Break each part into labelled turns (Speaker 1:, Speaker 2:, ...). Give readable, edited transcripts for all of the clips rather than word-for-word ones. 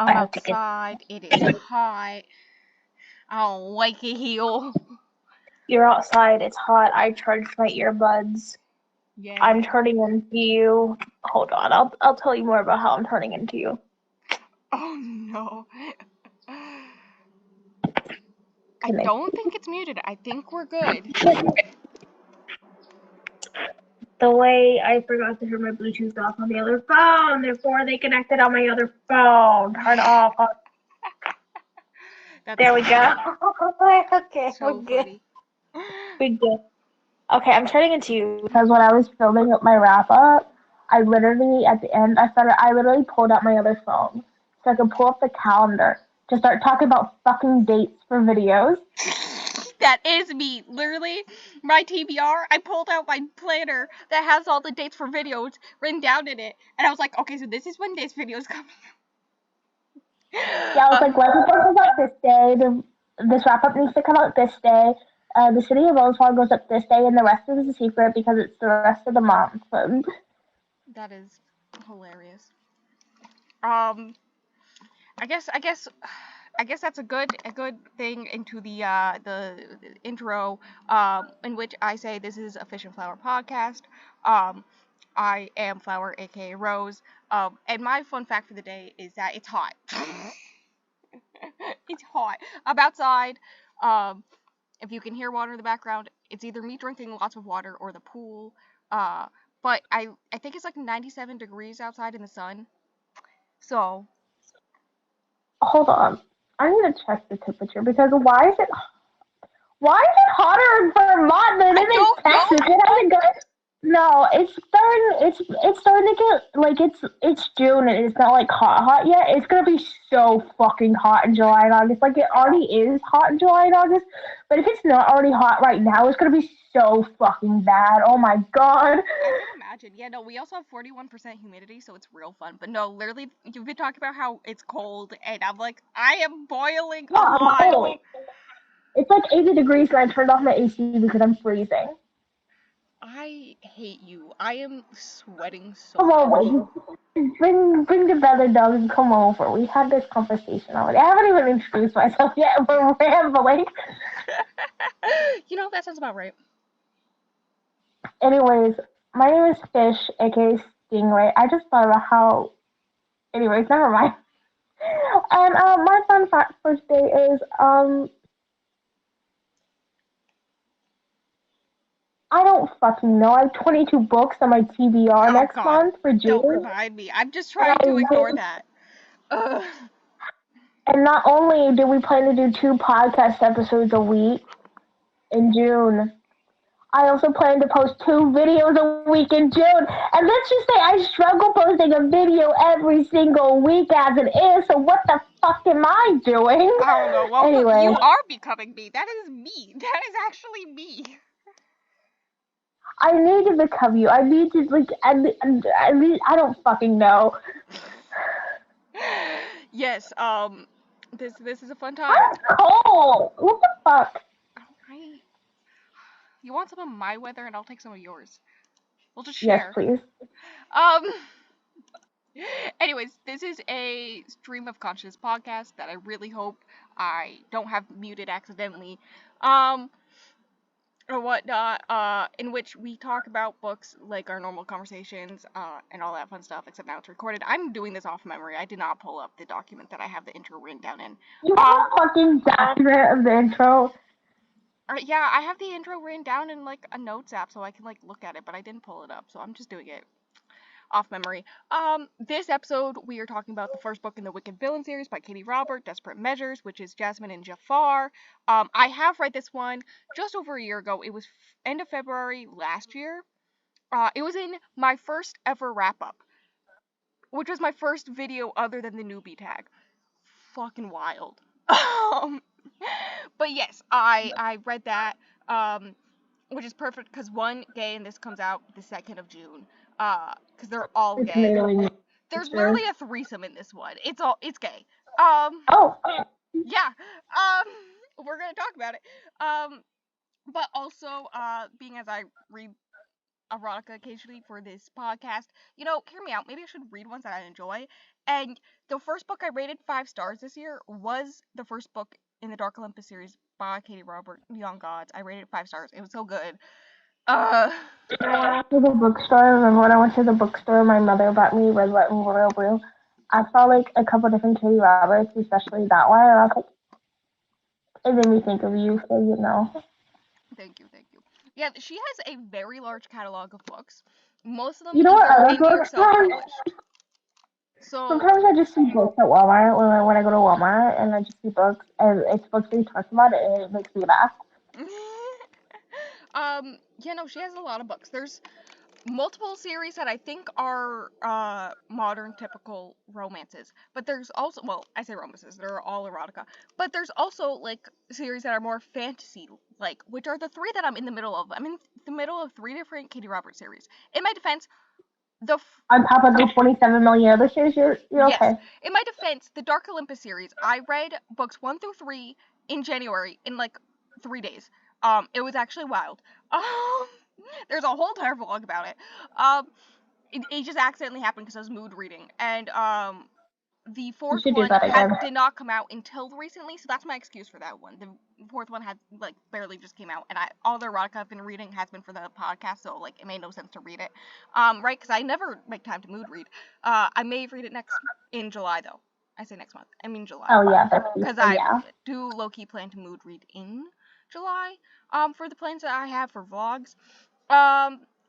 Speaker 1: I
Speaker 2: I'm
Speaker 1: have to get.
Speaker 2: outside. It is hot. I don't like it here.
Speaker 1: You're outside. It's hot. I charged my earbuds. I'm
Speaker 2: Yay.
Speaker 1: turning into you. Hold on. I'll tell you more about how I'm turning into you.
Speaker 2: Oh no. I
Speaker 1: Can I?
Speaker 2: don't think it's muted. I think we're good.
Speaker 1: The way I forgot to turn my Bluetooth off on the other phone, therefore they connected on my other phone. Turn off.
Speaker 2: That's
Speaker 1: There we go. Okay, we're
Speaker 2: so
Speaker 1: good.
Speaker 2: funny.
Speaker 1: We're good. Okay, I'm turning into you because when I was filming up my wrap up, I literally at the end I literally pulled out my other phone so I could pull up the calendar to start talking about fucking dates for videos.
Speaker 2: That is me. Literally, my TBR, I pulled out my planner that has all the dates for videos written down in it. And I was like, okay, so this is when this video is coming.
Speaker 1: Yeah, I was
Speaker 2: Uh,
Speaker 1: like, let's talk about this day. This wrap up needs to come out this day. The city of Oswald goes up this day, and the rest is a secret because it's the rest of the month.
Speaker 2: that is hilarious. Um, I guess, I guess, I guess that's a good thing into the intro, in which I say this is a Fish and Flower podcast. Um, I am Flower, aka Rose. And my fun fact for the day is that it's hot. It's hot. I'm outside. Um, if you can hear water in the background, it's either me drinking lots of water or the pool. Uh, but I think it's like 97 degrees outside in the sun. So
Speaker 1: Hold on, I need to check the temperature because why is it hotter in Vermont than
Speaker 2: I
Speaker 1: it is
Speaker 2: don't
Speaker 1: Texas?
Speaker 2: know.
Speaker 1: It hasn't got. No, it's starting to get like it's June and it's not like hot yet. It's gonna be so fucking hot in July and August. Like it already is hot in July and August, but if it's not already hot right now, it's gonna be so fucking bad. Oh my god.
Speaker 2: I can imagine. Yeah, no, we also have 41% humidity, so it's real fun. But no, literally, you've been talking about how it's cold, and I'm like, I am boiling
Speaker 1: Yeah,
Speaker 2: a
Speaker 1: I'm
Speaker 2: lot.
Speaker 1: cold. It's like 80 degrees and I turned off my AC because I'm freezing.
Speaker 2: I hate you. I am sweating so
Speaker 1: Come
Speaker 2: much.
Speaker 1: on, bring the better dog and come over. We had this conversation already. I haven't even introduced myself yet. We're rambling.
Speaker 2: That sounds about right.
Speaker 1: Anyways, my name is Fish, aka Stingray. I just thought about how. Anyways, never mind. And my fun fact for today is I don't fucking know. I have 22 books on my TBR
Speaker 2: Oh
Speaker 1: next
Speaker 2: God,
Speaker 1: month for
Speaker 2: don't
Speaker 1: June,
Speaker 2: remind me. I'm just
Speaker 1: and
Speaker 2: trying to ignore that. Ugh.
Speaker 1: not only do we plan to do 2 podcast episodes a week in June, I also plan to post 2 videos a week in June. And let's just say I struggle posting a video every single week as it is. So what the fuck am I doing?
Speaker 2: I don't know. Well, look,
Speaker 1: Anyway,
Speaker 2: you are becoming me. That is me. That is actually me.
Speaker 1: I need to become you. I need to like. I don't fucking know.
Speaker 2: Yes. This is a fun time.
Speaker 1: I'm cold. What the fuck?
Speaker 2: I You want some of my weather, and I'll take some of yours. We'll just
Speaker 1: Yes,
Speaker 2: share.
Speaker 1: please.
Speaker 2: Um. Anyways, this is a stream of conscious podcast that I really hope I don't have muted accidentally. Um. Or whatnot, in which we talk about books like our normal conversations, and all that fun stuff, except now it's recorded. I'm doing this off memory. I did not pull up the document that I have the intro written down in.
Speaker 1: You have
Speaker 2: Um,
Speaker 1: a fucking document of the intro.
Speaker 2: yeah, I have the intro written down in like a notes app so I can like look at it, but I didn't pull it up, so I'm just doing it off memory. This episode we are talking about the first book in the Wicked Villain series by Katie Robert, Desperate Measures, which is Jasmine and Jafar. I have read this one just over a year ago. It was end of February last year. It was in my first ever wrap up, which was my first video other than the newbie tag. Fucking wild. Um, but yes, I read that, um, which is perfect because one, gay, and this comes out the 2nd of June. Because they're all
Speaker 1: It's
Speaker 2: gay.
Speaker 1: literally
Speaker 2: There's
Speaker 1: sure.
Speaker 2: literally a threesome in this one. It's gay. Um,
Speaker 1: Oh,
Speaker 2: yeah. We're gonna talk about it. Um, but also, being as I read erotica occasionally for this podcast, hear me out. Maybe I should read ones that I enjoy. And the first book I rated 5 stars this year was the first book in the Dark Olympus series by Katie Robert, Neon Gods. I rated it 5 stars. It was so good.
Speaker 1: To the bookstore, remember when I went to the bookstore, my mother bought me Red, White, and Royal Blue. I saw like a couple different Katie Roberts, especially that one, and I was like, it made me think of you, so you know.
Speaker 2: Thank you, thank you. Yeah, she has a very large catalog of books. Most of them
Speaker 1: You know what
Speaker 2: either
Speaker 1: other
Speaker 2: indie or
Speaker 1: books?
Speaker 2: self-published. So,
Speaker 1: Sometimes I just see books at Walmart when I go to Walmart, and I just see books, and it's books they talk about it, and it makes me laugh.
Speaker 2: yeah, no, she has a lot of books. There's multiple series that I think are modern typical romances, but there's also, well, I say romances, they're all erotica, but there's also like series that are more fantasy like, which are the 3 that I'm in the middle of. I'm in the middle of 3 different Katie Roberts series. In my defense,
Speaker 1: On top of the 27 million other series, you're
Speaker 2: yes,
Speaker 1: okay.
Speaker 2: in my defense, the Dark Olympus series, I read books 1 through 3 in January in like 3 days. It was actually wild. Um, there's a whole entire vlog about it. It just accidentally happened because I was mood reading, and the
Speaker 1: You
Speaker 2: 4th
Speaker 1: should do
Speaker 2: one
Speaker 1: that again.
Speaker 2: did not come out until recently, so that's my excuse for that one. The 4th one had like barely just came out, and all the erotica I've been reading has been for the podcast, so like it made no sense to read it, right? Because I never make time to mood read. I may read it in July though. I say next month. I mean July,
Speaker 1: Oh yeah, that's
Speaker 2: because
Speaker 1: useful,
Speaker 2: I
Speaker 1: yeah.
Speaker 2: do low key plan to mood read in July. For the plans that I have for vlogs.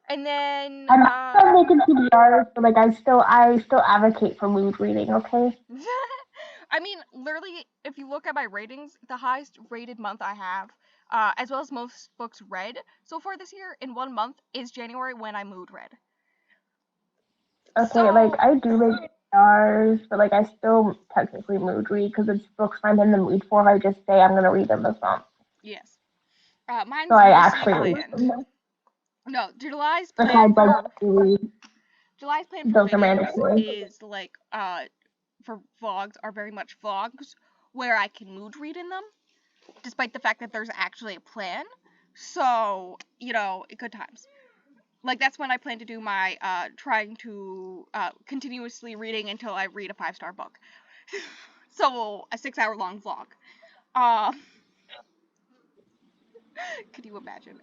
Speaker 2: And then
Speaker 1: I'm still making PBRs, but like I still advocate for mood reading. Okay.
Speaker 2: I mean, literally, if you look at my ratings, the highest rated month I have, as well as most books read so far this year in 1 month, is January when I mood read.
Speaker 1: Okay, like
Speaker 2: So,
Speaker 1: I do make PBRs, but like I still technically mood read because it's books I'm in the mood for. I just say I'm gonna read them this month,
Speaker 2: yes.
Speaker 1: so
Speaker 2: Mine's
Speaker 1: I
Speaker 2: mostly
Speaker 1: actually read
Speaker 2: planned.
Speaker 1: them.
Speaker 2: No, July's plan
Speaker 1: Besides like
Speaker 2: for
Speaker 1: to read, those are
Speaker 2: videos
Speaker 1: mandatory.
Speaker 2: is like for vlogs are very much vlogs where I can mood read in them, despite the fact that there's actually a plan. So, good times. Like, that's when I plan to do my trying to continuously reading until I read a 5-star book. So, a 6-hour long vlog. Uh, could you imagine?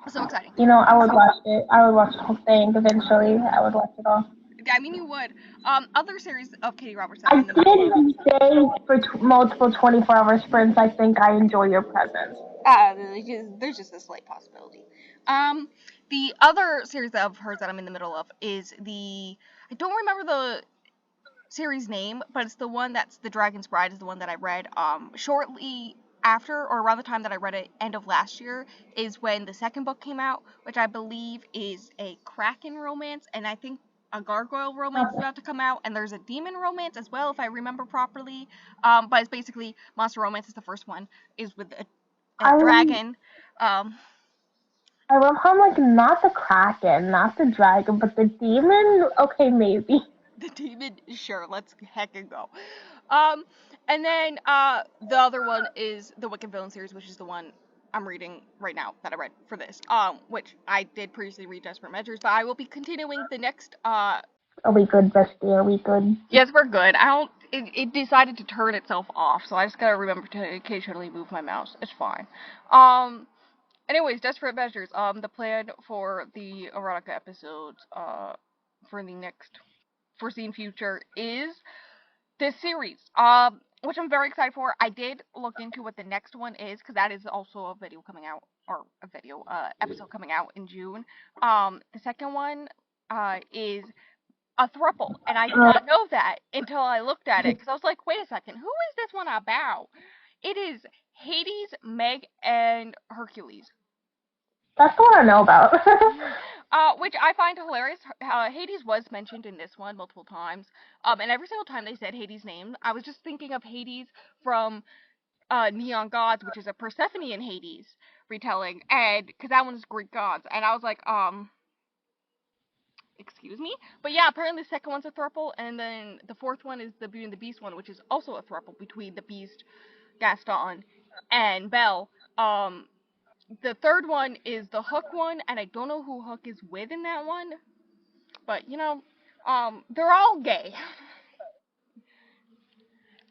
Speaker 2: So exciting.
Speaker 1: You know, I would watch it. I would watch the whole thing eventually. I would watch it all.
Speaker 2: I mean, you would. Other series of Katie Roberts that I'm
Speaker 1: I
Speaker 2: in the middle of.
Speaker 1: didn't stay for multiple 24-hour sprints. I think I enjoy your presence.
Speaker 2: There's just a slight possibility. Um, the other series of hers that I'm in the middle of is I don't remember the series name, but it's the one that's The Dragon's Bride is the one that I read shortly after or around the time that I read it end of last year is when the second book came out, which I believe is a Kraken romance, and I think a gargoyle romance is about to come out, and there's a demon romance as well if I remember properly. But it's basically Monster Romance is the first one, is with a
Speaker 1: I
Speaker 2: dragon. Um,
Speaker 1: I love how like not the Kraken, not the dragon, but the demon. Okay, maybe.
Speaker 2: the demon, sure, let's heckin' go. Um, and then the other one is the Wicked Villain series, which is the one I'm reading right now that I read for this. Which I did previously read Desperate Measures, but I will be continuing the next.
Speaker 1: Are we good, bestie? Are we good?
Speaker 2: Yes, we're good. I don't. It decided to turn itself off, so I just gotta remember to occasionally move my mouse. It's fine. Um. Anyways, Desperate Measures. The plan for the erotica episodes. For the next foreseen future is this series, which I'm very excited for. I did look into what the next one is because that is also a video coming out or a video episode coming out in June. The second one is a throuple, and I did not know that until I looked at it because I was like, wait a second, who is this one about? It is Hades, Meg, and Hercules.
Speaker 1: That's the one I know about.
Speaker 2: Which I find hilarious. Hades was mentioned in this one multiple times. And every single time they said Hades' name, I was just thinking of Hades from Neon Gods, which is a Persephone and Hades retelling, and because that one's Greek gods. And I was like, excuse me? But yeah, apparently the second one's a throuple, and then the fourth one is the Beauty and the Beast one, which is also a throuple between the Beast, Gaston, and Belle. The third one is the Hook one, and I don't know who Hook is with in that one. But, They're all gay.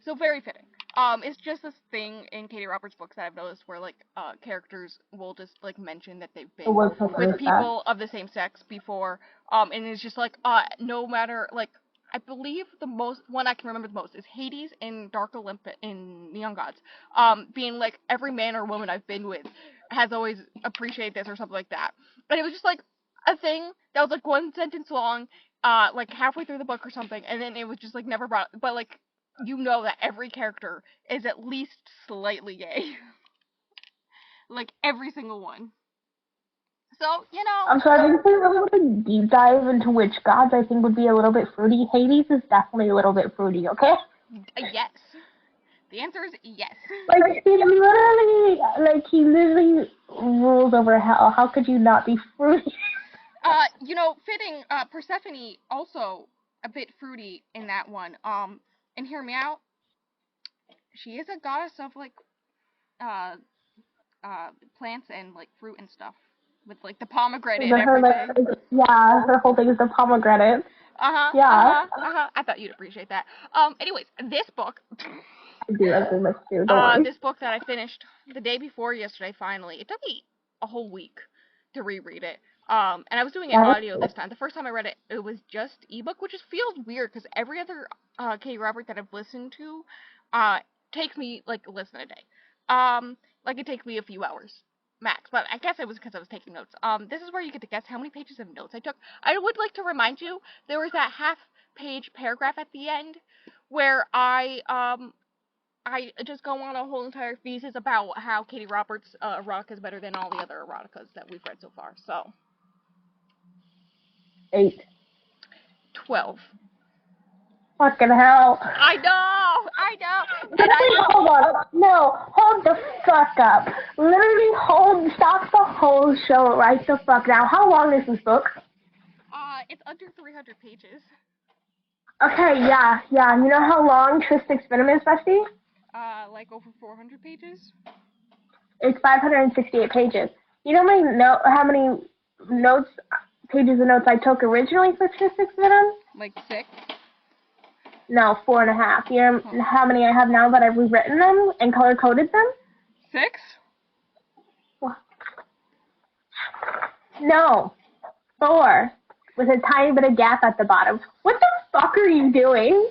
Speaker 2: So very fitting. It's just this thing in Katie Roberts' books that I've noticed where like characters will just like mention that they've
Speaker 1: The
Speaker 2: been
Speaker 1: word for
Speaker 2: with
Speaker 1: that.
Speaker 2: people of the same sex before. And it's just like no matter like I believe the most one I can remember the most is Hades in Dark Olympus in Neon Gods. Being like every man or woman I've been with has always appreciated this or something like that. But it was just like a thing that was like one sentence long, like halfway through the book or something, and then it was just like never brought. But like you know that every character is at least slightly gay. Like every single one. So, you know.
Speaker 1: I'm sorry, if we really want to deep dive into which gods I think would be a little bit fruity, Hades is definitely a little bit fruity, okay?
Speaker 2: Yes. The answer is yes.
Speaker 1: Like, he literally rules over hell. How could you not be fruity?
Speaker 2: You know, fitting, Persephone also a bit fruity in that one. And hear me out. She is a goddess of like uh plants and like fruit and stuff. With like the pomegranate and everything.
Speaker 1: Yeah, her whole thing is the pomegranate.
Speaker 2: Uh-huh.
Speaker 1: Yeah.
Speaker 2: Uh-huh. I thought you'd appreciate that. Anyways, this book
Speaker 1: I do, I pretty much do, don't worry.
Speaker 2: this book that I finished the day before yesterday finally. It took me a whole week to reread it. And I was doing it audio this time. The first time I read it, it was just ebook, which just feels weird because every other Katie Robert that I've listened to takes me like less than a day. Like it takes me a few hours max, but I guess it was because I was taking notes. This is where you get to guess how many pages of notes I took. I would like to remind you there was that half-page paragraph at the end where I just go on a whole entire thesis about how Katie Roberts' erotica is better than all the other eroticas that we've read so far. So
Speaker 1: 8.
Speaker 2: 12.
Speaker 1: Fucking hell.
Speaker 2: I know. And
Speaker 1: Hold on. No, hold the fuck up. Literally stop the whole show right the fuck now. How long is this book?
Speaker 2: It's under 300 pages.
Speaker 1: Okay, yeah. You know how long Tristic's Venom is, bestie?
Speaker 2: Like over 400 pages.
Speaker 1: It's 568 pages. You know how many pages of notes I took originally for Tristic's Venom?
Speaker 2: Like 6?
Speaker 1: No, 4.5. You know how many I have now that I've rewritten them and color-coded them?
Speaker 2: 6?
Speaker 1: No, 4. With a tiny bit of gap at the bottom. What the fuck are you doing?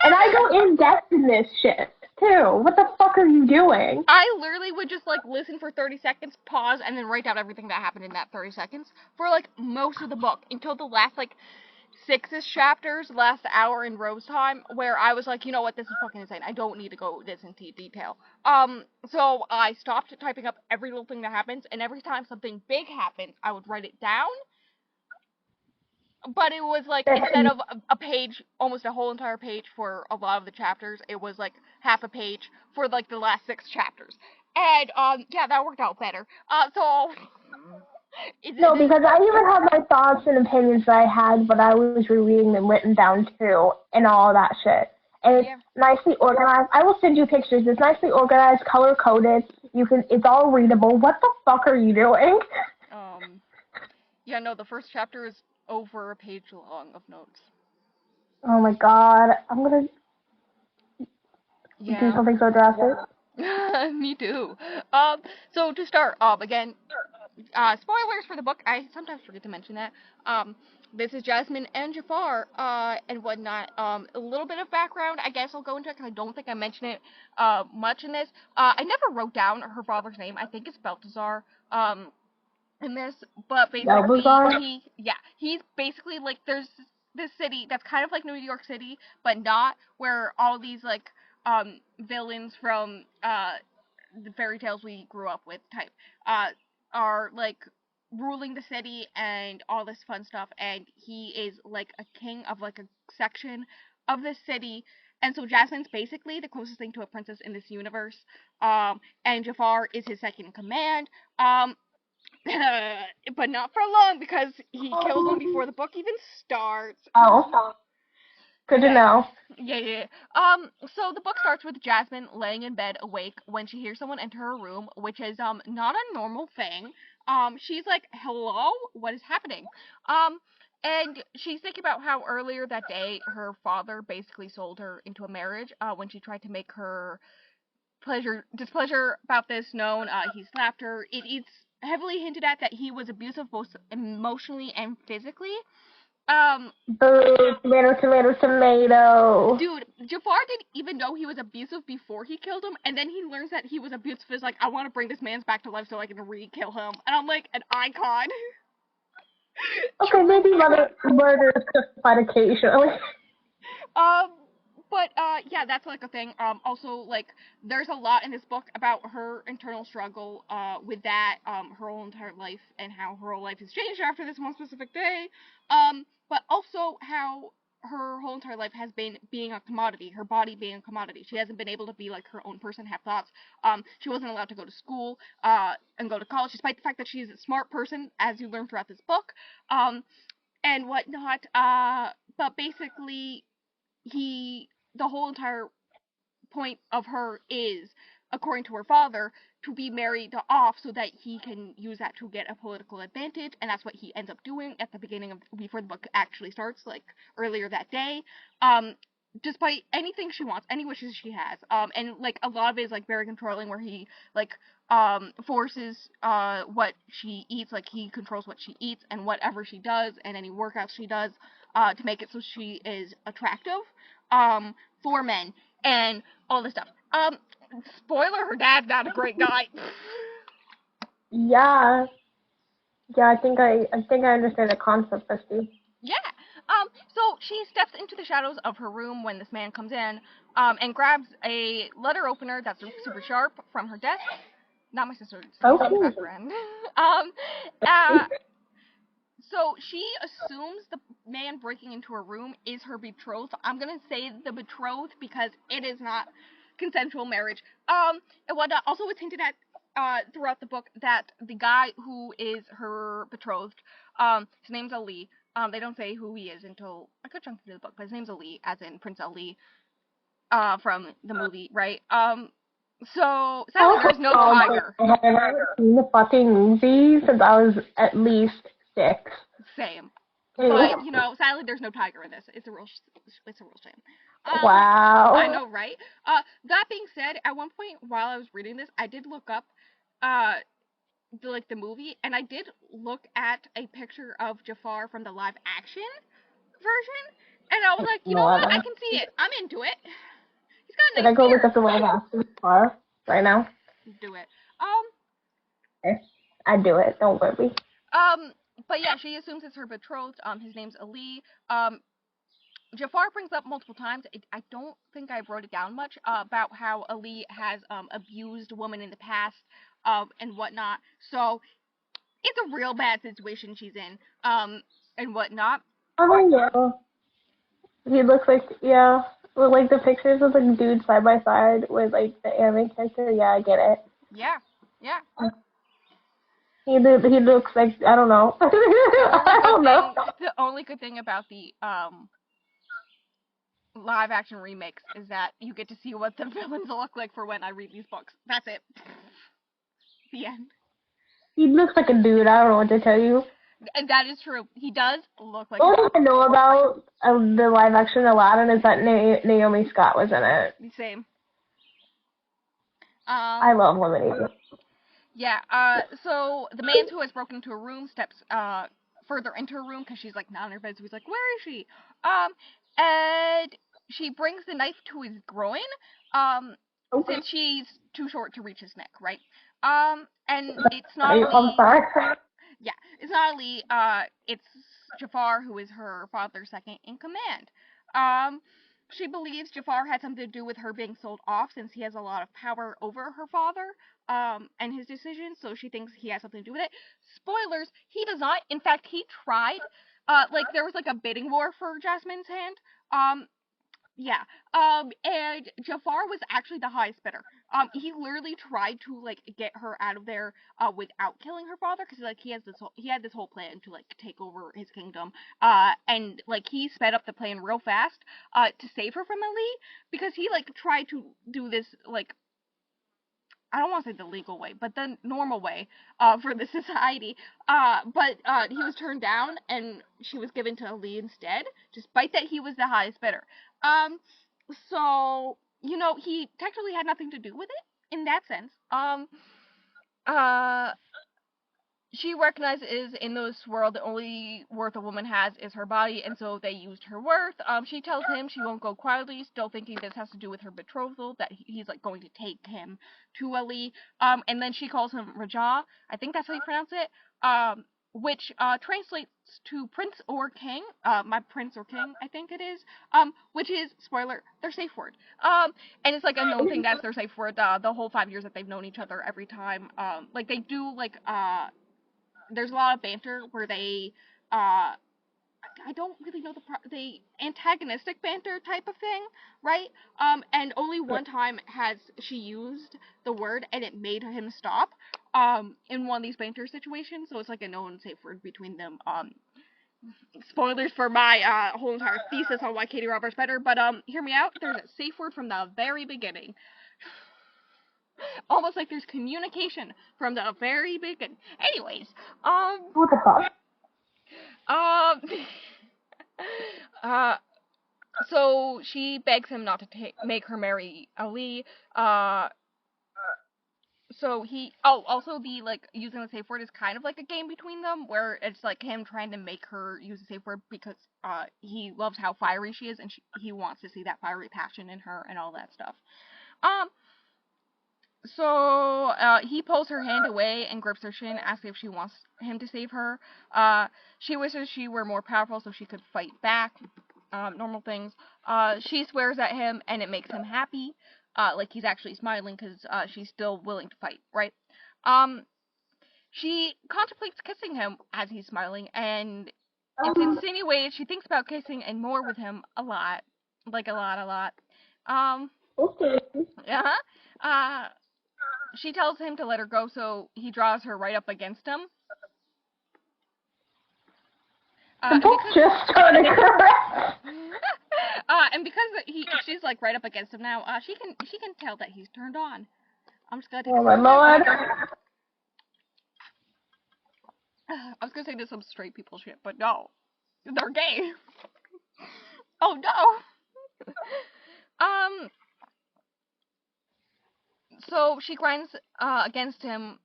Speaker 1: And I go in depth in this shit, too. What the fuck are you doing?
Speaker 2: I literally would just, like, listen for 30 seconds, pause, and then write down everything that happened in that 30 seconds for, like, most of the book until the last, like, 6-ish chapters, last hour in Rose time, where I was like, you know what, this is fucking insane. I don't need to go this into detail. So I stopped typing up every little thing that happens, and every time something big happens, I would write it down. But it was like, instead of a page, almost a whole entire page for a lot of the chapters, it was like half a page for like the last 6 chapters. And, yeah, that worked out better. So...
Speaker 1: No, because I even have my thoughts and opinions that I had, but I was rereading them written down too, and all that shit. And it's nicely organized. I will send you pictures. It's nicely organized, color coded. It's all readable. What the fuck are you doing?
Speaker 2: Yeah, no, the first chapter is over a page long of notes.
Speaker 1: Oh my god, I'm gonna do something so drastic.
Speaker 2: Me too. So to start, again, spoilers for the book. I sometimes forget to mention that. This is Jasmine and Jafar, and whatnot. A little bit of background, I guess I'll go into it, because I don't think I mentioned it, much in this. I never wrote down her father's name. I think it's Balthazar, in this, but basically, he's basically, like, there's this city that's kind of like New York City, but not, where all these, like, villains from, the fairy tales we grew up with type, are, like, ruling the city and all this fun stuff, and he is, like, a king of, like, a section of this city, and so Jasmine's basically the closest thing to a princess in this universe, and Jafar is his second in command, but not for long, because he kills them before the book even starts.
Speaker 1: Oh. Good to know.
Speaker 2: Yeah. So the book starts with Jasmine laying in bed awake when she hears someone enter her room, which is, not a normal thing. She's like, hello? What is happening? And she's thinking about how earlier that day her father basically sold her into a marriage when she tried to make her displeasure about this known. He slapped her. It's heavily hinted at that he was abusive both emotionally and physically. Um,
Speaker 1: Boo, tomato, tomato, tomato.
Speaker 2: Dude, Jafar didn't even know he was abusive before he killed him, and then he learns that he was abusive. Is like, I want to bring this man back to life so I can re-kill him, and I'm like, an icon.
Speaker 1: Okay, maybe murder is justified occasionally.
Speaker 2: Um, but yeah, that's like a thing. Also, like, there's a lot in this book about her internal struggle with that, her whole entire life and how her whole life has changed after this one specific day. But also how her whole entire life has been being a commodity, her body being a commodity. She hasn't been able to be like her own person, have thoughts. She wasn't allowed to go to school, and go to college, despite the fact that she's a smart person, as you learn throughout this book. And whatnot. But basically, the whole entire point of her is, according to her father, to be married off so that he can use that to get a political advantage, and that's what he ends up doing at the beginning of before the book actually starts, like earlier that day. Um, Despite anything she wants, any wishes she has, and like a lot of it is like very controlling, where he like forces what she eats, like he controls what she eats and whatever she does and any workouts she does to make it so she is attractive for men and all this stuff. Spoiler: her dad's not a great guy.
Speaker 1: Yeah. Yeah, I think I understand the concept, Bestie.
Speaker 2: Yeah. So she steps into the shadows of her room when this man comes in, and grabs a letter opener that's super sharp from her desk. Not my sister, singing in the
Speaker 1: Okay.
Speaker 2: background. um, uh, so she assumes the man breaking into her room is her betrothed. I'm gonna say the betrothed because it is not consensual marriage. And what also was hinted at throughout the book that the guy who is her betrothed, his name's Ali. They don't say who he is until a good chunk of the book, but his name's Ali, as in Prince Ali, from the movie, right? So sadly,
Speaker 1: Oh,
Speaker 2: there's no tiger.
Speaker 1: I haven't seen the fucking movie since I was at least 6.
Speaker 2: Same. But sadly, there's no tiger in this. It's a real shame. I
Speaker 1: Wow.
Speaker 2: know, right? That being said, at one point while I was reading this, I did look up, uh, the movie, and I did look at a picture of Jafar from the live action version, and I was like, you
Speaker 1: No,
Speaker 2: know
Speaker 1: I
Speaker 2: what? I
Speaker 1: don't.
Speaker 2: can see it. I'm into it. He's got a
Speaker 1: Should I
Speaker 2: nice
Speaker 1: go look
Speaker 2: beard.
Speaker 1: up the live action car right now?
Speaker 2: Do it.
Speaker 1: Okay. I do it. Don't worry.
Speaker 2: Um, but yeah, she assumes it's her betrothed. His name's Ali. Jafar brings up multiple times. I don't think I wrote it down much about how Ali has abused women in the past, and whatnot. So it's a real bad situation she's in, and whatnot.
Speaker 1: Oh yeah. He looks like, yeah. With like the pictures of like dudes side by side with like the anime character. Yeah, I get it.
Speaker 2: Yeah, yeah.
Speaker 1: He looks like, I don't know.
Speaker 2: The only
Speaker 1: I
Speaker 2: good
Speaker 1: don't know.
Speaker 2: thing, the only good thing about the live action remakes is that you get to see what the villains look like for when I read these books. That's it. The end.
Speaker 1: He looks like a dude. I don't know what to tell you.
Speaker 2: And that is true. He does look like a
Speaker 1: All
Speaker 2: dude.
Speaker 1: I know about the live action Aladdin is that Naomi Scott was in it.
Speaker 2: Same.
Speaker 1: I love Lemonade.
Speaker 2: Yeah. So the man who has broken into her room steps further into her room because she's like not in her bed. So he's like, "Where is she?" And she brings the knife to his groin. Um,
Speaker 1: Okay.
Speaker 2: since she's too short to reach his neck, right? And it's not
Speaker 1: I'm
Speaker 2: Ali.
Speaker 1: sorry.
Speaker 2: Yeah, it's not Ali. It's Jafar, who is her father's second in command. Um, she believes Jafar had something to do with her being sold off, since he has a lot of power over her father, and his decisions. So she thinks he has something to do with it. Spoilers: he does not. In fact, he tried. Like there was like a bidding war for Jasmine's hand. Um, yeah. And Jafar was actually the highest bidder. He literally tried to like get her out of there without killing her father, because like he had this whole plan to like take over his kingdom. And like he sped up the plan real fast to save her from Ali, because he like tried to do this like I don't want to say the legal way, but the normal way for the society. But he was turned down, and she was given to Ali instead, despite that he was the highest bidder. Um, so he technically had nothing to do with it in that sense. Uh, she recognizes in this world the only worth a woman has is her body, and so they used her worth. She tells him she won't go quietly, still thinking this has to do with her betrothal, that he's like going to take him to Ali. And then she calls him Raja, I think that's how you pronounce it, which translates to prince or king, my prince or king, I think it is, which is, spoiler, their safe word. And it's like a known thing that's their safe word, the whole 5 years that they've known each other every time, like they do, like, there's a lot of banter where they, I don't really know the antagonistic banter type of thing, right? And only one time has she used the word and it made him stop, in one of these banter situations, so it's like a known safe word between them. Spoilers for my, whole entire thesis on why Katie Roberts better, but, hear me out, there's a safe word from the very beginning. Almost like there's communication from the very beginning. Anyways,
Speaker 1: What the fuck?
Speaker 2: Um, uh, so she begs him not to make her marry Ali. So also the, like, using the safe word is kind of like a game between them, where it's like him trying to make her use the safe word because, he loves how fiery she is, and he wants to see that fiery passion in her and all that stuff. So, he pulls her hand away and grips her shin, asking if she wants him to save her. She wishes she were more powerful so she could fight back. Normal things. She swears at him, and it makes him happy. Like he's actually smiling because, she's still willing to fight, right? She contemplates kissing him as he's smiling, and it's insinuated she thinks about kissing and more with him a lot. Like, a lot.
Speaker 1: Okay.
Speaker 2: Uh-huh. She tells him to let her go, so he draws her right up against him.
Speaker 1: The book just started, correct?
Speaker 2: And because she's like right up against him now, she can tell that he's turned on. I'm just gonna take
Speaker 1: Oh my lord.
Speaker 2: I was gonna say this some straight people shit, but no, they're gay. Oh no. So she grinds against him,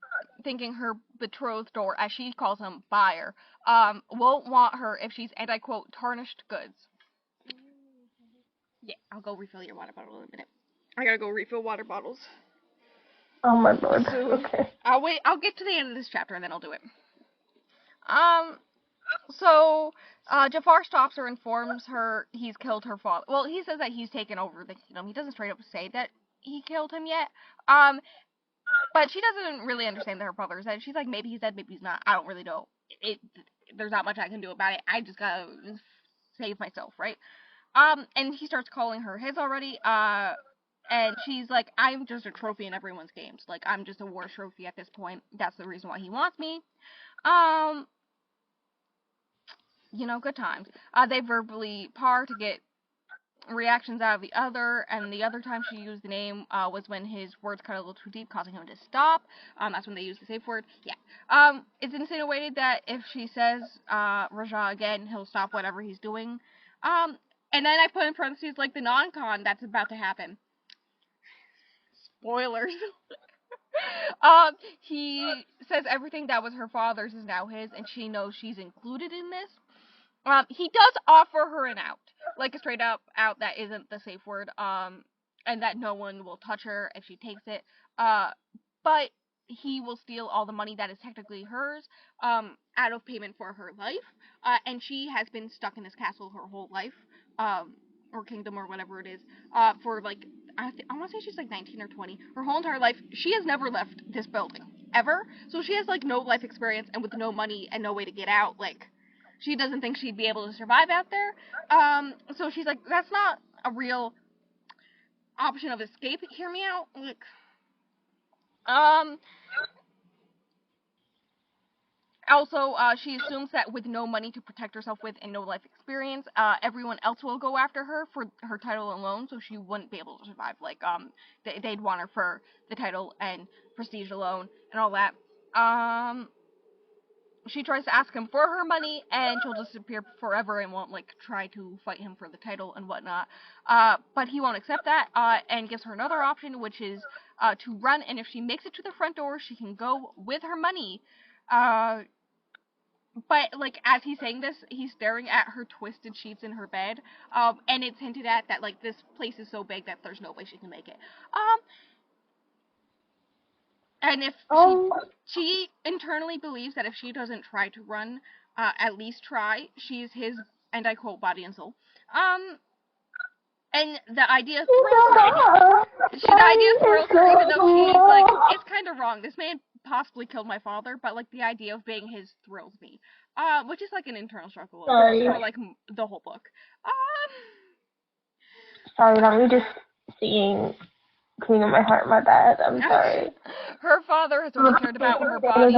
Speaker 2: thinking her betrothed, or as she calls him, buyer, won't want her if she's, and I quote, tarnished goods. Yeah, I'll go refill your water bottle in a minute. I gotta go refill water bottles.
Speaker 1: Oh my lord.
Speaker 2: So,
Speaker 1: Okay.
Speaker 2: I'll get to the end of this chapter and then I'll do it. So, Jafar stops her, informs her he's killed her father. Well, he says that he's taken over the kingdom. He doesn't straight up say that he killed him yet. But she doesn't really understand that her brother is dead. She's like, maybe he's dead, maybe he's not. I don't really know. There's not much I can do about it. I just gotta save myself, right? And he starts calling her his already. And she's like, I'm just a trophy in everyone's games. Like, I'm just a war trophy at this point. That's the reason why he wants me. Good times. They verbally par to get reactions out of the other, and the other time she used the name was when his words cut a little too deep, causing him to stop. That's when they used the safe word. Yeah. It's insinuated that if she says Raja again, he'll stop whatever he's doing. And then I put in parentheses, like, the non-con that's about to happen. Spoilers. He says everything that was her father's is now his, and she knows she's included in this. He does offer her an out, like a straight up out that isn't the safe word, and that no one will touch her if she takes it. But he will steal all the money that is technically hers, out of payment for her life. And she has been stuck in this castle her whole life, or kingdom or whatever it is, for like, I want to say she's like 19 or 20. Her whole entire life, she has never left this building, ever. So she has like no life experience, and with no money and no way to get out, like, she doesn't think she'd be able to survive out there. So she's like, that's not a real option of escape. Hear me out. Like, Also, she assumes that with no money to protect herself with and no life experience, everyone else will go after her for her title alone, so she wouldn't be able to survive. Like, they'd want her for the title and prestige alone and all that. She tries to ask him for her money, and she'll disappear forever and won't, like, try to fight him for the title and whatnot. But he won't accept that, and gives her another option, which is, to run, and if she makes it to the front door, she can go with her money. But, like, as he's saying this, he's staring at her twisted sheets in her bed, and it's hinted at that, like, this place is so big that there's no way she can make it. And if she internally believes that if she doesn't try to run, at least try, she's his, and I quote, body and soul. And the idea thrills her. The idea thrills her, even though she's like, it's kind of wrong. This man possibly killed my father, but, like, the idea of being his thrills me. Which is, like, an internal struggle for, like, the whole book.
Speaker 1: Sorry, let me just seeing cleaning my heart, my bad. I'm sorry.
Speaker 2: Her father has only cared about her body.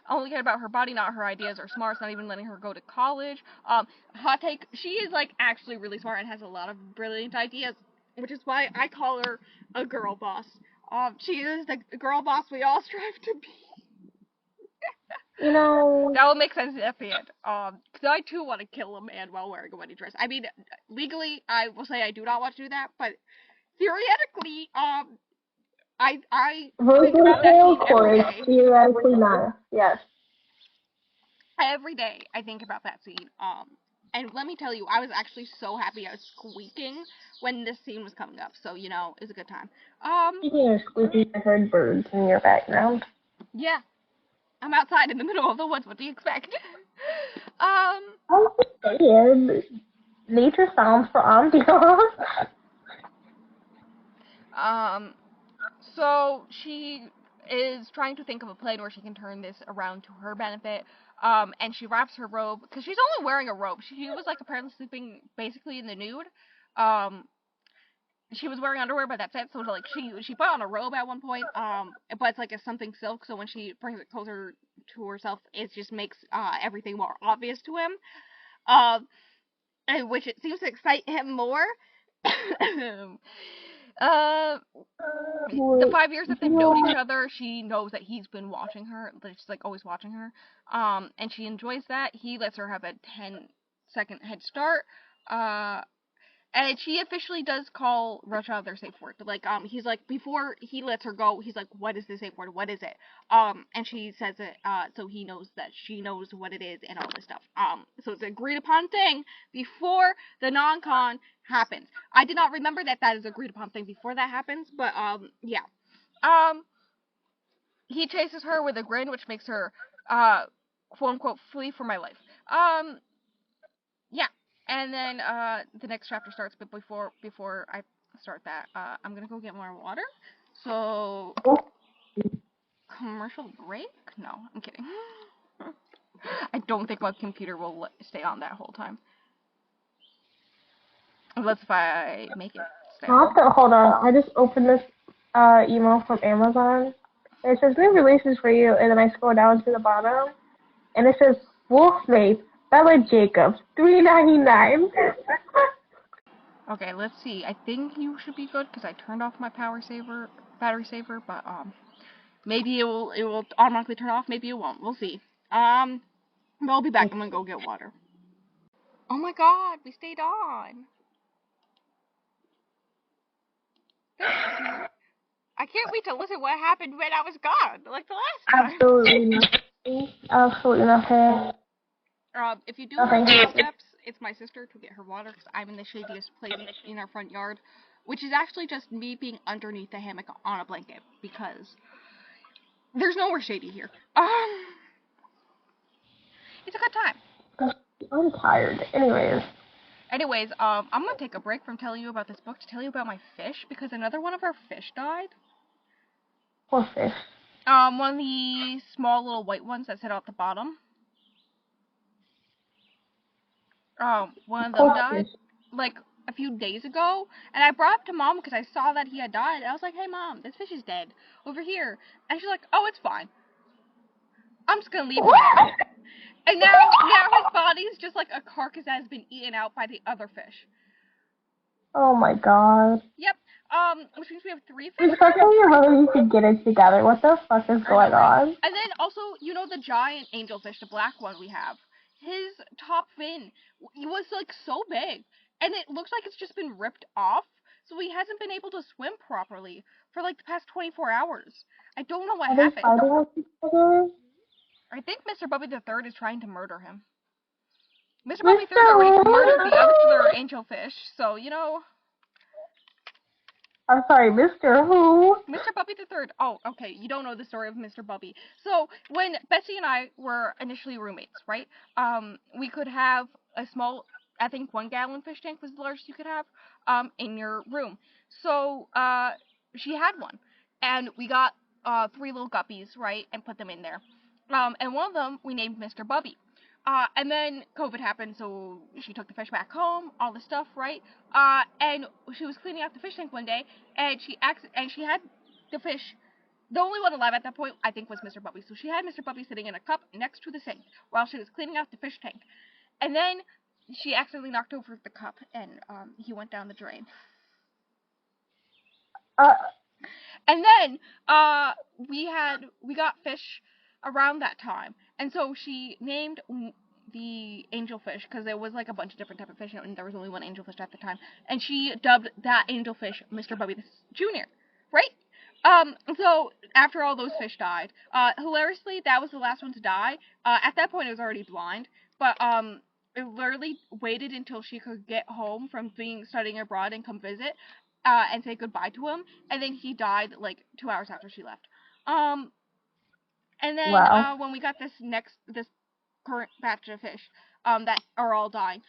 Speaker 2: Only cared about her body, not her ideas or smarts, not even letting her go to college. Hot take, she is, like, actually really smart and has a lot of brilliant ideas, which is why I call her a girl boss. She is the girl boss we all strive to be.
Speaker 1: You know,
Speaker 2: that will make sense at the end. Because I too want to kill a man while wearing a wedding dress. I mean, legally, I will say I do not want to do that, but theoretically, I think about that scene every day.
Speaker 1: Theoretically not. Yes.
Speaker 2: Every day I think about that scene. And let me tell you, I was actually so happy I was squeaking when this scene was coming up. So, you know, it's a good time.
Speaker 1: Speaking of squeaking, I heard birds in your background.
Speaker 2: Yeah. I'm outside in the middle of the woods. What do you expect?
Speaker 1: I'm just saying, nature sounds for ambiance.
Speaker 2: So she is trying to think of a plan where she can turn this around to her benefit. And she wraps her robe, because she's only wearing a robe. She was, like, apparently sleeping basically in the nude. She was wearing underwear, but that's it. So, like, she put on a robe at one point, but it's, like, a something silk, so when she brings it closer to herself, it just makes, everything more obvious to him. And which it seems to excite him more. The 5 years that they've known each other, she knows that he's been watching her, that she's, like, always watching her, and she enjoys that. He lets her have a 10-second head start, and she officially does call Rothschild their safe word. Like, he's like, before he lets her go, he's like, what is the safe word? What is it? And she says it, so he knows that she knows what it is and all this stuff. So it's an agreed upon thing before the non-con happens. I did not remember that is agreed upon thing before that happens, but, yeah. He chases her with a grin, which makes her, quote unquote, flee for my life. Yeah. And then, the next chapter starts, but before I start that, I'm gonna go get more water. So, commercial break? No, I'm kidding. I don't think my computer will stay on that whole time. Unless if I make it stay on.
Speaker 1: Hold on, I just opened this, email from Amazon. It says new releases for you, and then I scroll down to the bottom, and it says Wolfmate, Bella Jacobs, $3.99.
Speaker 2: Okay, let's see. I think you should be good because I turned off my battery saver, but maybe it will automatically turn off. Maybe it won't. We'll see. But I'll be back. I'm gonna go get water. Oh my God, we stayed on. I can't wait to listen what happened when I was gone, like the last time.
Speaker 1: Absolutely nothing. Absolutely nothing.
Speaker 2: If you do hear steps, it's my sister to get her water because I'm in the shadiest place in our front yard, which is actually just me being underneath the hammock on a blanket because there's nowhere shady here. It's a good time.
Speaker 1: I'm tired.
Speaker 2: Anyways, I'm gonna take a break from telling you about this book to tell you about my fish because another one of our fish died.
Speaker 1: What fish?
Speaker 2: One of the small little white ones that sit out the bottom. One of them died, like, a few days ago, and I brought it up to Mom because I saw that he had died. I was like, hey Mom, this fish is dead over here. And she's like, oh, it's fine. I'm just gonna leave him there. And now his body is just like a carcass that has been eaten out by the other fish.
Speaker 1: Oh my god.
Speaker 2: Yep. Which means we have 3 fish.
Speaker 1: Especially really you should get it together. What the fuck is going on?
Speaker 2: And then also, you know the giant angelfish, the black one we have? His top fin was like so big, and it looks like it's just been ripped off, so he hasn't been able to swim properly for like the past 24 hours. I don't know what happened.
Speaker 1: They fighting with each other?
Speaker 2: I think Mr. Bubby the Third is trying to murder him. Mr. Bubby the Third already murdered the other angelfish, so you know.
Speaker 1: I'm sorry, Mr. Who?
Speaker 2: Mr. Bubby the Third. Oh, okay. You don't know the story of Mr. Bubby. So when Betsy and I were initially roommates, right? We could have a small, I think 1-gallon fish tank was the largest you could have, in your room. So she had one, and we got 3 little guppies, right, and put them in there. And one of them we named Mr. Bubby. And then COVID happened, so she took the fish back home, all this stuff, right? And she was cleaning out the fish tank one day, and she had the fish. The only one alive at that point, I think, was Mr. Bubby. So she had Mr. Bubby sitting in a cup next to the sink while she was cleaning out the fish tank. And then she accidentally knocked over the cup, and he went down the drain. And then we got fish around that time, and so she named the angelfish because there was like a bunch of different type of fish, and there was only one angelfish at the time, and she dubbed that angelfish Mr. Bubby Jr. Right? So after all those fish died, hilariously, that was the last one to die. At that point, it was already blind, but it literally waited until she could get home from studying abroad and come visit, and say goodbye to him, and then he died like 2 hours after she left. And then when we got this current batch of fish, that are all dying,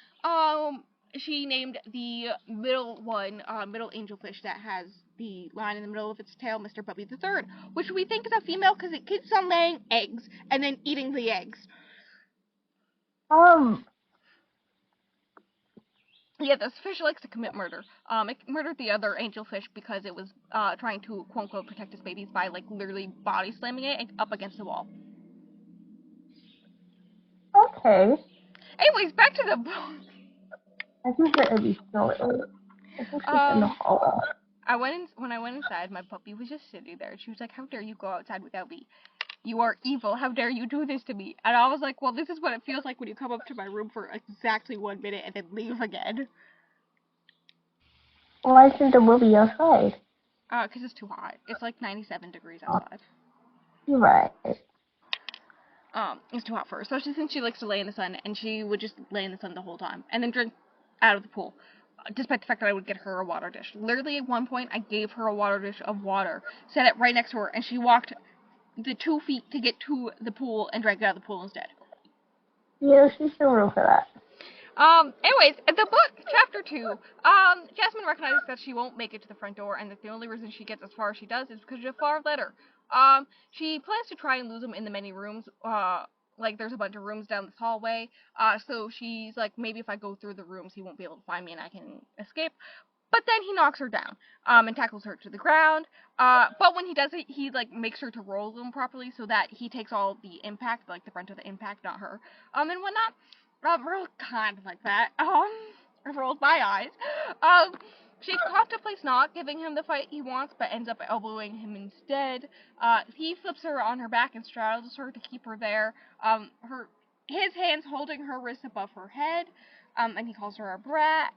Speaker 2: she named the middle angelfish that has the line in the middle of its tail, Mr. Bubby the Third, which we think is a female because it keeps on laying eggs and then eating the eggs. Yeah, this fish likes to commit murder. It murdered the other angelfish because it was trying to quote unquote protect its babies by like literally body slamming it up against the wall.
Speaker 1: Okay.
Speaker 2: Anyways, back to the book.
Speaker 1: I think that would be silly. I think she's in the hallway.
Speaker 2: When I went inside, my puppy was just sitting there. She was like, "How dare you go outside without me? You are evil. How dare you do this to me?" And I was like, "Well, this is what it feels like when you come up to my room for exactly 1 minute and then leave again."
Speaker 1: Why isn't the movie outside?
Speaker 2: Because it's too hot. It's like 97 degrees outside.
Speaker 1: You're right.
Speaker 2: It's too hot for her. So since she likes to lay in the sun, and she would just lay in the sun the whole time, and then drink out of the pool, despite the fact that I would get her a water dish. Literally, at one point, I gave her a water dish of water, set it right next to her, and she walked the 2 feet to get to the pool and drank it out of the pool instead.
Speaker 1: Yeah, she's no room for that.
Speaker 2: Anyways, the book, chapter 2, Jasmine recognizes that she won't make it to the front door, and that the only reason she gets as far as she does is because Jafar let her. She plans to try and lose him in the many rooms, like there's a bunch of rooms down this hallway, so she's like, maybe if I go through the rooms, he won't be able to find me and I can escape. But then he knocks her down, and tackles her to the ground, but when he does it, he, like, makes sure to roll them properly so that he takes all the impact, like, the brunt of the impact, not her, and whatnot. Real kind of like that. I rolled my eyes. She contemplates not giving him the fight he wants, but ends up elbowing him instead. He flips her on her back and straddles her to keep her there. His hands holding her wrist above her head, and he calls her a brat.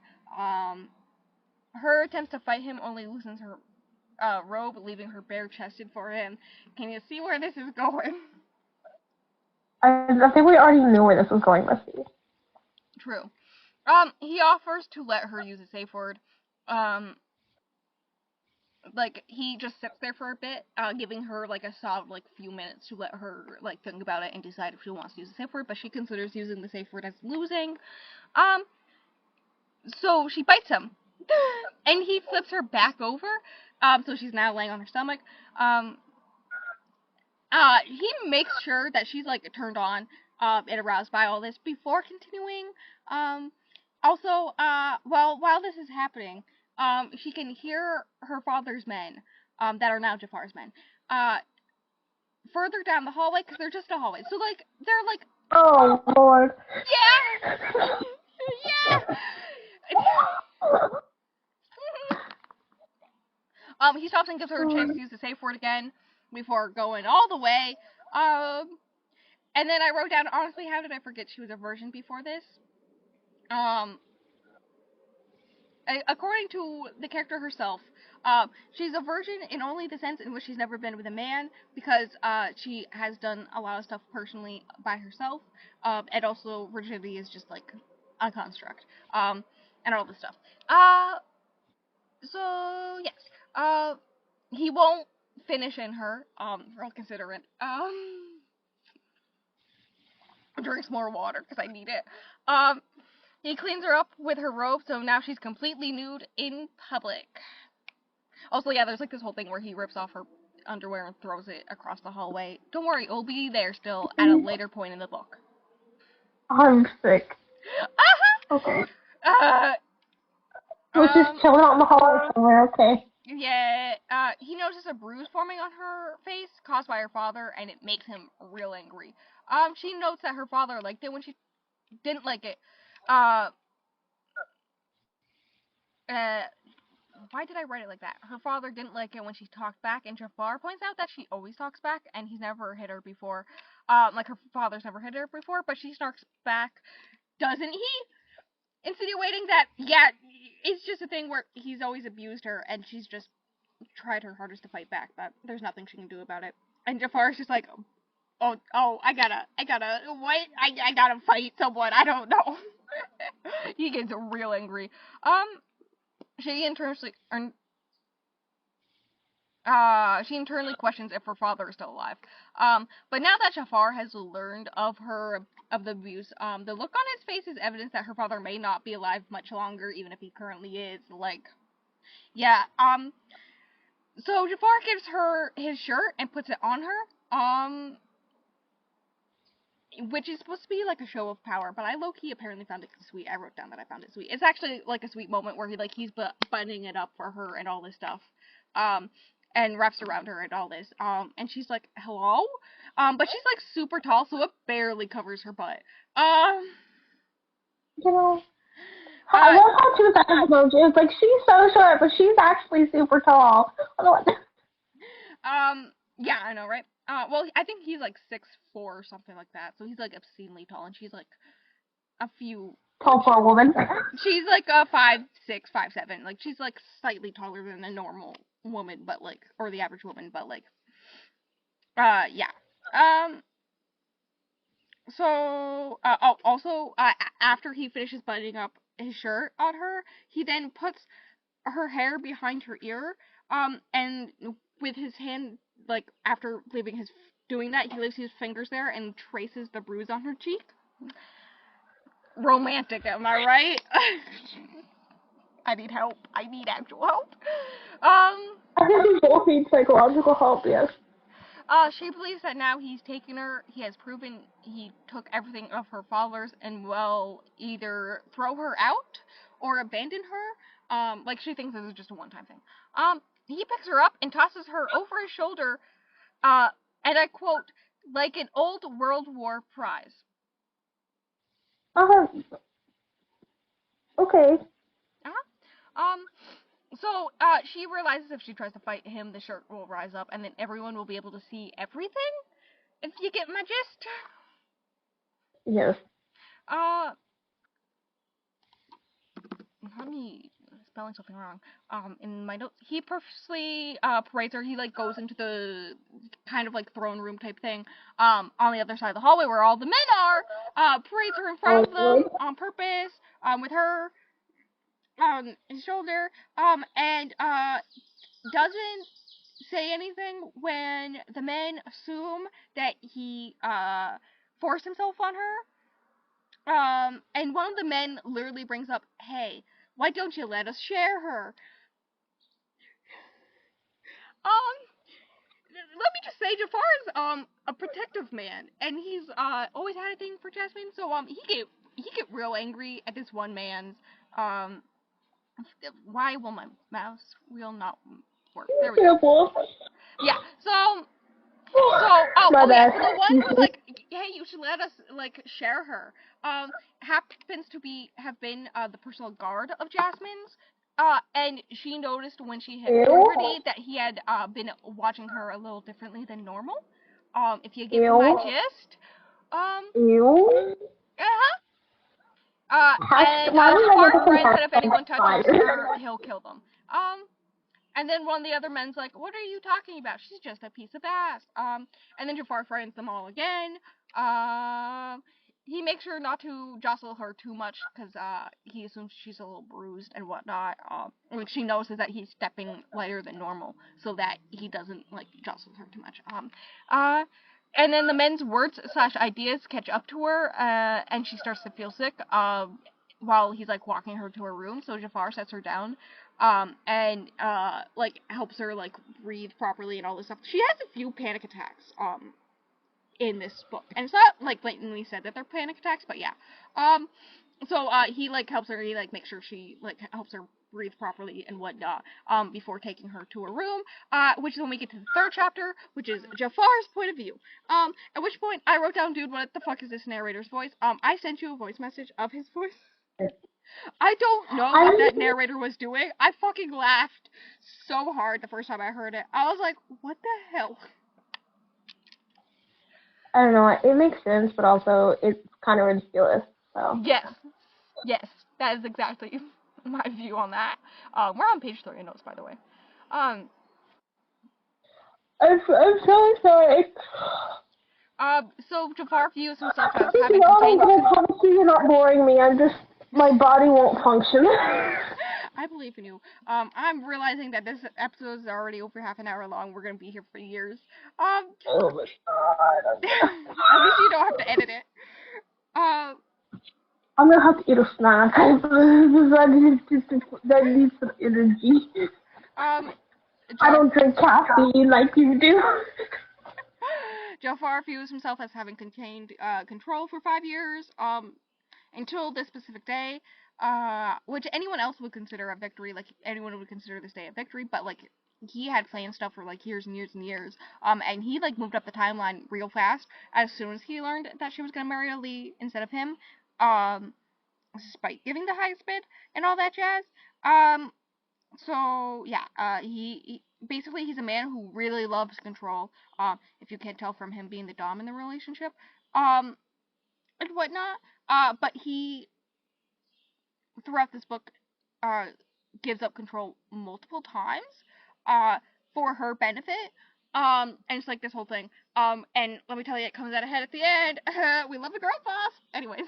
Speaker 2: Her attempts to fight him only loosens her robe, leaving her bare-chested for him. Can you see where this is going?
Speaker 1: I think we already knew where this was going, Missy.
Speaker 2: True. He offers to let her use a safe word. Like, he just sits there for a bit, giving her, like, a solid, like, few minutes to let her, like, think about it and decide if she wants to use a safe word, but she considers using the safe word as losing. So she bites him. And he flips her back over, so she's now laying on her stomach. He makes sure that she's, like, turned on, and aroused by all this before continuing. Also, while this is happening, she can hear her father's men, that are now Jafar's men, further down the hallway, because they're just a hallway. So, like, they're like,
Speaker 1: Oh, Lord.
Speaker 2: yeah! Yeah! He stops and gives her a chance to use the safe word again before going all the way. And then I wrote down, honestly, how did I forget she was a virgin before this? According to the character herself, she's a virgin in only the sense in which she's never been with a man, because she has done a lot of stuff personally by herself, and also virginity is just like a construct, and all this stuff. So yes, he won't finish in her, real considerate. Drinks more water because I need it. He cleans her up with her robe, so now she's completely nude in public. Also, yeah, there's like this whole thing where he rips off her underwear and throws it across the hallway. Don't worry, it'll be there still at a later point in the book.
Speaker 1: I'm sick.
Speaker 2: Uh-huh.
Speaker 1: Okay.
Speaker 2: Uh,
Speaker 1: We're just chilling out in the hallway somewhere, okay.
Speaker 2: Yeah, he notices a bruise forming on her face caused by her father, and it makes him real angry. She notes that her father liked it when she didn't like it. Why did I write it like that? Her father didn't like it when she talked back, and Jafar points out that she always talks back, and he's never hit her before. Like her father's never hit her before, but she snarks back, doesn't he? Insinuating that, yeah, it's just a thing where he's always abused her, and she's just tried her hardest to fight back, but there's nothing she can do about it. And Jafar's just like, oh, I gotta, what? I gotta fight someone, I don't know. He gets real angry. She internally questions if her father is still alive. But now that Jafar has learned of the abuse, the look on his face is evidence that her father may not be alive much longer, even if he currently is. Like, yeah. So Jafar gives her his shirt and puts it on her. Which is supposed to be like a show of power, but I low-key apparently found it sweet. I wrote down that I found it sweet. It's actually like a sweet moment where he's buttoning it up for her and all this stuff, and wraps around her and all this, and she's like, hello? But she's like super tall, so it barely covers her butt.
Speaker 1: You know, I love how 2000 emoji. It's like, she's so short, but she's actually super tall.
Speaker 2: Yeah, I know, right? Well, I think he's like 6'4" or something like that, so he's like obscenely tall, and she's like a few.
Speaker 1: Tall for a woman.
Speaker 2: She's like a 5'6", 5'7". Like, she's like slightly taller than a normal woman, but like, or the average woman, but like, yeah. So, also, after he finishes buttoning up his shirt on her, he then puts her hair behind her ear, and with his hand, like, after doing that, he leaves his fingers there and traces the bruise on her cheek. Romantic, am I right? I need help. I need actual help.
Speaker 1: I think we both need psychological help, yes.
Speaker 2: She believes that now he's taken her, he has proven he took everything of her father's and will either throw her out or abandon her. Like, she thinks this is just a one-time thing. He picks her up and tosses her over his shoulder, and I quote, like an old World War prize.
Speaker 1: Okay.
Speaker 2: So, she realizes if she tries to fight him, the shirt will rise up, and then everyone will be able to see everything? If you get my gist?
Speaker 1: Yes.
Speaker 2: Let me spelling something wrong. In my notes, he purposely parades her. He like goes into the kind of like throne room type thing. On the other side of the hallway where all the men are. Parades her in front of them on purpose. With her on his shoulder. And doesn't say anything when the men assume that he forced himself on her. And one of the men literally brings up, hey, why don't you let us share her? Let me just say, Jafar is, a protective man, and he's, always had a thing for Jasmine, so, he get real angry at this one man's, why will my mouse wheel not work? There we go. Yeah, so, So,
Speaker 1: My bad.
Speaker 2: so the one was like, hey, you should let us like share her. Happens to have been the personal guard of Jasmine's. And she noticed when she hit puberty
Speaker 1: Ew.
Speaker 2: that he had been watching her a little differently than normal. If you give him my
Speaker 1: Ew.
Speaker 2: gist.
Speaker 1: Ew.
Speaker 2: Uh-huh. And
Speaker 1: Why do you have
Speaker 2: Jafar
Speaker 1: to say
Speaker 2: threatens that if anyone touches
Speaker 1: hashtag?
Speaker 2: her, he'll kill them. And then one of the other men's like, "What are you talking about? She's just a piece of ass." And then Jafar frightens them all again. He makes sure not to jostle her too much because he assumes she's a little bruised and whatnot. What she knows is that he's stepping lighter than normal, so that he doesn't like jostle her too much. Uh, and then the men's words / ideas catch up to her, and she starts to feel sick. While he's like walking her to her room, so Jafar sets her down and like helps her like breathe properly and all this stuff. She has a few panic attacks in this book, and it's not like blatantly said that they're panic attacks, but yeah. So he like helps her. He like makes sure she like helps her breathe properly and whatnot. Before taking her to her room. Which is when we get to the third chapter, which is Jafar's point of view. At which point I wrote down, dude, what the fuck is this narrator's voice? I sent you a voice message of his voice. I don't know what that narrator was doing. I fucking laughed so hard the first time I heard it. I was like, what the hell?
Speaker 1: I don't know. It makes sense, but also it's kind of ridiculous. So.
Speaker 2: Yes. Yes. That is exactly my view on that. We're on page 3 notes, by the way. Um,
Speaker 1: I'm so sorry.
Speaker 2: so Jafar views himself as
Speaker 1: You
Speaker 2: having
Speaker 1: know, I'm
Speaker 2: contained.
Speaker 1: gonna promise you you're not boring me. My body won't function.
Speaker 2: I believe in you. I'm realizing that this episode is already over half an hour long. We're gonna be here for years.
Speaker 1: Oh my god.
Speaker 2: At least you don't have to edit it.
Speaker 1: I'm gonna have to eat a snack. That needs some energy.
Speaker 2: Um,
Speaker 1: I don't drink caffeine like you do.
Speaker 2: Jafar views himself as having contained control for 5 years, until this specific day, which anyone else would consider a victory. Like anyone would consider this day a victory, but like he had planned stuff for like years and years and years. And he like moved up the timeline real fast as soon as he learned that she was gonna marry Ali instead of him. Despite giving the highest bid and all that jazz. So yeah, he basically he's a man who really loves control. If you can't tell from him being the dom in the relationship, and whatnot. But he throughout this book, uh, gives up control multiple times, uh, for her benefit. And it's like this whole thing. And let me tell you, it comes out ahead at the end. We love a girl boss. Anyways.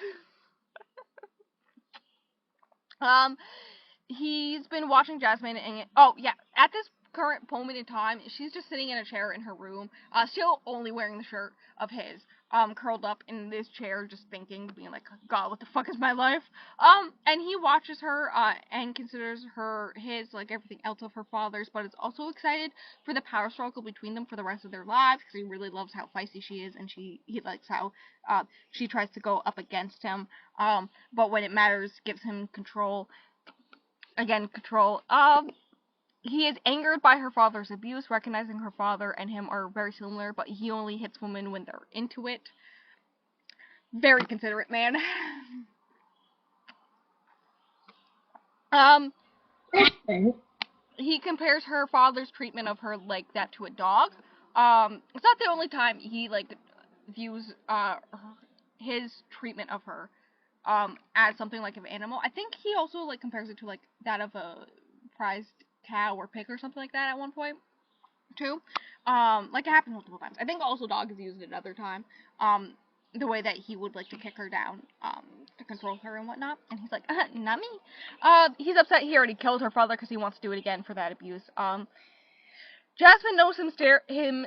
Speaker 2: um, he's been watching Jasmine, and oh yeah, at this current moment in time, she's just sitting in a chair in her room, still only wearing the shirt of his, curled up in this chair, just thinking, being like, God, what the fuck is my life? And he watches her, and considers her his, like everything else of her father's, but is also excited for the power struggle between them for the rest of their lives, because he really loves how feisty she is, and he likes how, she tries to go up against him, but when it matters, gives him control. Again, control. He is angered by her father's abuse, recognizing her father and him are very similar, but he only hits women when they're into it. Very considerate man. um, he compares her father's treatment of her like that to a dog. It's not the only time he like views his treatment of her as something like an animal. I think he also like compares it to like that of a prized cow or pig or something like that at one point too. Like it happens multiple times. I think also dog is used another time. The way that he would like to kick her down, to control her and whatnot. And he's like, not me. He's upset he already killed her father because he wants to do it again for that abuse. Jasmine knows him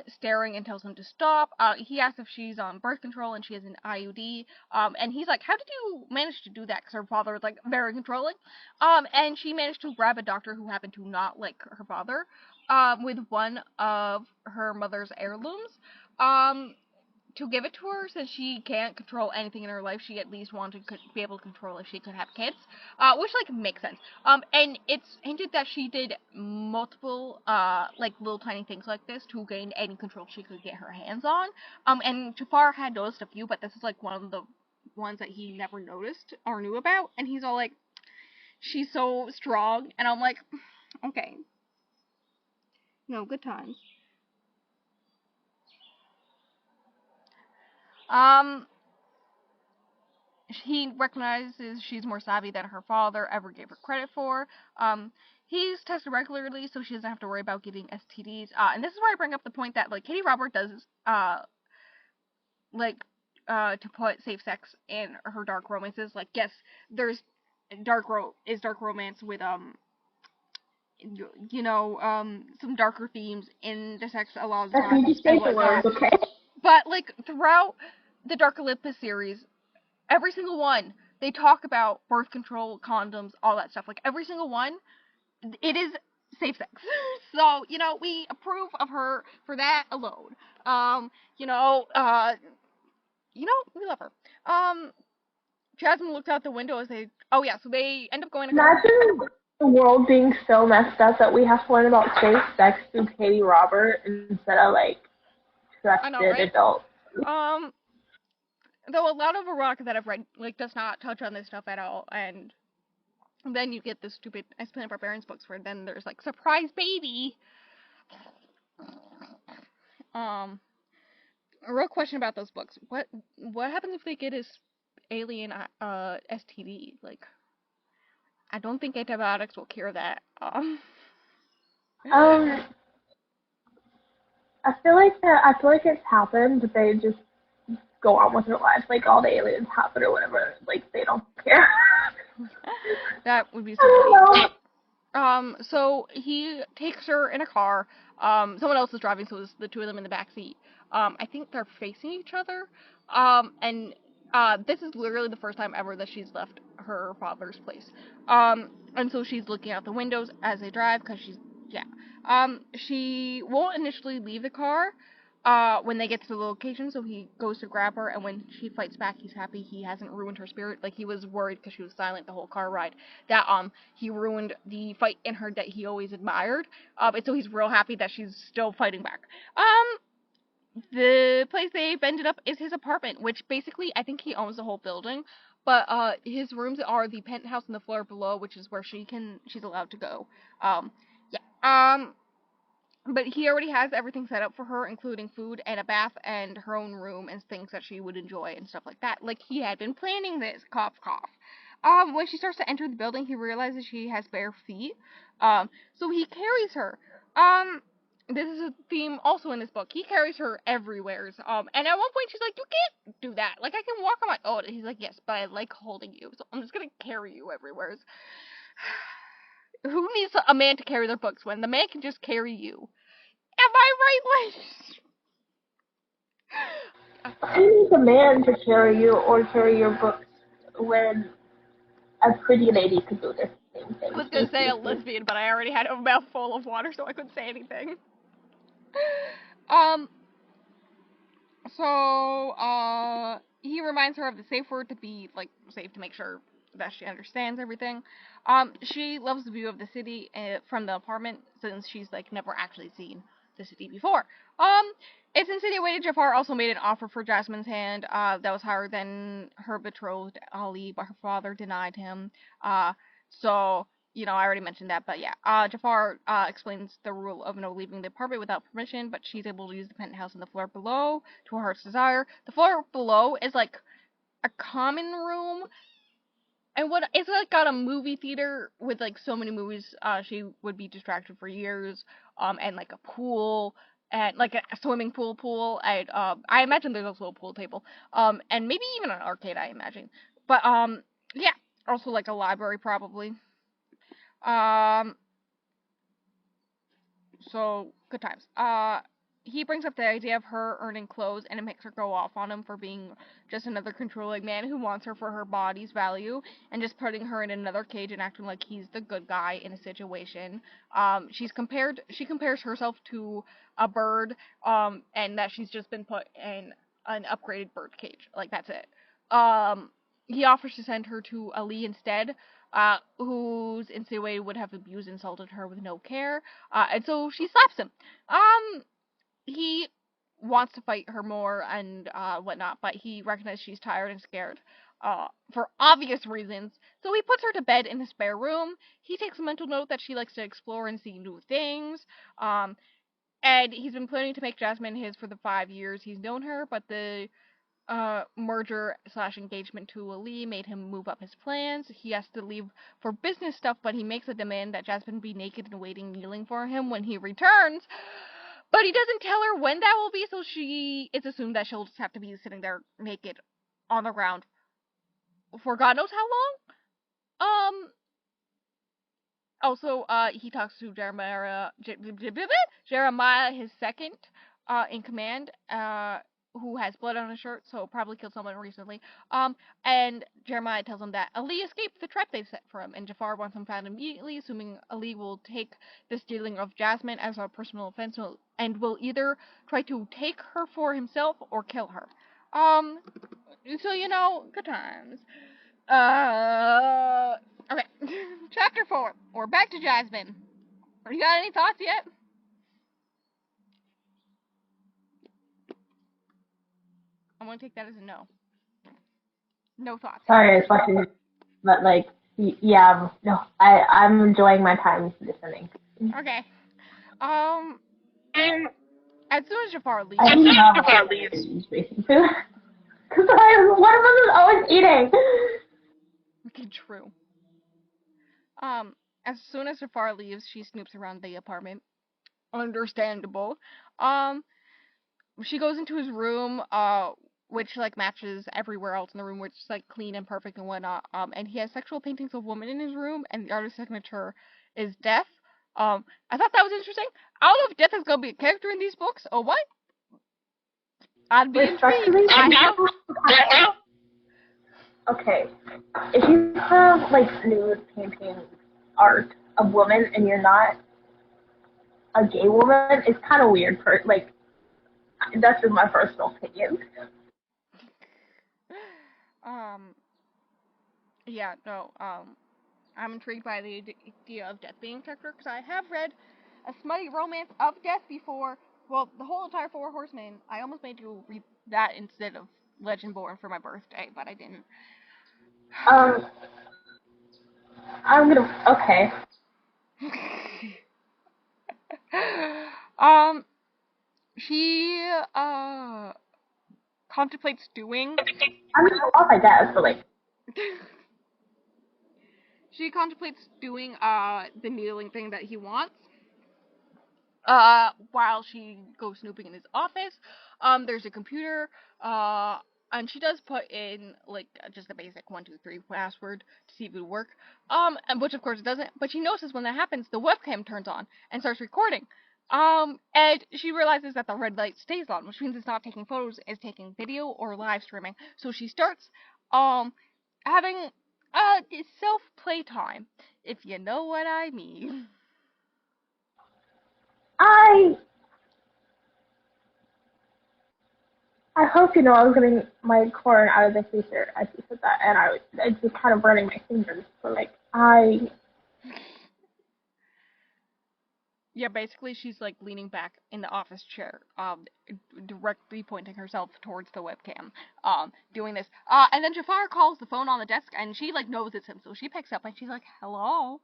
Speaker 2: staring and tells him to stop. He asks if she's on birth control and she has an IUD. And he's like, how did you manage to do that? Because her father was like very controlling. And she managed to grab a doctor who happened to not like her father, with one of her mother's heirlooms, to give it to her, since she can't control anything in her life, she at least wanted to be able to control if she could have kids, which like makes sense. And it's hinted that she did multiple like little tiny things like this to gain any control she could get her hands on. And Jafar had noticed a few, but this is like one of the ones that he never noticed or knew about, and he's all like, "She's so strong," and I'm like, okay, no, good times. Um, he recognizes she's more savvy than her father ever gave her credit for. Um, he's tested regularly, so she doesn't have to worry about getting STDs. And this is where I bring up the point that like Katee Robert does like to put safe sex in her dark romances. Like, yes, there's dark romance with some darker themes in the sex a lot of the time.
Speaker 1: You say the words, okay?
Speaker 2: But like throughout the Dark Olympus series, every single one, they talk about birth control, condoms, all that stuff. Like every single one, it is safe sex. So, we approve of her for that alone. We love her. Jasmine looked out the window as so they end up going to
Speaker 1: Imagine the world being so messed up that we have to learn about safe sex through Katee Robert instead of like trusted adults.
Speaker 2: Though a lot of erotica that I've read like does not touch on this stuff at all, and then you get the stupid Ice Planet Barbarians books where then there's like surprise baby. A real question about those books: what happens if they get his alien STD? Like, I don't think antibiotics will cure that.
Speaker 1: I feel like it's happened, but they just go on with their lives. Like all the aliens happen or whatever. Like they don't care.
Speaker 2: That would be so funny. So he takes her in a car. Someone else is driving, so it's the two of them in the back seat. I think they're facing each other. And this is literally the first time ever that she's left her father's place. And so she's looking out the windows as they drive because she won't initially leave the car. When they get to the location, so he goes to grab her, and when she fights back, he's happy he hasn't ruined her spirit. Like, he was worried because she was silent the whole car ride, that, he ruined the fight in her that he always admired, and so he's real happy that she's still fighting back. The place they've ended up is his apartment, which basically, I think he owns the whole building, but, his rooms are the penthouse and the floor below, which is where she's allowed to go. But he already has everything set up for her, including food and a bath and her own room and things that she would enjoy and stuff like that. Like, he had been planning this. Cough, cough. When she starts to enter the building, he realizes she has bare feet. So he carries her. This is a theme also in this book. He carries her everywhere. And at one point she's like, "You can't do that. Like, I can walk on my own." And he's like, "Yes, but I like holding you, so I'm just gonna carry you everywhere." Who needs a man to carry their books when the man can just carry you? Am I right, ladies?
Speaker 1: Who needs a man to carry you or carry your books when a pretty lady could do the same thing?
Speaker 2: I was gonna say a lesbian, but I already had a mouthful of water, so I couldn't say anything. He reminds her of the safe word to be, like, safe to make sure that she understands everything. She loves the view of the city from the apartment, since she's, like, never actually seen the city before. It's insinuated Jafar also made an offer for Jasmine's hand, that was higher than her betrothed Ali, but her father denied him. I already mentioned that, but yeah. Jafar explains the rule of no leaving the apartment without permission, but she's able to use the penthouse on the floor below to her heart's desire. The floor below is like a common room, and it's like got a movie theater with like so many movies. She would be distracted for years, and like a pool. And like a swimming pool, and I imagine there's also a pool table, and maybe even an arcade, I imagine. But yeah, also like a library probably. So good times. He brings up the idea of her earning clothes, and it makes her go off on him for being just another controlling man who wants her for her body's value, and just putting her in another cage and acting like he's the good guy in a situation. She compares herself to a bird, and that she's just been put in an upgraded bird cage. Like, that's it. He offers to send her to Ali instead, whose insinuated would have abused and insulted her with no care. And so she slaps him. He wants to fight her more and whatnot, but he recognizes she's tired and scared. For obvious reasons. So he puts her to bed in the spare room. He takes a mental note that she likes to explore and see new things. And he's been planning to make Jasmine his for the 5 years he's known her, but the merger/engagement to Ali made him move up his plans. He has to leave for business stuff, but he makes a demand that Jasmine be naked and waiting, kneeling for him when he returns. But he doesn't tell her when that will be, so it's assumed that she'll just have to be sitting there naked on the ground for God knows how long. Also, he talks to Jeremiah, his second, in command, who has blood on his shirt, so probably killed someone recently. And Jeremiah tells him that Ali escaped the trap they set for him, and Jafar wants him found immediately, assuming Ali will take the stealing of Jasmine as a personal offense, and will either try to take her for himself or kill her. So, good times. Okay. Chapter 4. We're back to Jasmine. You got any thoughts yet? I'm gonna take that as a no. No thoughts.
Speaker 1: Sorry, it's watching, but yeah, no, I'm enjoying my time listening.
Speaker 2: Okay. As soon as Jafar leaves,
Speaker 1: Basically, because one of us is always eating.
Speaker 2: Okay, true. As soon as Jafar leaves, she snoops around the apartment. Understandable. She goes into his room, which matches everywhere else in the room, which is clean and perfect and whatnot. And he has sexual paintings of women in his room, and the artist's signature is death. I thought that was interesting. I don't know if death is gonna be a character in these books or what. I'd be intrigued.
Speaker 1: Okay, if you have nude painting art of women and you're not a gay woman, it's kind of weird. That's just my personal opinion.
Speaker 2: Yeah, no, I'm intrigued by the idea of death being a character, because I have read a smutty romance of death before. Well, the whole entire Four Horsemen. I almost made you read that instead of Legendborn for my birthday, but I didn't.
Speaker 1: I'm gonna, okay.
Speaker 2: She, contemplates doing...
Speaker 1: I mean, I guess, but
Speaker 2: She contemplates doing, the kneeling thing that he wants. While she goes snooping in his office. There's a computer, and she does put in, just a basic 123 password to see if it would work. And which of course it doesn't, but she notices when that happens, the webcam turns on and starts recording. And she realizes that the red light stays on, which means it's not taking photos, it's taking video or live streaming. So she starts, having, self-play time, if you know what I mean.
Speaker 1: I hope you know I was getting my corn out of the freezer as you said that, and it's just kind of burning my fingers. So
Speaker 2: Yeah, basically she's leaning back in the office chair, directly pointing herself towards the webcam, doing this. And then Jafar calls the phone on the desk, and she knows it's him, so she picks up and she's like, "Hello."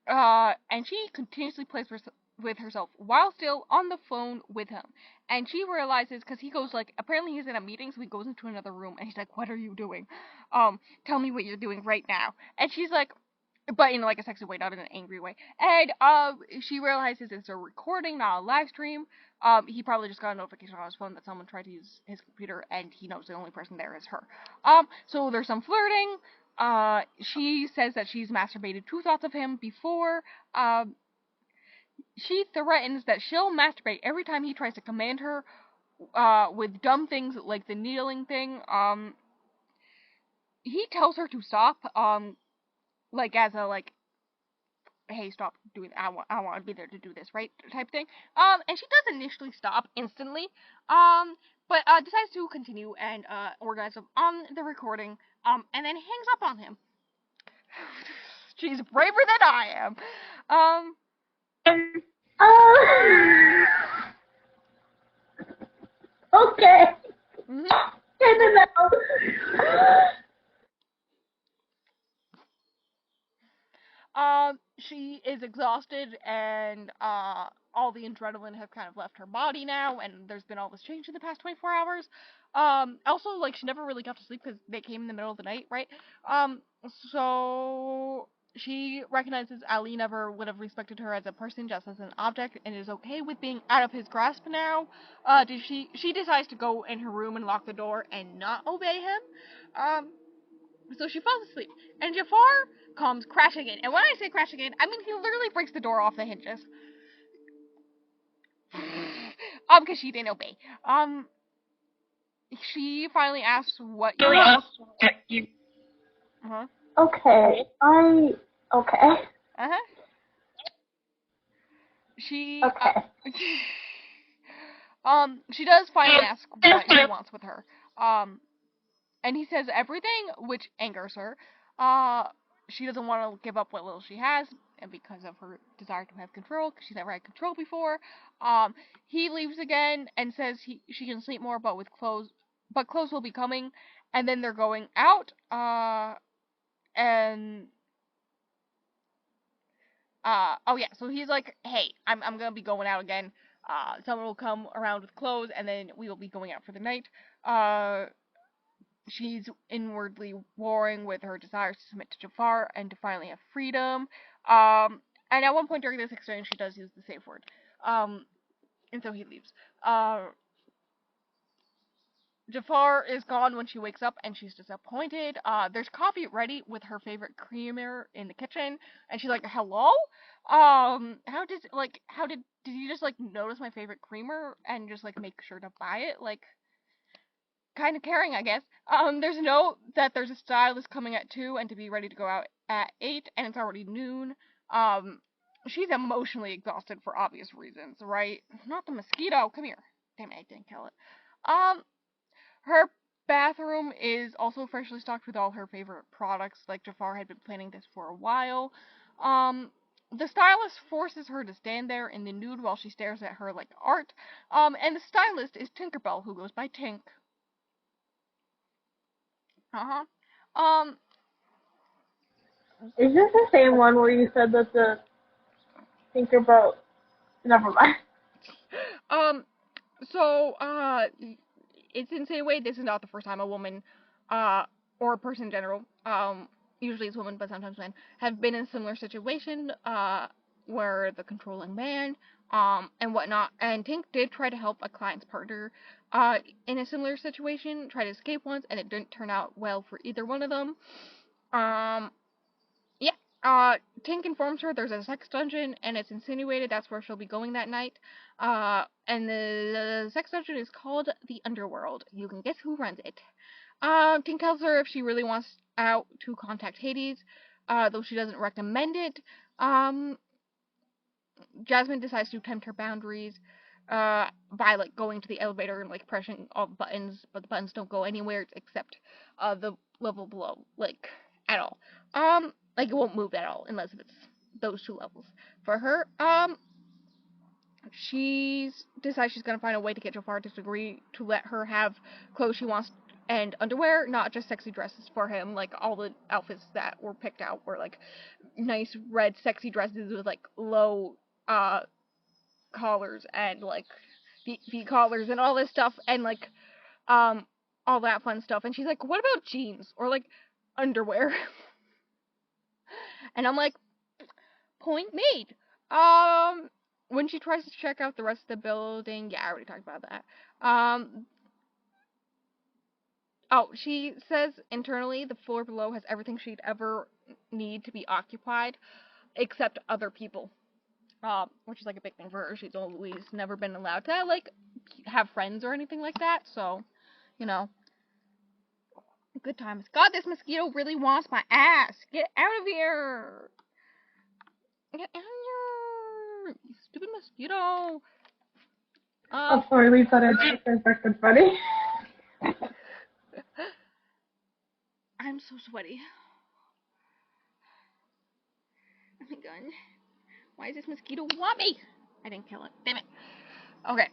Speaker 2: And she continuously plays with herself while still on the phone with him. And she realizes, because he goes apparently he's in a meeting, so he goes into another room, and he's like, "What are you doing? Tell me what you're doing right now." And she's like, but in a sexy way, not in an angry way. And she realizes it's a recording, not a live stream. He probably just got a notification on his phone that someone tried to use his computer, and he knows the only person there is her. So there's some flirting. She says that she's masturbated 2 thoughts of him before. She threatens that she'll masturbate every time he tries to command her, with dumb things like the kneeling thing. He tells her to stop, as a, "Hey, stop doing that. I want to be there to do this, right?" type thing. And she does initially stop instantly. but decides to continue and orgasm on the recording, and then hangs up on him. She's braver than I am.
Speaker 1: Okay.
Speaker 2: Mhm.
Speaker 1: I don't know.
Speaker 2: She is exhausted, and all the adrenaline have kind of left her body now, and there's been all this change in the past 24 hours. Also, like, she never really got to sleep because they came in the middle of the night, right? So she recognizes Ali never would have respected her as a person, just as an object, and is okay with being out of his grasp now. She decides to go in her room and lock the door and not obey him. So she falls asleep, and Jafar comes crashing in. And when I say crashing in, I mean he literally breaks the door off the hinges. Because she didn't obey. She finally asks what you want. Uh-huh.
Speaker 1: Okay. Okay.
Speaker 2: Uh-huh. She,
Speaker 1: Okay.
Speaker 2: she does finally ask what he wants with her. And he says everything, which angers her. She doesn't want to give up what little she has, and because of her desire to have control, because she's never had control before. He leaves again and says she can sleep more, but clothes will be coming, and then they're going out. And oh yeah, so he's like, hey, I'm gonna be going out again. Someone will come around with clothes, and then we will be going out for the night. She's inwardly warring with her desires to submit to Jafar and to finally have freedom. And at one point during this exchange, she does use the safe word. And so he leaves. Jafar is gone when she wakes up, and she's disappointed. There's coffee ready with her favorite creamer in the kitchen, and she's like, "Hello? Did you just like notice my favorite creamer and just like make sure to buy it? Like, kind of caring, I guess." There's a note that there's a stylist coming at 2 and to be ready to go out at 8, and it's already noon. She's emotionally exhausted for obvious reasons, right? Not the mosquito. Come here. Damn it, I didn't kill it. Her bathroom is also freshly stocked with all her favorite products, like Jafar had been planning this for a while. The stylist forces her to stand there in the nude while she stares at her like art. And the stylist is Tinkerbell, who goes by Tink. Uh-huh. Um,
Speaker 1: Is this the same one where you said that the Tinkerbell? Never mind.
Speaker 2: so, it's in the same way, this is not the first time a woman, or a person in general, usually it's women, but sometimes men, have been in a similar situation, where the controlling man, and whatnot, and Tink did try to help a client's partner, in a similar situation, try to escape once, and it didn't turn out well for either one of them. Tink informs her there's a sex dungeon, and it's insinuated that's where she'll be going that night. And the sex dungeon is called the Underworld. You can guess who runs it. Tink tells her if she really wants out to contact Hades, though she doesn't recommend it. Jasmine decides to tempt her boundaries, by like going to the elevator and like pressing all the buttons, but the buttons don't go anywhere except the level below, like at all. Like it won't move at all unless it's those 2 levels. For her, she decides she's gonna find a way to get Jafar to agree to let her have clothes she wants and underwear, not just sexy dresses for him. Like all the outfits that were picked out were like nice red sexy dresses with like low collars and like V collars and all this stuff, and like all that fun stuff. And she's like, what about jeans or like underwear? And I'm like, point made. When she tries to check out the rest of the building, yeah, I already talked about that. Oh, she says internally the floor below has everything she'd ever need to be occupied, except other people. Which is like a big thing for her. She's always never been allowed to like have friends or anything like that. So, you know, good times. God, this mosquito really wants my ass. Get out of here. Get out of here, you stupid mosquito.
Speaker 1: I'm sorry, Lisa, that's freaking funny.
Speaker 2: I'm so sweaty. Oh my god. Why does this mosquito want me? I didn't kill it. Damn it. Okay.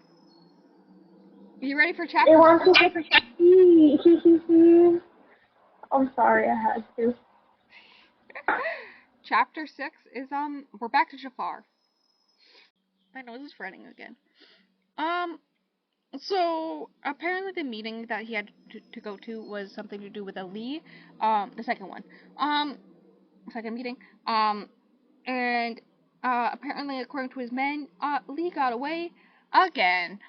Speaker 2: You ready for chapter?
Speaker 1: It wants to take a pee. I'm sorry, I had to.
Speaker 2: Chapter 6 is, we're back to Jafar. My nose is running again. So apparently the meeting that he had to go to was something to do with Ali, the second one, second meeting, and apparently according to his men, Lee got away again.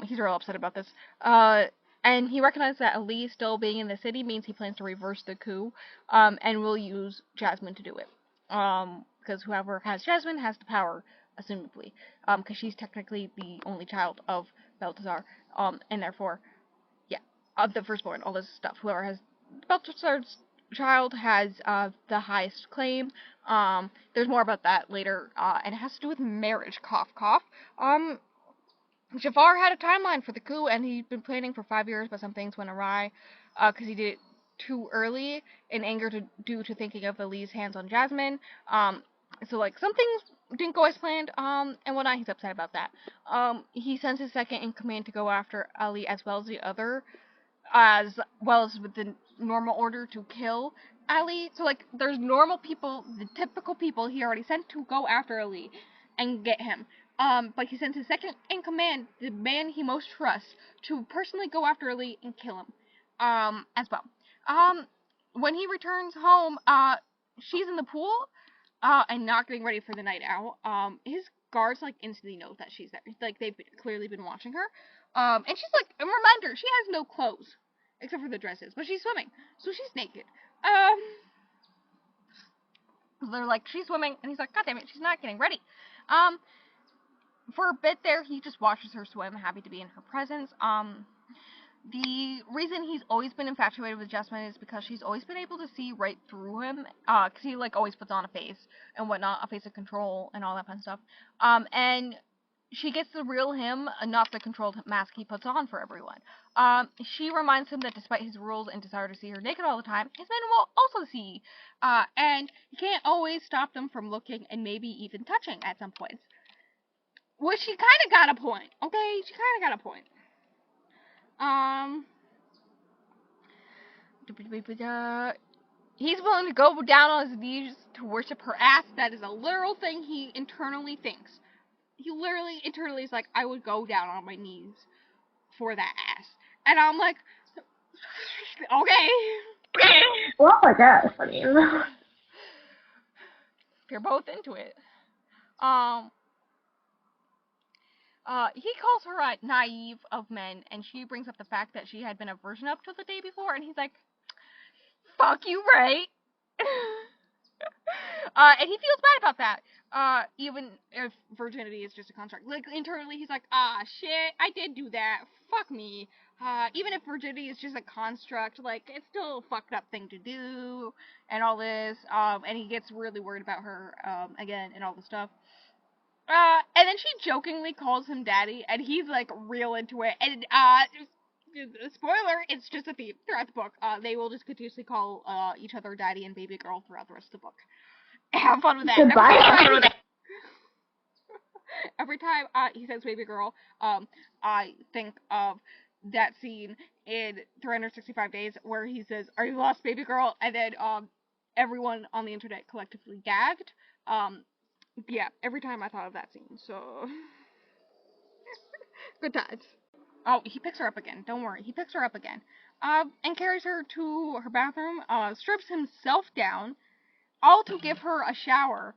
Speaker 2: He's real upset about this. And he recognized that Ali still being in the city means he plans to reverse the coup, and will use Jasmine to do it. Because whoever has Jasmine has the power, assumably. Because she's technically the only child of Balthazar, and therefore, yeah, of the firstborn, all this stuff. Whoever has Balthazar's child has the highest claim. There's more about that later, and it has to do with marriage. Cough, cough. Jafar had a timeline for the coup, and he'd been planning for 5 years, but some things went awry, because he did it too early in anger due to thinking of Ali's hands on Jasmine. So like some things didn't go as planned, and whatnot. He's upset about that. He sends his second in command to go after Ali as well as with the normal order to kill Ali. So like there's normal people, the typical people he already sent to go after Ali and get him. But he sends his second in command, the man he most trusts, to personally go after Ali and kill him. As well. When he returns home, she's in the pool, and not getting ready for the night out. His guards like instantly know that she's there. Like they've clearly been watching her. And she's like, a reminder, she has no clothes except for the dresses, but she's swimming, so she's naked. They're like, she's swimming, and he's like, God damn it, she's not getting ready. For a bit there, he just watches her swim, happy to be in her presence. The reason he's always been infatuated with Jasmine is because she's always been able to see right through him, because he, like, always puts on a face and whatnot, a face of control and all that fun stuff. And she gets the real him, not the controlled mask he puts on for everyone. She reminds him that despite his rules and desire to see her naked all the time, his men will also see, and he can't always stop them from looking and maybe even touching at some points. Which she kind of got a point, okay? She kind of got a point. He's willing to go down on his knees to worship her ass. That is a literal thing he internally thinks. He literally internally is like, I would go down on my knees for that ass. And I'm like, okay.
Speaker 1: Well, I guess. I mean,
Speaker 2: You're both into it. He calls her a naive of men, and she brings up the fact that she had been a virgin up till the day before, and he's like, fuck you, right? And he feels bad about that, even if virginity is just a construct. Like, internally, he's like, shit, I did do that, fuck me. Even if virginity is just a construct, like, it's still a fucked up thing to do, and all this, and he gets really worried about her, again, and all this stuff. And then she jokingly calls him daddy, and he's, like, real into it, and, spoiler, it's just a theme throughout the book. They will just continuously call, each other daddy and baby girl throughout the rest of the book. Have fun with that.
Speaker 1: goodbye.
Speaker 2: Every time he says baby girl, I think of that scene in 365 Days where he says, "Are you lost, baby girl?" And then everyone on the internet collectively gagged. Yeah, every time I thought of that scene. So good times. Oh, he picks her up again. Don't worry, he picks her up again. And carries her to her bathroom. Strips himself down, all to give her a shower,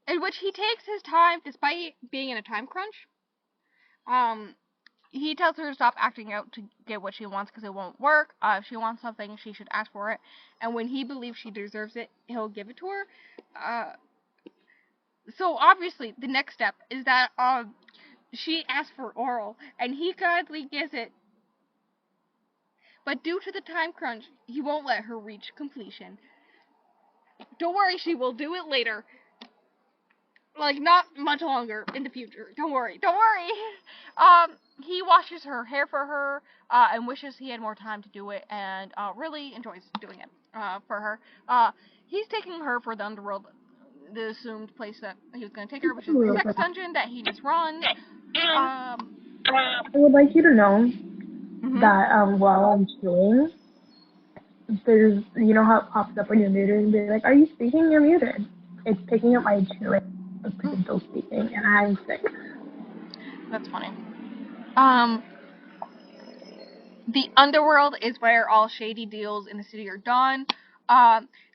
Speaker 2: in which he takes his time despite being in a time crunch. He tells her to stop acting out to get what she wants because it won't work. If she wants something, she should ask for it. And when he believes she deserves it, he'll give it to her. So obviously, the next step is that she asks for oral, and he gladly gives it. But due to the time crunch, he won't let her reach completion. Don't worry, she will do it later. Like, not much longer in the future. Don't worry. He washes her hair for her, and wishes he had more time to do it, and really enjoys doing it for her. He's taking her for the underworld, the assumed place that he was going to take her, which is the sex dungeon that he just runs.
Speaker 1: I would like you to know that while I'm chewing, there's, you know how it pops up when you're muted and be like, are you speaking? You're muted. It's picking up my chewing because I'm still speaking, and I'm sick.
Speaker 2: That's funny. The underworld is where all shady deals in the city are done.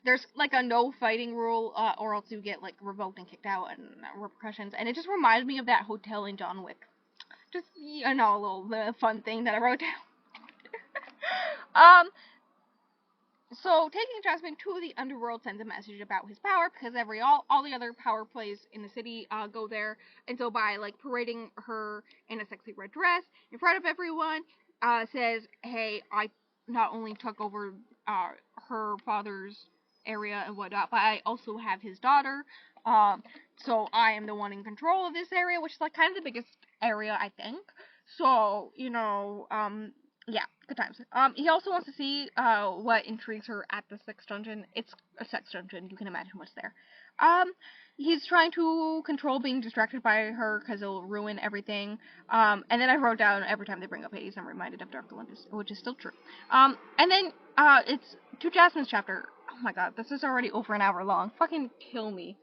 Speaker 2: There's like a no fighting rule, or else you get like revoked and kicked out and repercussions. And it just reminds me of that hotel in John Wick. Just, you know, a little fun thing that I wrote down. So taking Jasmine to the underworld sends a message about his power, because all the other power plays in the city go there, and so by like parading her in a sexy red dress in front of everyone, says, hey, I not only took over her father's area and whatnot, but I also have his daughter, so I am the one in control of this area, which is like kind of the biggest area, I think. So, you know, yeah, good times. He also wants to see what intrigues her at the sex dungeon. It's a sex dungeon. You can imagine what's there. He's trying to control being distracted by her because it'll ruin everything. And then I wrote down every time they bring up Hades, I'm reminded of Dark Olympus, which is still true. And then it's to Jasmine's chapter. Oh my god, this is already over an hour long. Fucking kill me.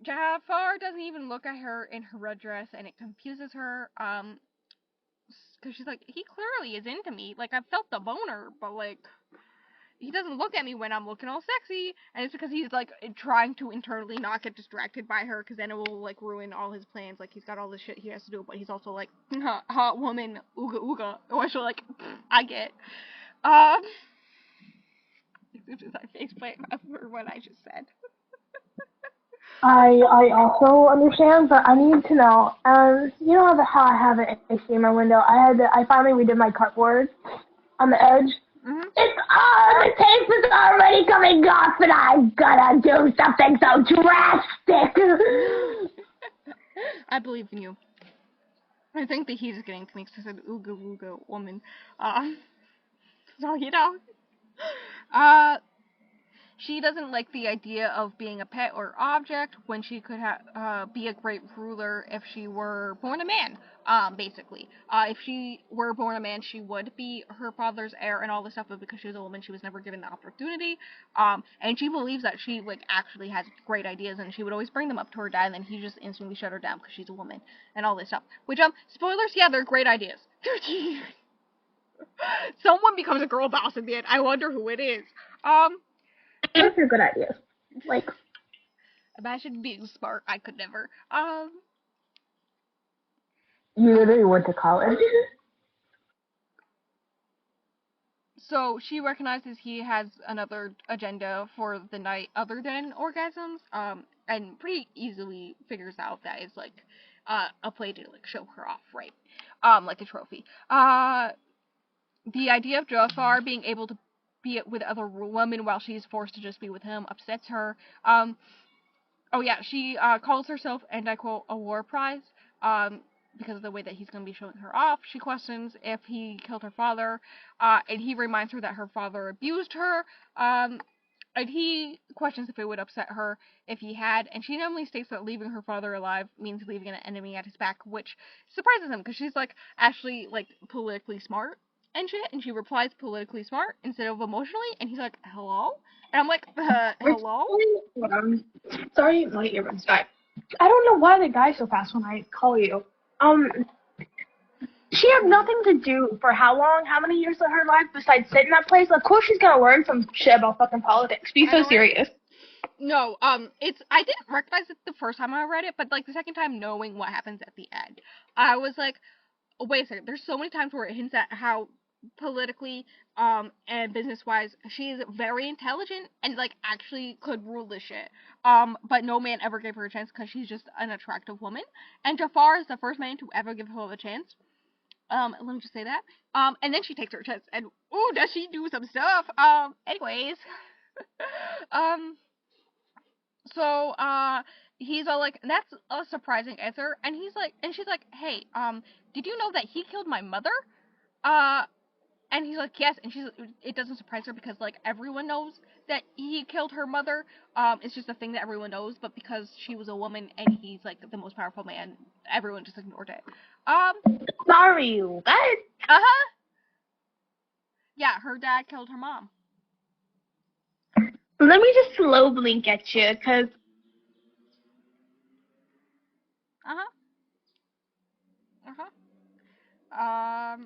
Speaker 2: Jafar doesn't even look at her in her red dress, and it confuses her. Because she's like, he clearly is into me. Like, I felt the boner, but, like, he doesn't look at me when I'm looking all sexy. And it's because he's, like, trying to internally not get distracted by her, because then it will, like, ruin all his plans. Like, he's got all this shit he has to do, but he's also like, hot woman, ooga ooga. Which, like, I get. This is my faceplant for what I just said.
Speaker 1: I also understand, but I need to know. You know how I have an AC in my window. I finally redid my cupboard on the edge.
Speaker 2: Mm-hmm.
Speaker 1: The tape is already coming off, and I gotta do something so drastic.
Speaker 2: I believe in you. I think that he's getting to me because I said ooga ooga woman. So, you know. She doesn't like the idea of being a pet or object when she could be a great ruler if she were born a man, basically. If she were born a man, she would be her father's heir and all this stuff, but because she was a woman, she was never given the opportunity. And she believes that she, like, actually has great ideas, and she would always bring them up to her dad, and then he just instantly shut her down because she's a woman, and all this stuff. Which, spoilers, yeah, they're great ideas. Someone becomes a girl boss in the end. I wonder who it is.
Speaker 1: Those are good ideas. Like,
Speaker 2: imagine being smart. I could never.
Speaker 1: You literally went to college.
Speaker 2: So she recognizes he has another agenda for the night other than orgasms. And pretty easily figures out that it's like a play to like show her off, right? Like a trophy. The idea of Jafar being able to be with other women while she's forced to just be with him upsets her. Oh yeah, she calls herself, and I quote, a war prize, because of the way that he's going to be showing her off. She questions if he killed her father, and he reminds her that her father abused her, and he questions if it would upset her if he had, and she normally states that leaving her father alive means leaving an enemy at his back, which surprises him, because she's, like, actually, like, politically smart and shit, and she replies politically smart instead of emotionally, and he's like, hello? And I'm like, hello?
Speaker 3: Sorry, my earbuds died. I don't know why they die so fast when I call you. She had nothing to do for how long, how many years of her life besides sit in that place? Of course she's gonna learn some shit about fucking politics. Be so serious.
Speaker 2: No, I didn't recognize it the first time I read it, but, like, the second time knowing what happens at the end, I was like, oh, wait a second, there's so many times where it hints at how politically, and business-wise, she is very intelligent and, like, actually could rule this shit. But no man ever gave her a chance because she's just an attractive woman. And Jafar is the first man to ever give her a chance. Let me just say that. And then she takes her chance, and, ooh, does she do some stuff? Anyways. So, he's all like, that's a surprising answer, and he's like, and she's like, hey, did you know that he killed my mother? And he's like, yes, and it doesn't surprise her because, like, everyone knows that he killed her mother. It's just a thing that everyone knows, but because she was a woman and he's, like, the most powerful man, everyone just ignored it.
Speaker 3: Sorry, what?
Speaker 2: Uh-huh. Yeah, her dad killed her mom.
Speaker 3: Let me just slow blink at you, because
Speaker 2: Uh-huh. Uh-huh.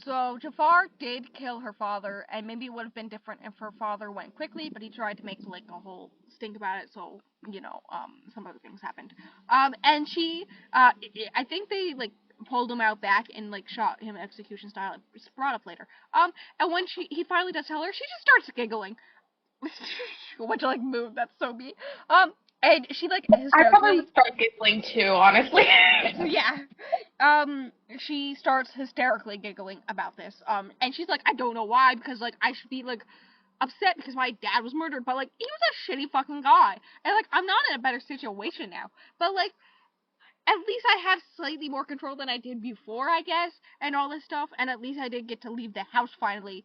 Speaker 2: So Jafar did kill her father, and maybe it would have been different if her father went quickly, but he tried to make, like, a whole stink about it, so, some other things happened. And she, I think they, like, pulled him out back and, like, shot him execution style. It's brought up later. And when he finally does tell her, she just starts giggling. Which, like, move, that's so me. And she, like,
Speaker 3: I probably
Speaker 2: hysterically...
Speaker 3: would start giggling too, honestly.
Speaker 2: Yeah. She starts hysterically giggling about this. And she's like, I don't know why, because, like, I should be, like, upset because my dad was murdered, but, like, he was a shitty fucking guy. And, like, I'm not in a better situation now. But, like, at least I have slightly more control than I did before, I guess, and all this stuff. And at least I did get to leave the house finally.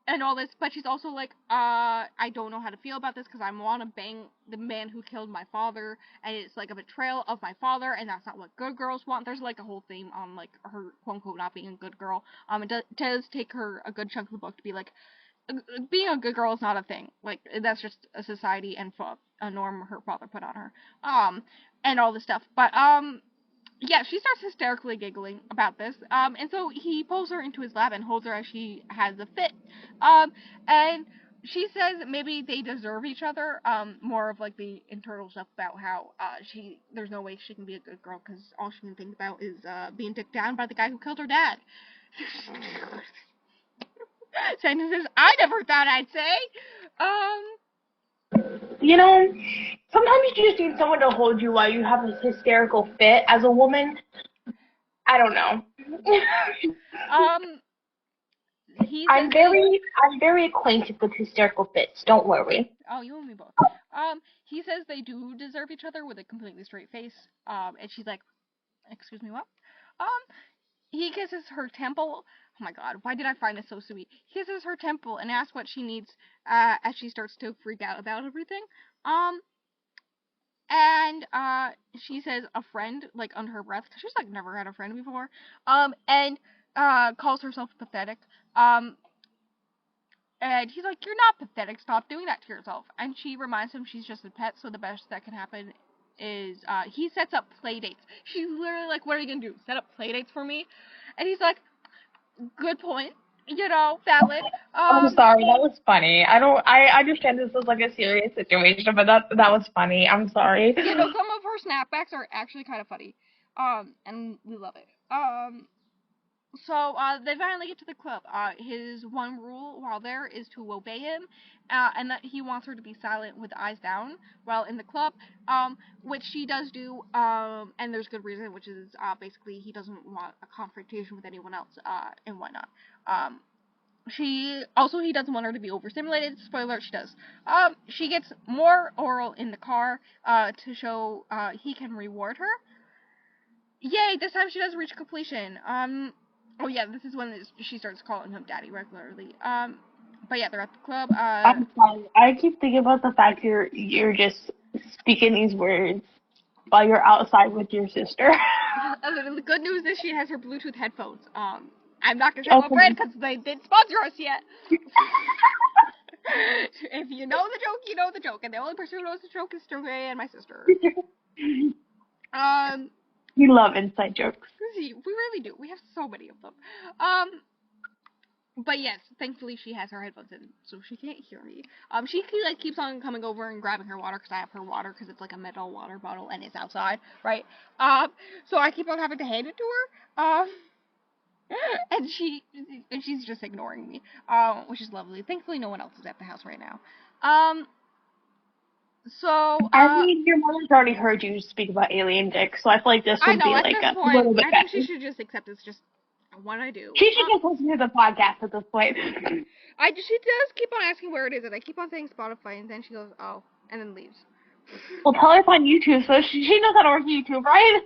Speaker 2: And all this, but she's also like, I don't know how to feel about this because I want to bang the man who killed my father, and it's like a betrayal of my father, and that's not what good girls want. There's like a whole theme on like her quote unquote not being a good girl. It does take her a good chunk of the book to be like, being a good girl is not a thing. Like that's just a society and a norm her father put on her. And all this stuff, but yeah, she starts hysterically giggling about this, and so he pulls her into his lab and holds her as she has a fit, and she says maybe they deserve each other, more of, like, the internal stuff about how, there's no way she can be a good girl, because all she can think about is, being dicked down by the guy who killed her dad. Sentences I never thought I'd say,
Speaker 3: You know, sometimes you just need someone to hold you while you have this hysterical fit as a woman. I don't know. I'm very acquainted with hysterical fits. Don't worry.
Speaker 2: Oh, you and me both. He says they do deserve each other with a completely straight face. And she's like, excuse me, what? He kisses her temple. Oh my god, why did I find this so sweet? He kisses her temple and asks what she needs, as she starts to freak out about everything. And she says a friend, like, under her breath, because she's, like, never had a friend before. And calls herself pathetic. And he's like, you're not pathetic, stop doing that to yourself. And she reminds him she's just a pet, so the best that can happen is, he sets up play dates. She's literally like, what are you gonna do, set up play dates for me? And he's like, good point, valid.
Speaker 3: I'm sorry, that was funny. I understand this was like a serious situation, but that was funny. I'm sorry.
Speaker 2: Some of her snapbacks are actually kind of funny. And we love it. So, they finally get to the club. His one rule while there is to obey him, and that he wants her to be silent with eyes down while in the club, which she does do, and there's good reason, which is, basically he doesn't want a confrontation with anyone else, and whatnot. He doesn't want her to be overstimulated. Spoiler, she does. She gets more oral in the car, to show, he can reward her. Yay, this time she does reach completion. Oh yeah, this is when she starts calling him daddy regularly. But yeah, they're at the club.
Speaker 3: I'm sorry. I keep thinking about the fact you're just speaking these words while you're outside with your sister.
Speaker 2: The good news is she has her Bluetooth headphones. I'm not gonna say what brand because they didn't sponsor us yet. If you know the joke, you know the joke, and the only person who knows the joke is Stingray and my sister.
Speaker 3: We love inside jokes.
Speaker 2: We really do. We have so many of them. But yes, thankfully she has her headphones in, so she can't hear me. She like keeps on coming over and grabbing her water because I have her water because it's like a metal water bottle and it's outside, right? So I keep on having to hand it to her. And she's just ignoring me, which is lovely. Thankfully, no one else is at the house right now. So,
Speaker 3: I mean, your mother's already heard you speak about alien dicks, so I feel like this would be like a little bit better.
Speaker 2: I think she should just accept it's just What I do?
Speaker 3: She should just listen to the podcast at this point.
Speaker 2: She does keep on asking where it is, and I keep on saying Spotify, and then she goes, oh, and then leaves.
Speaker 3: Well, tell her it's on YouTube, so she knows how to work YouTube, right?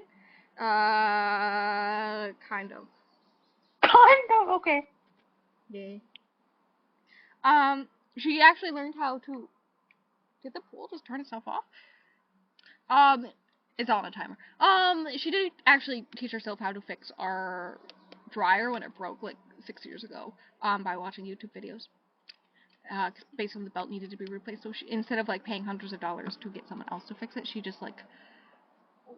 Speaker 2: Kind of.
Speaker 3: Kind of, okay.
Speaker 2: Yeah. She actually learned how to. Did the pool just turn itself off? It's on a timer. She did actually teach herself how to fix our dryer when it broke like 6 years ago. By watching YouTube videos. Basically the belt needed to be replaced, so she, instead of like paying hundreds of dollars to get someone else to fix it, she just like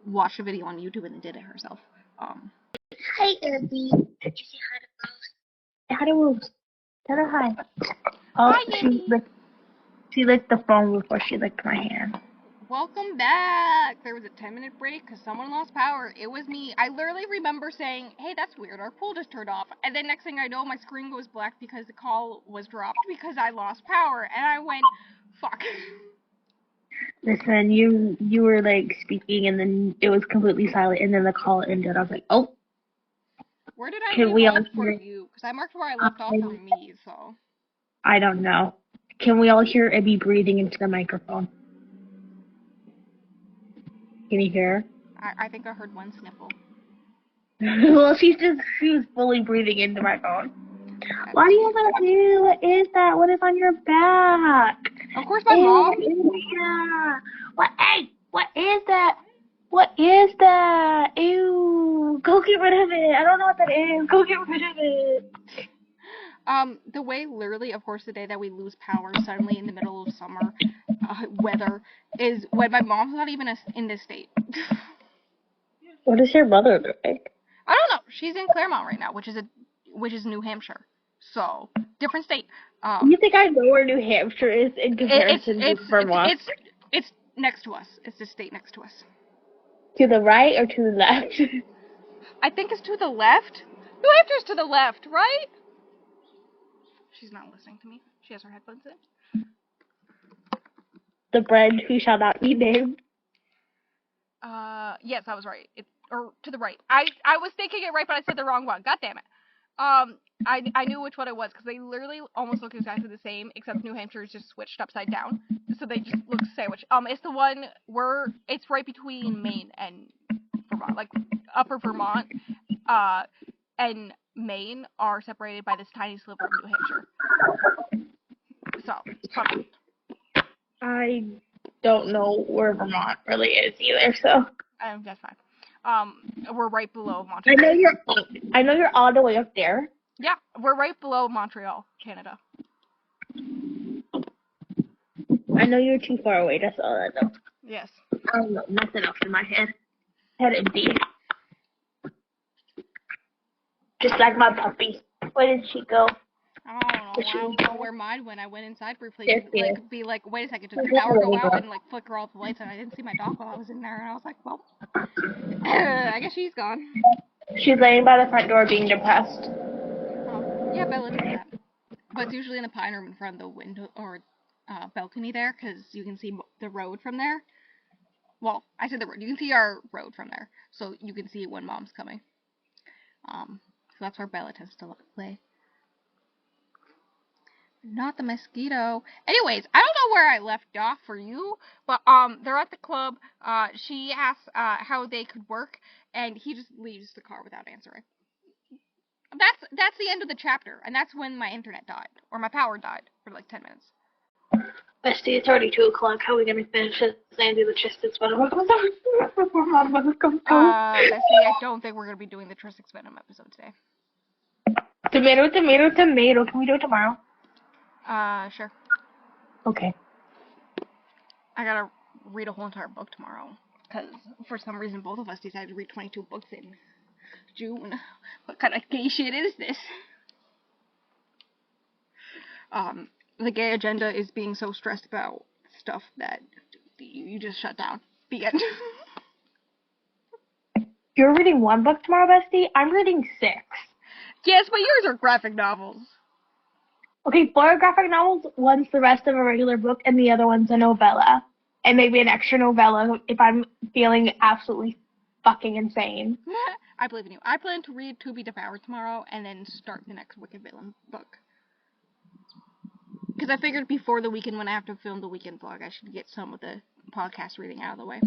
Speaker 2: watched a video on YouTube and then did it herself.
Speaker 3: Hi, Abby. Did you say hi to Rose? Hi to Rose. Tell her hi. Oh,
Speaker 2: Hi,
Speaker 3: she licked the phone before she licked my hand.
Speaker 2: Welcome back! There was a 10-minute break because someone lost power. It was me. I literally remember saying, hey, that's weird, our pool just turned off. And then next thing I know, my screen goes black because the call was dropped because I lost power. And I went, fuck.
Speaker 3: Listen, you were like speaking and then it was completely silent and then the call ended. I was like, oh.
Speaker 2: Where did I leave off for you? Because I marked where I left off for me, so.
Speaker 3: I don't know. Can we all hear Abby breathing into the microphone? Can you hear
Speaker 2: her? I think I heard one sniffle.
Speaker 3: Well, she was fully breathing into my phone. What do you want to do? What is that? What is on your back?
Speaker 2: Of course, my mom.
Speaker 3: Yeah. What? Hey, what is that? What is that? Ew. Go get rid of it. I don't know what that is. Go get rid of it.
Speaker 2: The way literally, of course, the day that we lose power suddenly in the middle of summer weather is when my mom's not even in this state.
Speaker 3: What is your mother doing?
Speaker 2: I don't know. She's in Claremont right now, which is New Hampshire. So, different state.
Speaker 3: You think I know where New Hampshire is in comparison to Vermont?
Speaker 2: It's next to us. It's the state next to us.
Speaker 3: To the right or to the left?
Speaker 2: I think it's to the left. New Hampshire's to the left, right? She's not listening to me. She has her headphones in.
Speaker 3: The friend who shall not be named.
Speaker 2: Yes, I was right. Or to the right. I was thinking it right, but I said the wrong one. God damn it. I knew which one it was because they literally almost look exactly the same, except New Hampshire is just switched upside down, so they just look sandwiched. It's the one where it's right between Maine and Vermont, like Upper Vermont, and Maine are separated by this tiny sliver of New Hampshire. So, fun.
Speaker 3: I don't know where Vermont really is either, so.
Speaker 2: That's fine. We're right below Montreal.
Speaker 3: I know you're all the way up there.
Speaker 2: Yeah, we're right below Montreal, Canada.
Speaker 3: I know you're too far away, that's all I know.
Speaker 2: Yes.
Speaker 3: I don't know nothing else in my head. Head empty. Just like my puppy. Where did she go?
Speaker 2: I don't know where mine went. I went inside briefly to be like, wait a second, did the power go out and like flicker all the lights, and I didn't see my dog while I was in there, and I was like, well, I guess she's gone.
Speaker 3: She's laying by the front door being depressed.
Speaker 2: Oh, yeah, Bella does that. But it's usually in the pine room in front of the window or balcony there, because you can see the road from there. Well, I said the road. You can see our road from there, so you can see when Mom's coming. So that's where Bella tends to lay. Not the mosquito. Anyways, I don't know where I left off for you, but they're at the club. She asks how they could work, and he just leaves the car without answering. That's the end of the chapter, and that's when my internet died, or my power died for like 10 minutes.
Speaker 3: Bestie, it's already 2 o'clock. How are we gonna finish it and do the Tristan Venom episode before Mom comes home?
Speaker 2: Bestie, I don't think we're gonna be doing the Tristan Venom episode today.
Speaker 3: Tomato, tomato, tomato. Can we do it tomorrow?
Speaker 2: Sure.
Speaker 3: Okay.
Speaker 2: I gotta read a whole entire book tomorrow, because for some reason both of us decided to read 22 books in June. What kind of gay shit is this? The gay agenda is being so stressed about stuff that you just shut down. The end.
Speaker 3: You're reading 1 book tomorrow, Bestie? I'm reading 6.
Speaker 2: Yes, but yours are graphic novels.
Speaker 3: Okay, 4 graphic novels, 1's the rest of a regular book, and the other one's a novella. And maybe an extra novella if I'm feeling absolutely fucking insane.
Speaker 2: I believe in you. I plan to read To Be Devoured tomorrow and then start the next Wicked Villain book. Because I figured before the weekend, when I have to film the weekend vlog, I should get some of the podcast reading out of the way.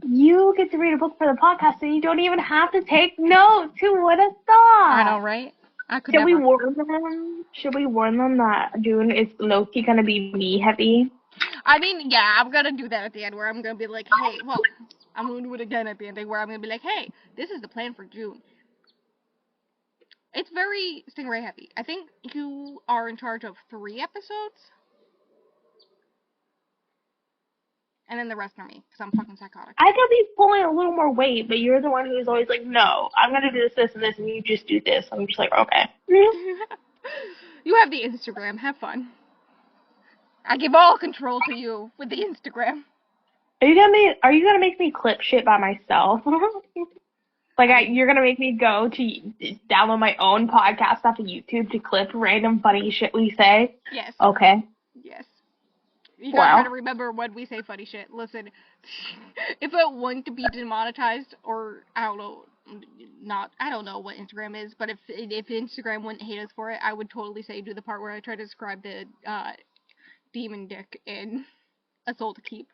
Speaker 3: You get to read a book for the podcast, and you don't even have to take notes. Who would have thought?
Speaker 2: I know, right? I could
Speaker 3: Should
Speaker 2: never.
Speaker 3: we warn them? Should we warn them that June is low-key gonna be me heavy?
Speaker 2: I mean, yeah, I'm gonna do that at the end where I'm gonna be like, hey, well, I'm gonna do it again at the end where I'm gonna be like, hey, this is the plan for June. It's very Stingray heavy. I think you are in charge of 3 episodes. And then the rest are me, because I'm fucking psychotic.
Speaker 3: I could be pulling a little more weight, but you're the one who's always like, no, I'm gonna do this, and this, and you just do this. I'm just like, okay.
Speaker 2: You have the Instagram. Have fun. I give all control to you with the Instagram.
Speaker 3: Are you gonna make me clip shit by myself? You're gonna make me go to download my own podcast off of YouTube to clip random funny shit we say?
Speaker 2: Yes.
Speaker 3: Okay.
Speaker 2: Yes. You gotta try to remember when we say funny shit. Listen, if it wanted to be demonetized, or I don't know what Instagram is, but if Instagram wouldn't hate us for it, I would totally say do the part where I try to describe the demon dick in A Soul to Keep.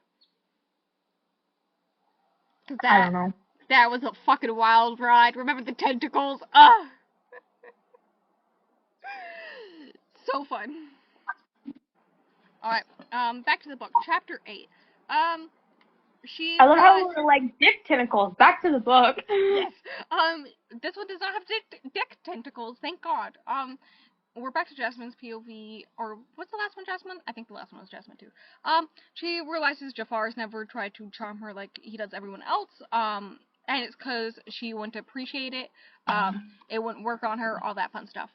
Speaker 3: I don't know.
Speaker 2: That was a fucking wild ride. Remember the tentacles? Ugh. So fun. Alright, back to the book. Chapter 8.
Speaker 3: I love how we're like dick tentacles. Back to the book.
Speaker 2: Yes. This one does not have dick tentacles, thank God. We're back to Jasmine's POV, or what's the last one, Jasmine? I think the last one was Jasmine too. She realizes Jafar's never tried to charm her like he does everyone else, and it's because she wouldn't appreciate it, it wouldn't work on her, all that fun stuff.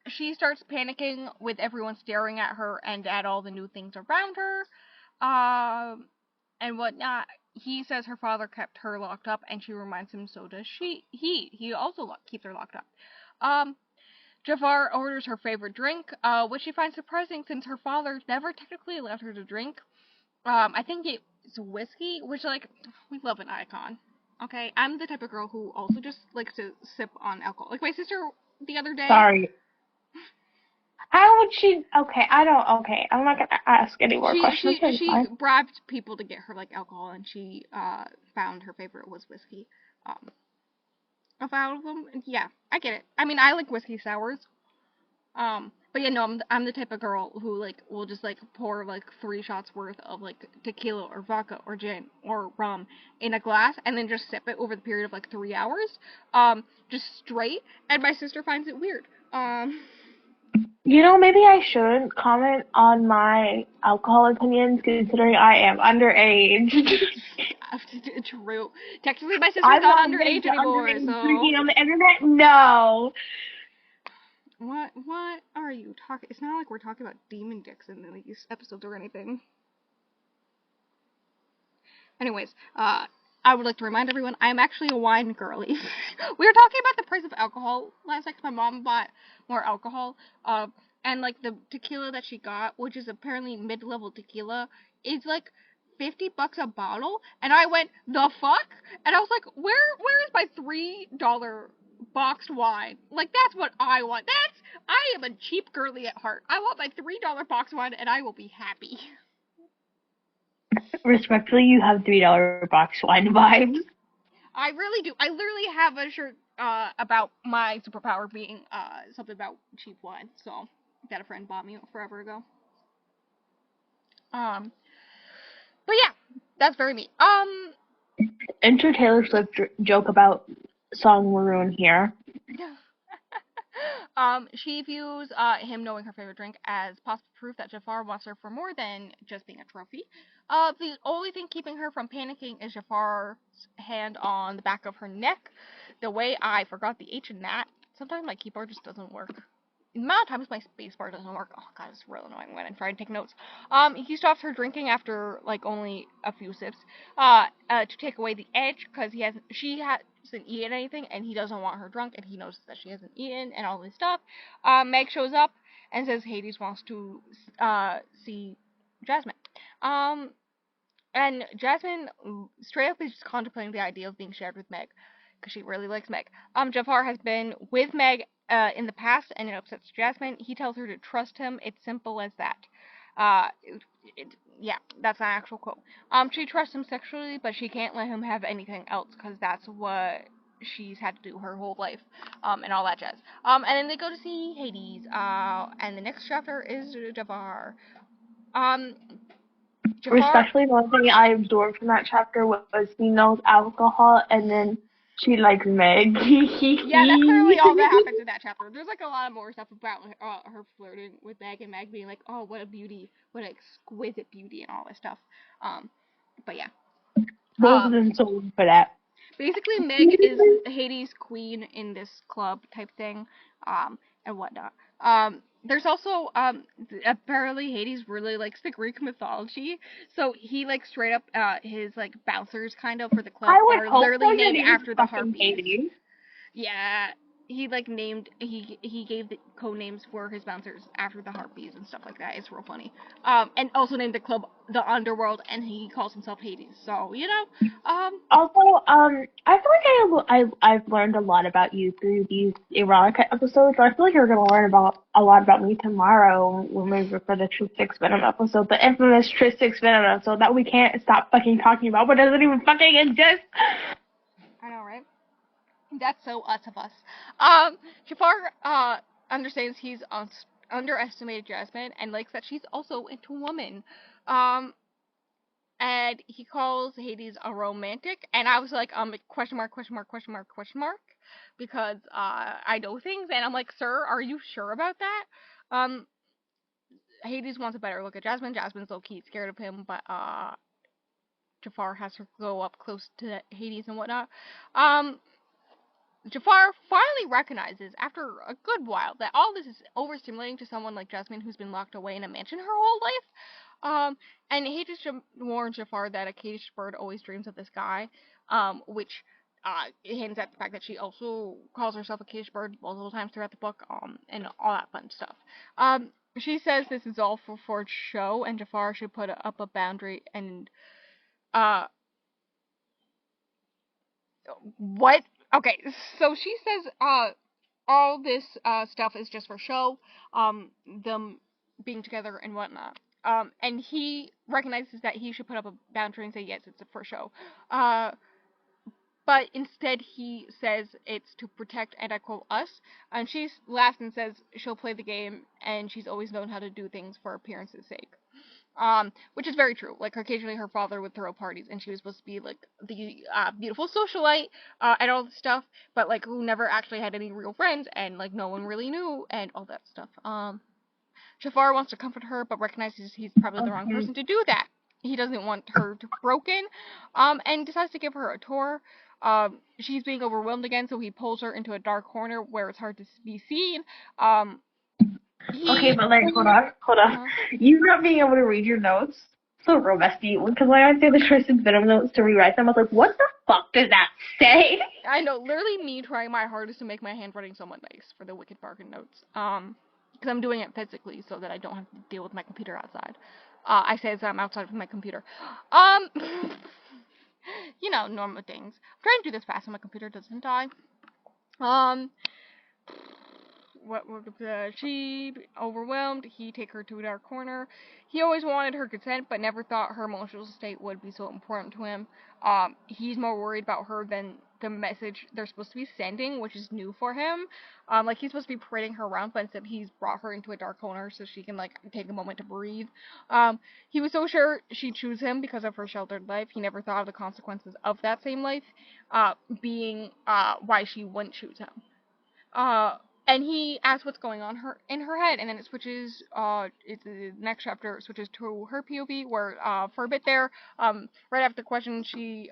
Speaker 2: She starts panicking with everyone staring at her and at all the new things around her, and whatnot. He says her father kept her locked up, and she reminds him so does she. He also keeps her locked up. Jafar orders her favorite drink, which she finds surprising since her father never technically allowed her to drink. I think it's whiskey, which, like, we love an icon. Okay, I'm the type of girl who also just likes to sip on alcohol. Like my sister the other day.
Speaker 3: Sorry. How would she? Okay, I'm not gonna ask any more questions.
Speaker 2: She bribed people to get her like alcohol, and she found her favorite was whiskey. Of all of them, yeah, I get it. I mean, I like whiskey sours. But yeah, no, I'm the type of girl who like will just like pour like 3 shots worth of like tequila or vodka or gin or rum in a glass and then just sip it over the period of like 3 hours, just straight. And my sister finds it weird.
Speaker 3: You know, maybe I shouldn't comment on my alcohol opinions considering I am underage.
Speaker 2: True. Technically, my sister's not underage anymore, so.
Speaker 3: Drinking on the internet? No.
Speaker 2: What are you talking? It's not like we're talking about demon dicks in these episodes or anything. Anyways, I would like to remind everyone I am actually a wine girly. We were talking about the price of alcohol last night 'cause my mom bought more alcohol. And like the tequila that she got, which is apparently mid-level tequila, is like $50 a bottle. And I went, the fuck? And I was like, where is my $3 boxed wine? Like, that's what I want. I am a cheap girly at heart. I want my $3 boxed wine and I will be happy.
Speaker 3: Respectfully, you have $3 box wine vibes.
Speaker 2: I really do. I literally have a shirt about my superpower being something about cheap wine. So that a friend bought me forever ago. But yeah, that's very me.
Speaker 3: Enter Taylor Swift joke about song Maroon here.
Speaker 2: She views him knowing her favorite drink as possible proof that Jafar wants her for more than just being a trophy. The only thing keeping her from panicking is Jafar's hand on the back of her neck. The way I forgot the H in that. Sometimes my keyboard just doesn't work. The amount of times my spacebar doesn't work. Oh god, it's real annoying when I try to take notes. He stops her drinking after like only a few sips. To take away the edge because she hasn't eaten anything and he doesn't want her drunk and he knows that she hasn't eaten and all this stuff. Meg shows up and says Hades wants to see Jasmine. And Jasmine straight up is just contemplating the idea of being shared with Meg, because she really likes Meg. Jafar has been with Meg in the past, and it upsets Jasmine. He tells her to trust him. It's simple as that. Uh, yeah, that's an actual quote. She trusts him sexually, but she can't let him have anything else, because that's what she's had to do her whole life, and all that jazz. And then they go to see Hades, and the next chapter is Jafar. Um, Jafar,
Speaker 3: Especially the one thing I absorbed from that chapter was Nina's alcohol, and then she likes Meg.
Speaker 2: yeah, that's literally all that happens in that chapter. There's like a lot more stuff about her flirting with Meg and Meg being like, oh, what a beauty, what an exquisite beauty, and all this stuff. But yeah.
Speaker 3: Both of them sold for that.
Speaker 2: Basically, Meg is Hades' queen in this club type thing, and whatnot. There's also apparently Hades really likes the Greek mythology, so he like straight up his like bouncers kind of for the club
Speaker 3: I would
Speaker 2: are
Speaker 3: hope
Speaker 2: literally
Speaker 3: so,
Speaker 2: named
Speaker 3: that
Speaker 2: after the
Speaker 3: fucking
Speaker 2: harpies.
Speaker 3: Hades.
Speaker 2: Yeah, he like named he gave the code names for his bouncers after the harpies and stuff like that. It's real funny. And also named the club the Underworld, and he calls himself Hades. So you know,
Speaker 3: Also, I feel like I've learned a lot about you through these erotica episodes. I feel like you're gonna learn about a lot about me tomorrow when we record the True Six Venom episode, the infamous True Six Venom episode that we can't stop fucking talking about, but doesn't even fucking exist.
Speaker 2: I know, right? That's so us of us. Jafar understands he's underestimated Jasmine and likes that she's also into women. Um, and he calls Hades a romantic, and I was like, question mark, question mark, question mark, question mark, because I know things, and I'm like, sir, are you sure about that? Um, Hades wants a better look at Jasmine. Jasmine's low key scared of him, but Jafar has her go up close to Hades and whatnot. Um, Jafar finally recognizes, after a good while, that all this is overstimulating to someone like Jasmine, who's been locked away in a mansion her whole life. And he just warns Jafar that a caged bird always dreams of this guy, which hints at the fact that she also calls herself a caged bird multiple times throughout the book, and all that fun stuff. She says this is all for show, and Jafar should put up a boundary and, what? Okay, so she says, all this stuff is just for show, them being together and whatnot. And he recognizes that he should put up a boundary and say, yes, it's for show. But instead he says it's to protect, and I quote, us. And she laughs and says she'll play the game, and she's always known how to do things for appearance's sake. Which is very true. Like, occasionally her father would throw parties, and she was supposed to be, like, the, beautiful socialite, and all this stuff, but, like, who never actually had any real friends, and, like, no one really knew, and all that stuff. Jafar wants to comfort her, but recognizes he's probably the wrong person to do that. He doesn't want her to broken, and decides to give her a tour. She's being overwhelmed again, so he pulls her into a dark corner where it's hard to be seen.
Speaker 3: Okay, but like, hold on.
Speaker 2: Uh-huh.
Speaker 3: You not being able to read your notes, so real messy. Because when I went through the Tristan Venom notes to rewrite them, I was like, what the fuck does that say?
Speaker 2: I know, literally me trying my hardest to make my handwriting somewhat nice for the Wicked Bargain notes. Because I'm doing it physically so that I don't have to deal with my computer outside. I say as I'm outside of my computer. You know, normal things. I'm trying to do this fast so my computer doesn't die. She overwhelmed, he take her to a dark corner. He always wanted her consent, but never thought her emotional state would be so important to him. He's more worried about her than the message they're supposed to be sending, which is new for him. Like, he's supposed to be parading her around, but instead he's brought her into a dark corner so she can, like, take a moment to breathe. He was so sure she'd choose him because of her sheltered life. He never thought of the consequences of that same life, being, why she wouldn't choose him. And he asks what's going on in her head, and then it switches, it's the next chapter, it switches to her POV, where, for a bit there, right after the question, she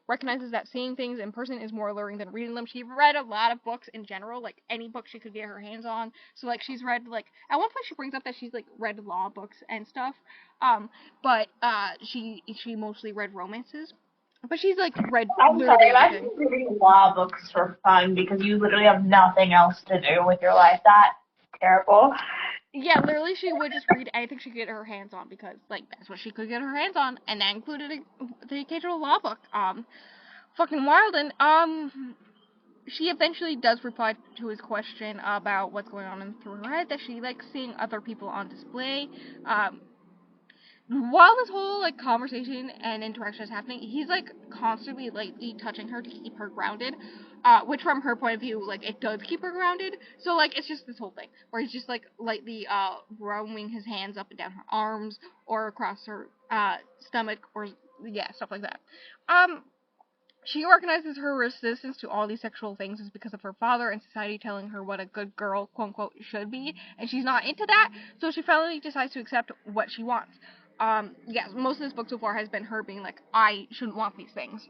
Speaker 2: recognizes that seeing things in person is more alluring than reading them. She read a lot of books in general, like, any book she could get her hands on, so, like, she's read, like, at one point she brings up that she's, like, read law books and stuff, but, she mostly read romances. But she's, like, read
Speaker 3: I'm
Speaker 2: literally
Speaker 3: sorry,
Speaker 2: everything.
Speaker 3: I'm reading law books for fun because you literally have nothing else to do with your life. That's terrible.
Speaker 2: Yeah, literally, she would just read anything she could get her hands on because, like, that's what she could get her hands on, and that included the occasional law book. Fucking wild, and, she eventually does reply to his question about what's going on through her head, that she likes seeing other people on display. While this whole, like, conversation and interaction is happening, he's, like, constantly lightly touching her to keep her grounded, which from her point of view, like, it does keep her grounded. So, like, it's just this whole thing where he's just, like, lightly roaming his hands up and down her arms or across her stomach, or yeah, stuff like that. She recognizes her resistance to all these sexual things is because of her father and society telling her what a good girl, quote unquote, should be, and she's not into that, so she finally decides to accept what she wants. Yes, most of this book so far has been her being like, I shouldn't want these things,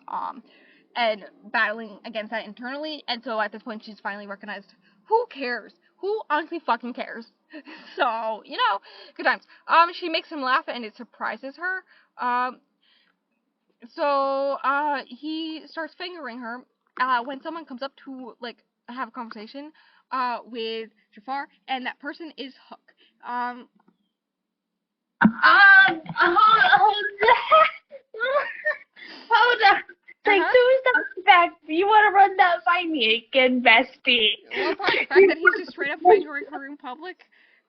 Speaker 2: and battling against that internally, and so at this point she's finally recognized, who cares? Who honestly fucking cares? So, good times. She makes him laugh and it surprises her. So, he starts fingering her, when someone comes up to, like, have a conversation, with Jafar, and that person is Hook.
Speaker 3: Hold on. Like, who's the fact you want to run that by me again, bestie?
Speaker 2: Well, the fact that he's just straight up fingering her in public,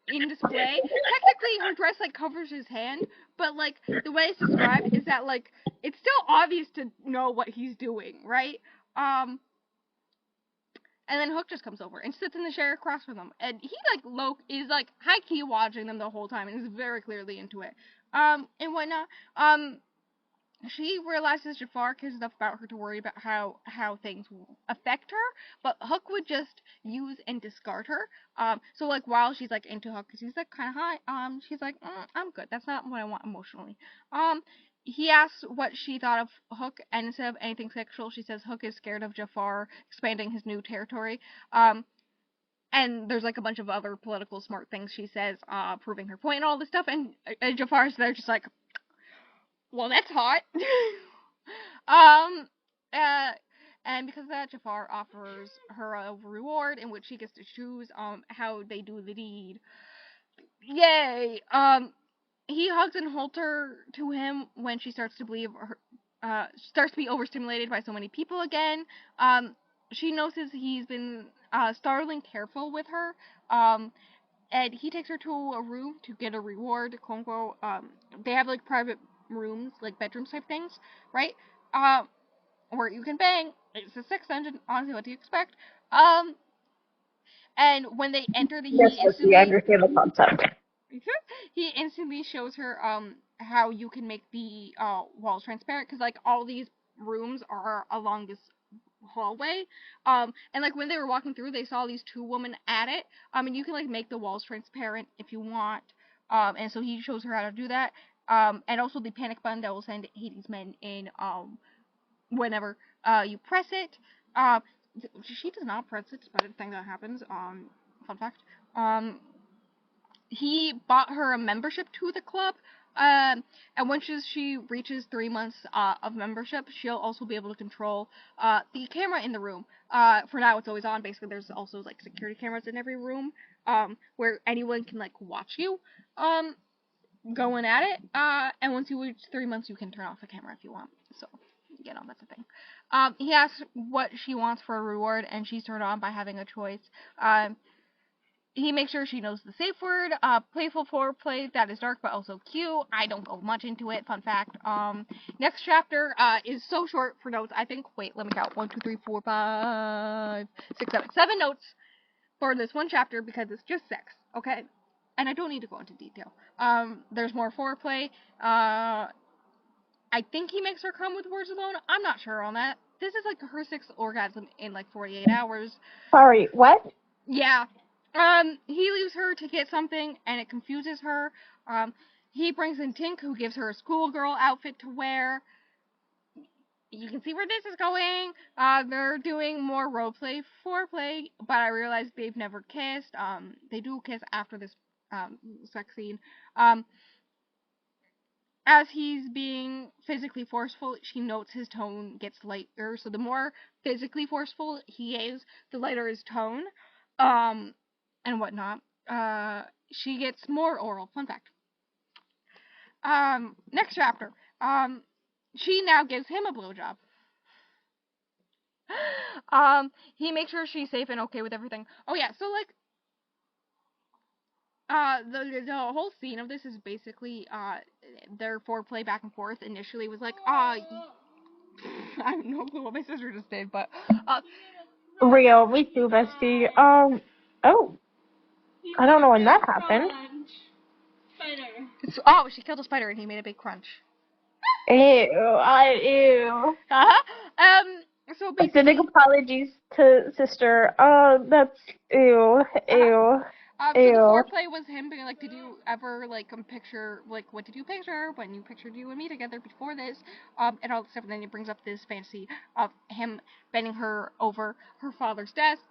Speaker 2: in display. Technically, her dress, like, covers his hand, but, like, the way it's described is that, like, it's still obvious to know what he's doing, right? And then Hook just comes over and sits in the chair across from them, and he, like, is, like, high-key watching them the whole time, and is very clearly into it. And whatnot. She realizes Jafar cares enough about her to worry about how things will affect her, but Hook would just use and discard her. So, like, while she's, like, into Hook, because he's, like, kind of high, she's like, I'm good. That's not what I want emotionally. He asks what she thought of Hook, and instead of anything sexual, she says Hook is scared of Jafar expanding his new territory. And there's, like, a bunch of other political smart things she says, proving her point and all this stuff, and Jafar's there just like, well, that's hot. And because of that, Jafar offers her a reward in which she gets to choose how they do the deed. Yay! He hugs and holds her to him when she starts to believe starts to be overstimulated by so many people again. She notices he's been startling careful with her. And he takes her to a room to get a reward, quote unquote. They have, like, private rooms, like bedrooms type things, right? Where you can bang. It's a sex dungeon. Honestly, what do you expect? And when they enter,
Speaker 3: I understand the concept.
Speaker 2: he instantly shows her how you can make the walls transparent, because, like, all these rooms are along this hallway, and, like, when they were walking through, they saw these two women at it, and you can, like, make the walls transparent if you want, and so he shows her how to do that, and also the panic button that will send Hades men in, whenever you press it. She does not press it, but a thing that happens. Fun fact. He bought her a membership to the club. And once she reaches 3 months of membership, she'll also be able to control the camera in the room. For now, it's always on. Basically, there's also, like, security cameras in every room, where anyone can, like, watch you going at it. And once you reach 3 months, you can turn off the camera if you want. So, that's the thing. He asks what she wants for a reward, and she's turned on by having a choice. He makes sure she knows the safe word. Playful foreplay that is dark but also cute. I don't go much into it. Fun fact. Next chapter is so short for notes. I think. Wait, let me count. 1, 2, 3, 4, 5, 6, 7. 7 notes for this one chapter because it's just sex. Okay, and I don't need to go into detail. There's more foreplay. I think he makes her come with words alone. I'm not sure on that. This is, like, her 6th orgasm in, like, 48 hours.
Speaker 3: Sorry, what?
Speaker 2: Yeah. He leaves her to get something, and it confuses her. He brings in Tink, who gives her a schoolgirl outfit to wear. You can see where this is going. They're doing more roleplay, foreplay, but I realized they've never kissed. They do kiss after this, sex scene. As he's being physically forceful, she notes his tone gets lighter, so the more physically forceful he is, the lighter his tone, and whatnot. she gets more oral. Fun fact. Next chapter. She now gives him a blowjob. He makes sure she's safe and okay with everything. Oh yeah, so like, the whole scene of this is basically, their foreplay back and forth initially was like, I have no clue what my sister just did, but,
Speaker 3: Real, me too, bestie. Oh, I don't know when that happened.
Speaker 2: She killed a spider and he made a big crunch.
Speaker 3: Ew, ew.
Speaker 2: So
Speaker 3: Sending
Speaker 2: basically,
Speaker 3: apologies to sister. Oh, that's ew, ew,
Speaker 2: so the
Speaker 3: ew.
Speaker 2: foreplay was him being like, did you ever, like, picture, like, what did you picture when you pictured you and me together before this, and all this stuff, and then he brings up this fantasy of him bending her over her father's desk,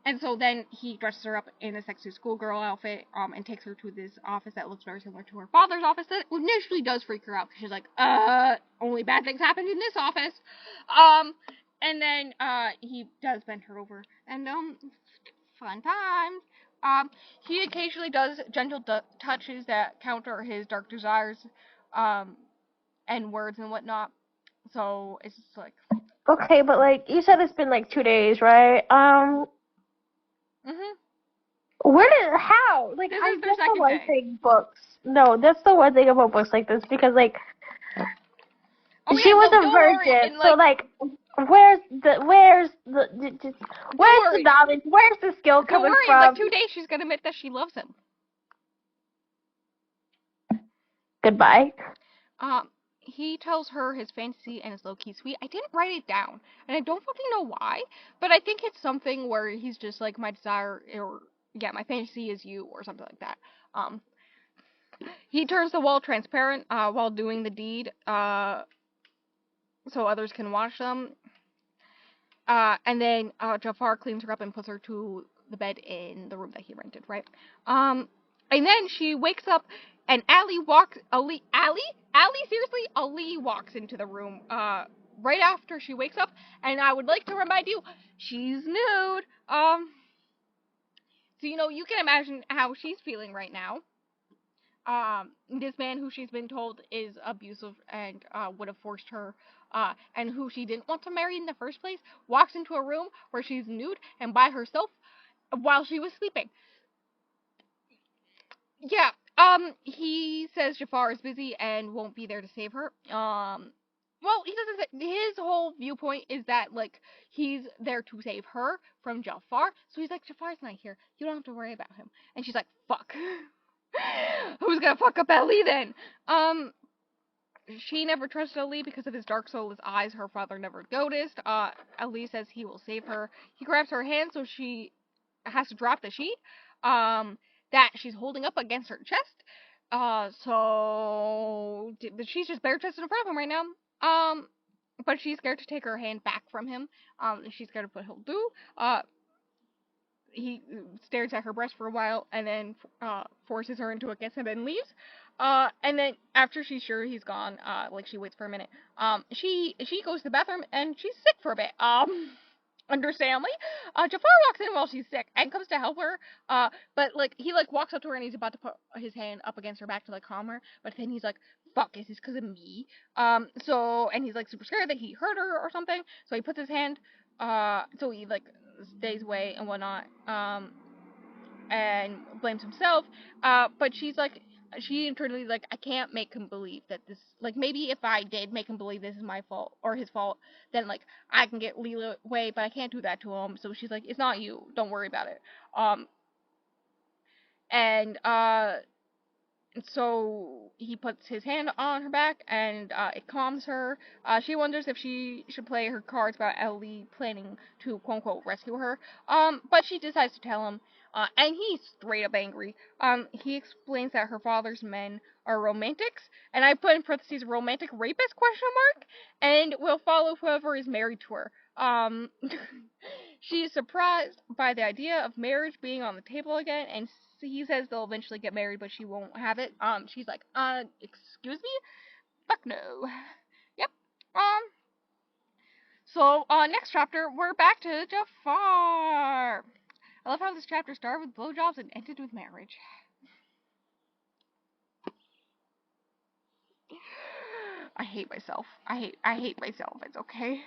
Speaker 2: and so then he dresses her up in a sexy schoolgirl outfit, and takes her to this office that looks very similar to her father's office, that initially does freak her out, because she's like, only bad things happen in this office, and then, he does bend her over, and, fun times. He occasionally does gentle touches that counter his dark desires, and words and whatnot. So it's just like,
Speaker 3: Okay, but like you said, it's been like 2 days, right? How? Like,
Speaker 2: This
Speaker 3: I
Speaker 2: is their
Speaker 3: that's the
Speaker 2: second
Speaker 3: one
Speaker 2: day.
Speaker 3: thing books. No, that's the one thing about books like this because like
Speaker 2: Oh
Speaker 3: she
Speaker 2: yeah,
Speaker 3: was
Speaker 2: no,
Speaker 3: a
Speaker 2: don't worry.
Speaker 3: virgin,
Speaker 2: And
Speaker 3: so
Speaker 2: like,
Speaker 3: where's the
Speaker 2: don't worry.
Speaker 3: knowledge? Where's the skill
Speaker 2: Don't
Speaker 3: coming
Speaker 2: worry. In like
Speaker 3: from?
Speaker 2: 2 days, she's gonna admit that she loves him.
Speaker 3: Goodbye.
Speaker 2: He tells her his fantasy and it's low-key sweet. I didn't write it down, and I don't fucking know why, but I think it's something where he's just like, my desire, or, yeah, my fantasy is you, or something like that. He turns the wall transparent, while doing the deed, so others can watch them. And then, Jafar cleans her up and puts her to the bed in the room that he rented, right? And then she wakes up, and Ali, seriously, Ali walks into the room, right after she wakes up, and I would like to remind you, she's nude, so, you can imagine how she's feeling right now. This man who she's been told is abusive and, would have forced her, and who she didn't want to marry in the first place, walks into a room where she's nude and by herself while she was sleeping. Yeah, he says Jafar is busy and won't be there to save her. Well, he doesn't say, his whole viewpoint is that, like, he's there to save her from Jafar, so he's like, Jafar's not here, you don't have to worry about him. And she's like, fuck. Who's gonna fuck up Ali then? She never trusted Ali because of his dark soulless eyes her father never noticed. Ali says he will save her. He grabs her hand so she has to drop the sheet, that she's holding up against her chest. So she's just bare chested in front of him right now. But she's scared to take her hand back from him. She's scared of what he'll do. He stares at her breast for a while and then, forces her into a kiss and then leaves. And then after she's sure he's gone, like, she waits for a minute. She goes to the bathroom and she's sick for a bit. Understandably, Jafar walks in while she's sick and comes to help her. But like, he like walks up to her and he's about to put his hand up against her back to like calm her. But then he's like, "Fuck, is this because of me?" And he's like super scared that he hurt her or something. So he puts his hand. So he like stays away and whatnot. And blames himself. But she internally like, I can't make him believe that this, like, maybe if I did make him believe this is my fault or his fault, then like I can get leeway, but I can't do that to him. So she's like, it's not you, don't worry about it. And so he puts his hand on her back and, it calms her. She wonders if she should play her cards about Ellie planning to quote unquote rescue her. But she decides to tell him. And he's straight up angry. He explains that her father's men are romantics, and I put in parentheses romantic rapist question mark, and will follow whoever is married to her. She's surprised by the idea of marriage being on the table again, and he says they'll eventually get married, but she won't have it. She's like, excuse me? Fuck no. Yep. So, next chapter, we're back to Jafar. I love how this chapter started with blowjobs and ended with marriage. I hate myself. I hate myself. It's okay.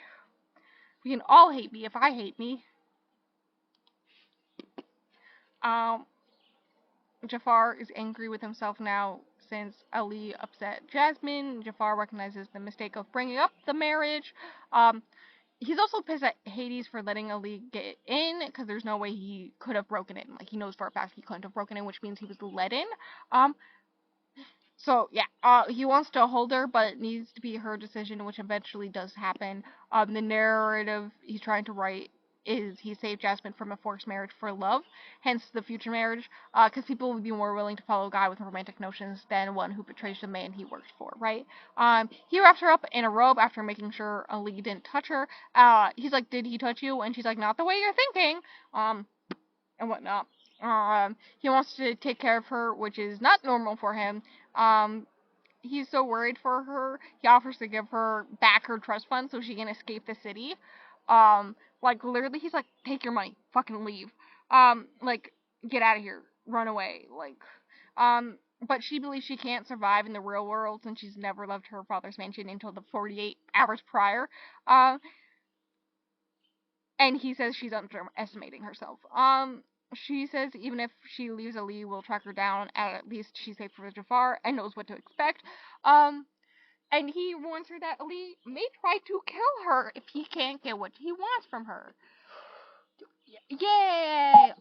Speaker 2: We can all hate me if I hate me. Jafar is angry with himself now since Ali upset Jasmine. Jafar recognizes the mistake of bringing up the marriage. He's also pissed at Hades for letting Ali get in, because there's no way he could have broken in. Like, he knows for a fact he couldn't have broken in, which means he was let in. So, yeah, he wants to hold her, but it needs to be her decision, which eventually does happen. The narrative he's trying to write is he saved Jasmine from a forced marriage for love, hence the future marriage, because people would be more willing to follow a guy with romantic notions than one who betrays the man he works for, right? He wraps her up in a robe after making sure Ali didn't touch her. He's like, did he touch you? And she's like, not the way you're thinking, and whatnot. He wants to take care of her, which is not normal for him. He's so worried for her, he offers to give her back her trust fund so she can escape the city. Like, literally, he's like, take your money, fucking leave. Like, get out of here, run away, like, but she believes she can't survive in the real world since she's never left her father's mansion until the 48 hours prior. And he says she's underestimating herself. She says even if she leaves Ali, we'll track her down. At least she's safe for Jafar and knows what to expect. And he warns her that Ali may try to kill her if he can't get what he wants from her. Yay!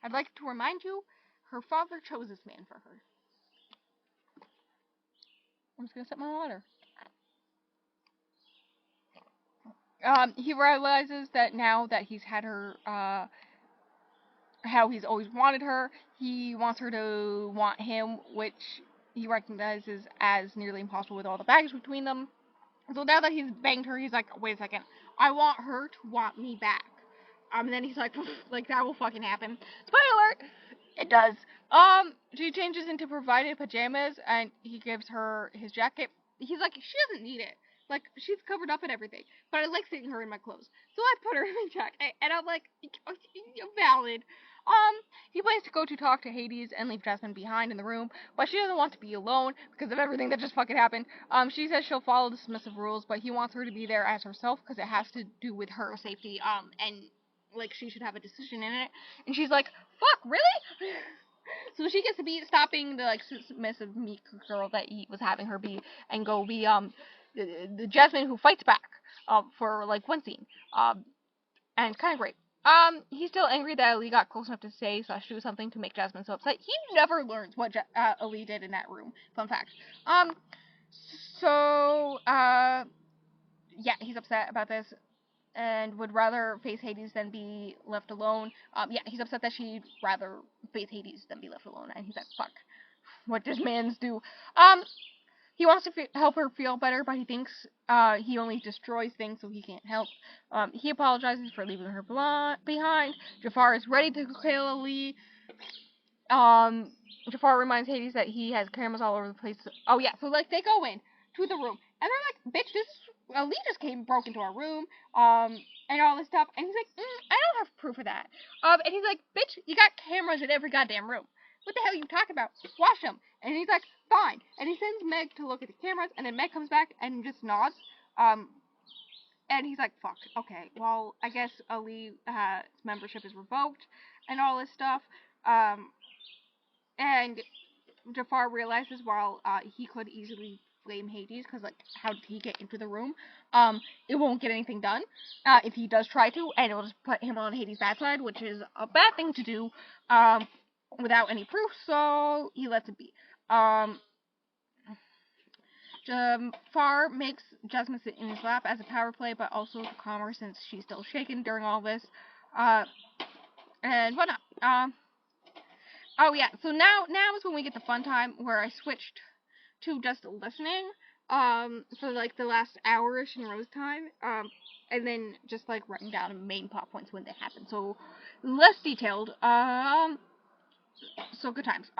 Speaker 2: I'd like to remind you, her father chose this man for her. I'm just gonna set my water. He realizes that now that he's had her, how he's always wanted her, he wants her to want him, which he recognizes as nearly impossible with all the baggage between them. So now that he's banged her, he's like, wait a second, I want her to want me back. And then he's like that will fucking happen. Spoiler alert! It does. She changes into provided pajamas, and he gives her his jacket. He's like, she doesn't need it. Like, she's covered up and everything. But I like seeing her in my clothes. So I put her in my jacket, and I'm like, valid. He plans to go to talk to Hades and leave Jasmine behind in the room, but she doesn't want to be alone because of everything that just fucking happened. She says she'll follow the submissive rules, but he wants her to be there as herself because it has to do with her safety, and, like, she should have a decision in it. And she's like, fuck, really? So she gets to be stopping the, like, submissive meek girl that he was having her be, and go be, the Jasmine who fights back, for, like, one scene. And kind of great. He's still angry that Ali got close enough to say / do something to make Jasmine so upset. He never learns what Ali did in that room. Fun fact. Yeah, he's upset about this and would rather face Hades than be left alone. Yeah, he's upset that she'd rather face Hades than be left alone, and he's like, fuck, what does mans do? He wants to help her feel better, but he thinks he only destroys things, so he can't help. He apologizes for leaving her behind. Jafar is ready to kill Ali. Jafar reminds Hades that he has cameras all over the place. Oh yeah, so like they go in to the room, and they're like, bitch, Ali just broke into our room, and all this stuff. And he's like, I don't have proof of that. And he's like, bitch, you got cameras in every goddamn room. What the hell are you talking about? Watch them. And he's like, fine. And he sends Meg to look at the cameras, and then Meg comes back and just nods. And he's like, fuck, okay, well, I guess Ali's membership is revoked, and all this stuff. And Jafar realizes while he could easily blame Hades, because, like, how did he get into the room? It won't get anything done if he does try to, and it'll just put him on Hades' bad side, which is a bad thing to do, without any proof, so he lets it be. Jafar makes Jasmine sit in his lap as a power play, but also to calm her since she's still shaken during all this, and whatnot. Oh yeah, so now is when we get the fun time, where I switched to just listening, for like the last hour-ish in Rose time, and then just like writing down main plot points when they happen, so less detailed, so good times.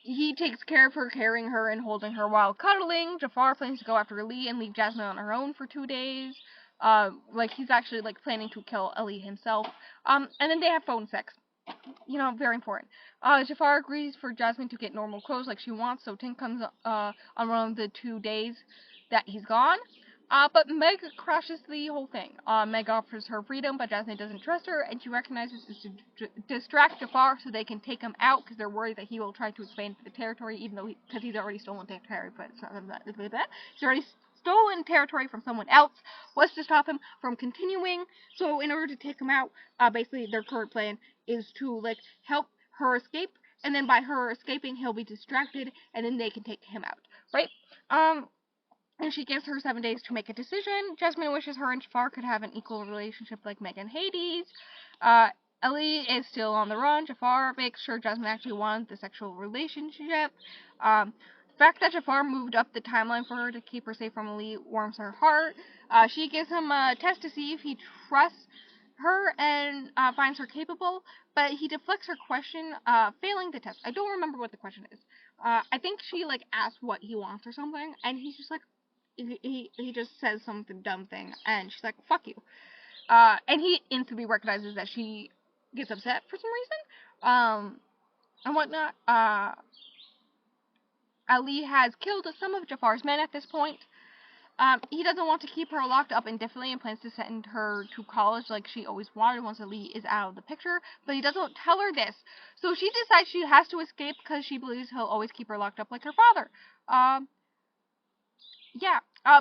Speaker 2: he takes care of her, carrying her and holding her while cuddling. Jafar plans to go after Ali and leave Jasmine on her own for 2 days. He's actually, planning to kill Ali himself. And then they have phone sex. Very important. Jafar agrees for Jasmine to get normal clothes like she wants, so Tink comes on one of the 2 days that he's gone. But Meg crashes the whole thing. Meg offers her freedom, but Jasmine doesn't trust her, and she recognizes this to distract Jafar so they can take him out because they're worried that he will try to expand the territory, even though because he's already stolen territory. But it's not that. He's already stolen territory from someone else. What's to stop him from continuing? So in order to take him out, basically their current plan is to help her escape, and then by her escaping, he'll be distracted, and then they can take him out, right? And she gives her 7 days to make a decision. Jasmine wishes her and Jafar could have an equal relationship like Meg and Hades. Ali is still on the run. Jafar makes sure Jasmine actually wants the sexual relationship. The fact that Jafar moved up the timeline for her to keep her safe from Ali warms her heart. She gives him a test to see if he trusts her and finds her capable, but he deflects her question, failing the test. I don't remember what the question is. I think she asked what he wants or something, and he's just he just says something dumb thing, and she's like, fuck you. And he instantly recognizes that she gets upset for some reason, and whatnot. Ali has killed some of Jafar's men at this point. He doesn't want to keep her locked up indefinitely and plans to send her to college like she always wanted once Ali is out of the picture, but he doesn't tell her this. So she decides she has to escape because she believes he'll always keep her locked up like her father.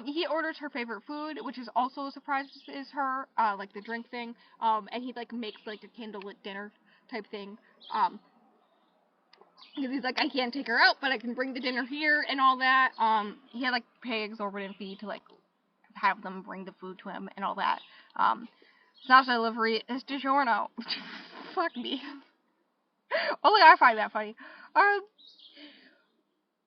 Speaker 2: He orders her favorite food, which is also a surprise is her, the drink thing, and he, makes, a candlelit dinner type thing, because he's I can't take her out, but I can bring the dinner here and all that. He had, pay exorbitant fee to, have them bring the food to him and all that. Snap's delivery is DiGiorno. Fuck me. Only I find that funny.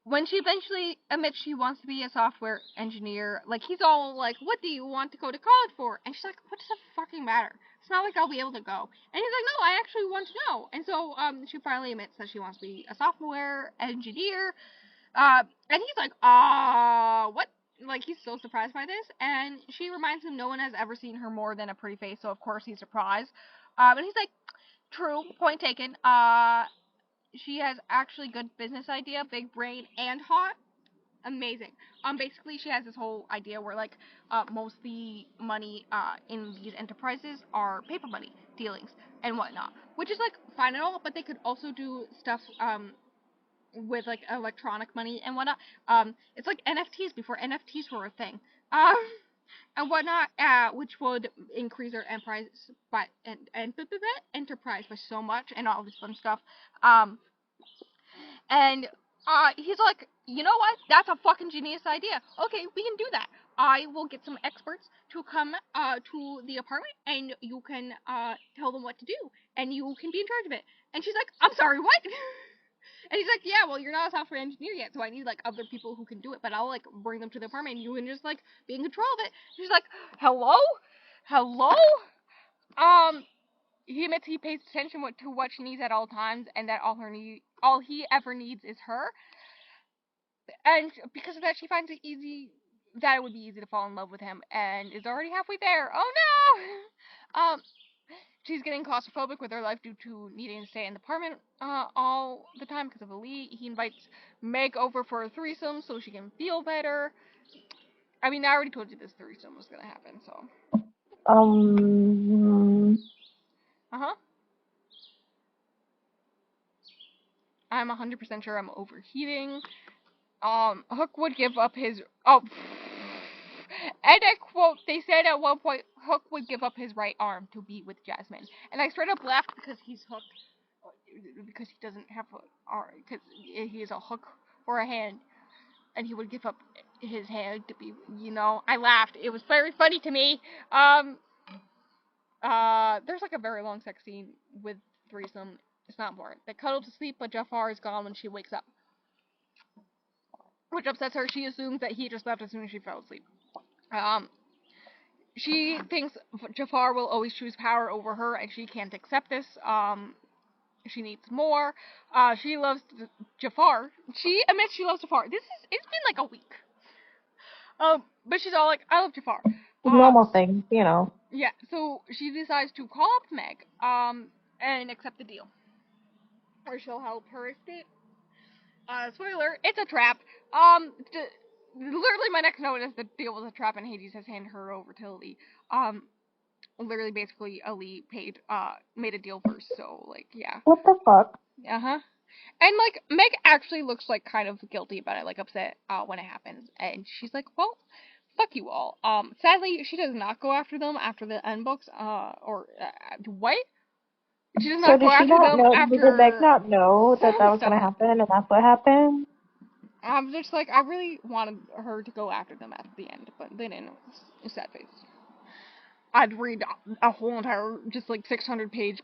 Speaker 2: When she eventually admits she wants to be a software engineer, he's all what do you want to go to college for? And she's like, what does it fucking matter? It's not like I'll be able to go. And he's like, no, I actually want to know. And so, she finally admits that she wants to be a software engineer. And he's like, what? He's so surprised by this. And she reminds him no one has ever seen her more than a pretty face, so of course he's surprised. And he's like, true, point taken. She has actually good business idea, big brain, and hot. Amazing. Basically, she has this whole idea where, most of the money, in these enterprises are paper money dealings and whatnot. Which is, fine and all, but they could also do stuff, with, electronic money and whatnot. It's like NFTs before NFTs were a thing. And whatnot, which would increase their enterprise by enterprise by so much and all this fun stuff. And he's like, you know what? That's a fucking genius idea. Okay, we can do that. I will get some experts to come to the apartment, and you can tell them what to do, and you can be in charge of it. And she's like, I'm sorry, what? And he's like, yeah, well, you're not a software engineer yet, so I need, other people who can do it, but I'll, bring them to the apartment, and you can just, be in control of it. She's like, hello? He admits he pays attention to what she needs at all times, and that all he ever needs is her. And because of that, she finds it would be easy to fall in love with him, and is already halfway there. Oh no! She's getting claustrophobic with her life due to needing to stay in the apartment all the time because of Ali. He invites Meg over for a threesome so she can feel better. I mean, I already told you this threesome was gonna happen, so. Uh-huh. I'm 100% sure I'm overheating. Hook would give up his... and I quote, they said at one point, Hook would give up his right arm to be with Jasmine. And I straight up laughed because he's Hook. Because he doesn't have an arm. Because he is a hook for a hand. And he would give up his hand to be, I laughed. It was very funny to me. There's a very long sex scene with threesome. It's not important. They cuddle to sleep, but Jafar is gone when she wakes up. Which upsets her. She assumes that he just left as soon as she fell asleep. She thinks Jafar will always choose power over her, and she can't accept this. she needs more. She loves Jafar. She admits she loves Jafar. It's been like a week. But she's all like, I love Jafar.
Speaker 3: Normal thing, you know.
Speaker 2: Yeah, so she decides to call up Meg, and accept the deal. Or she'll help her escape. Spoiler, it's a trap. Literally my next note is the deal was a trap and Hades has handed her over to Ali. Literally basically Ali made a deal first, so like, yeah.
Speaker 3: What the fuck?
Speaker 2: Uh-huh. And like, Meg actually looks like kind of guilty about it, like upset, when it happens. And she's like, well, fuck you all. Sadly, she does not go after them after the end books, what? She does not go after them after...
Speaker 3: Did Meg not know that was
Speaker 2: stuff.
Speaker 3: gonna happen and that's what happened?
Speaker 2: I'm just like, I really wanted her to go after them at the end, but they didn't. It's sad face. I'd read a whole entire, just like 600-page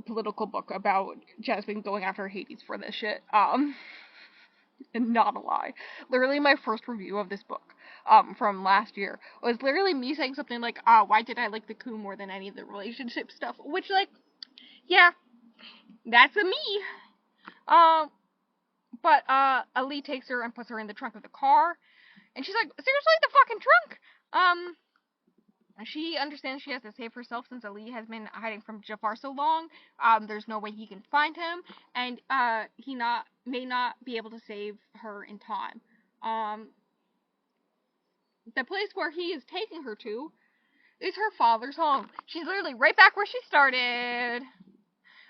Speaker 2: political book about Jasmine going after Hades for this shit. And not a lie. Literally my first review of this book, from last year, was literally me saying something like, why did I like the coup more than any of the relationship stuff? Which, like, yeah, that's a me. But Ali takes her and puts her in the trunk of the car, and she's like, seriously, the fucking trunk? She understands she has to save herself since Ali has been hiding from Jafar so long. There's no way he can find him, and he may not be able to save her in time. The place where he is taking her to is her father's home. She's literally right back where she started.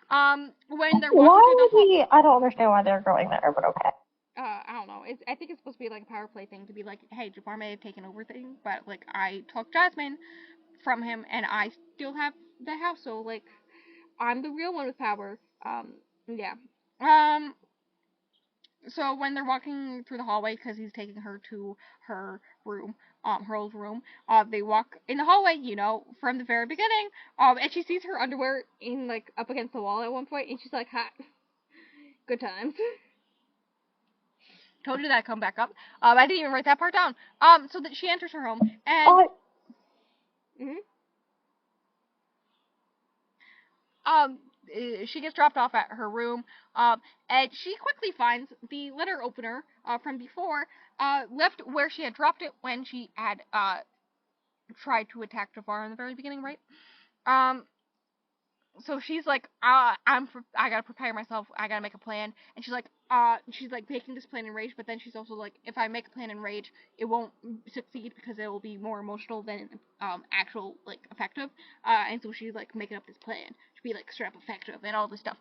Speaker 2: When they're walking through the
Speaker 3: I don't understand why they're going there, but okay.
Speaker 2: I don't know. I think it's supposed to be like a power play thing to be like, hey, Jafar may have taken over thing, but like I took Jasmine from him and I still have the house, so like I'm the real one with power. Yeah. So when they're walking through the hallway, because he's taking her to her room, her old room, they walk in the hallway, you know, from the very beginning, and she sees her underwear in, like, up against the wall at one point, and she's like, ha, good times. Told you that come back up. I didn't even write that part down. So that she enters her home, and... She gets dropped off at her room, and she quickly finds the letter opener from before, left where she had dropped it when she had tried to attack Jafar in the very beginning, right? So she's like, I gotta prepare myself, I gotta make a plan, and she's like making this plan in rage, but then she's also like, if I make a plan in rage, it won't succeed because it will be more emotional than actual, like, effective, and so she's like making up this plan to be like straight up effective and all this stuff.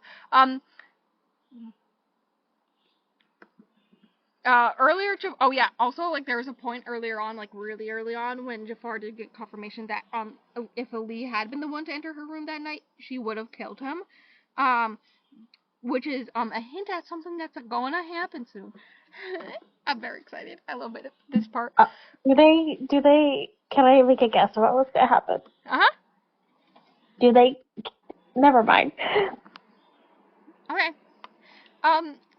Speaker 2: Also, like, there was a point earlier on, like, really early on, when Jafar did get confirmation that, if Ali had been the one to enter her room that night, she would have killed him, which is, a hint at something that's gonna happen soon. I'm very excited. I love it, this part.
Speaker 3: Can I make a guess about what's gonna happen?
Speaker 2: Uh-huh.
Speaker 3: Never mind.
Speaker 2: Okay.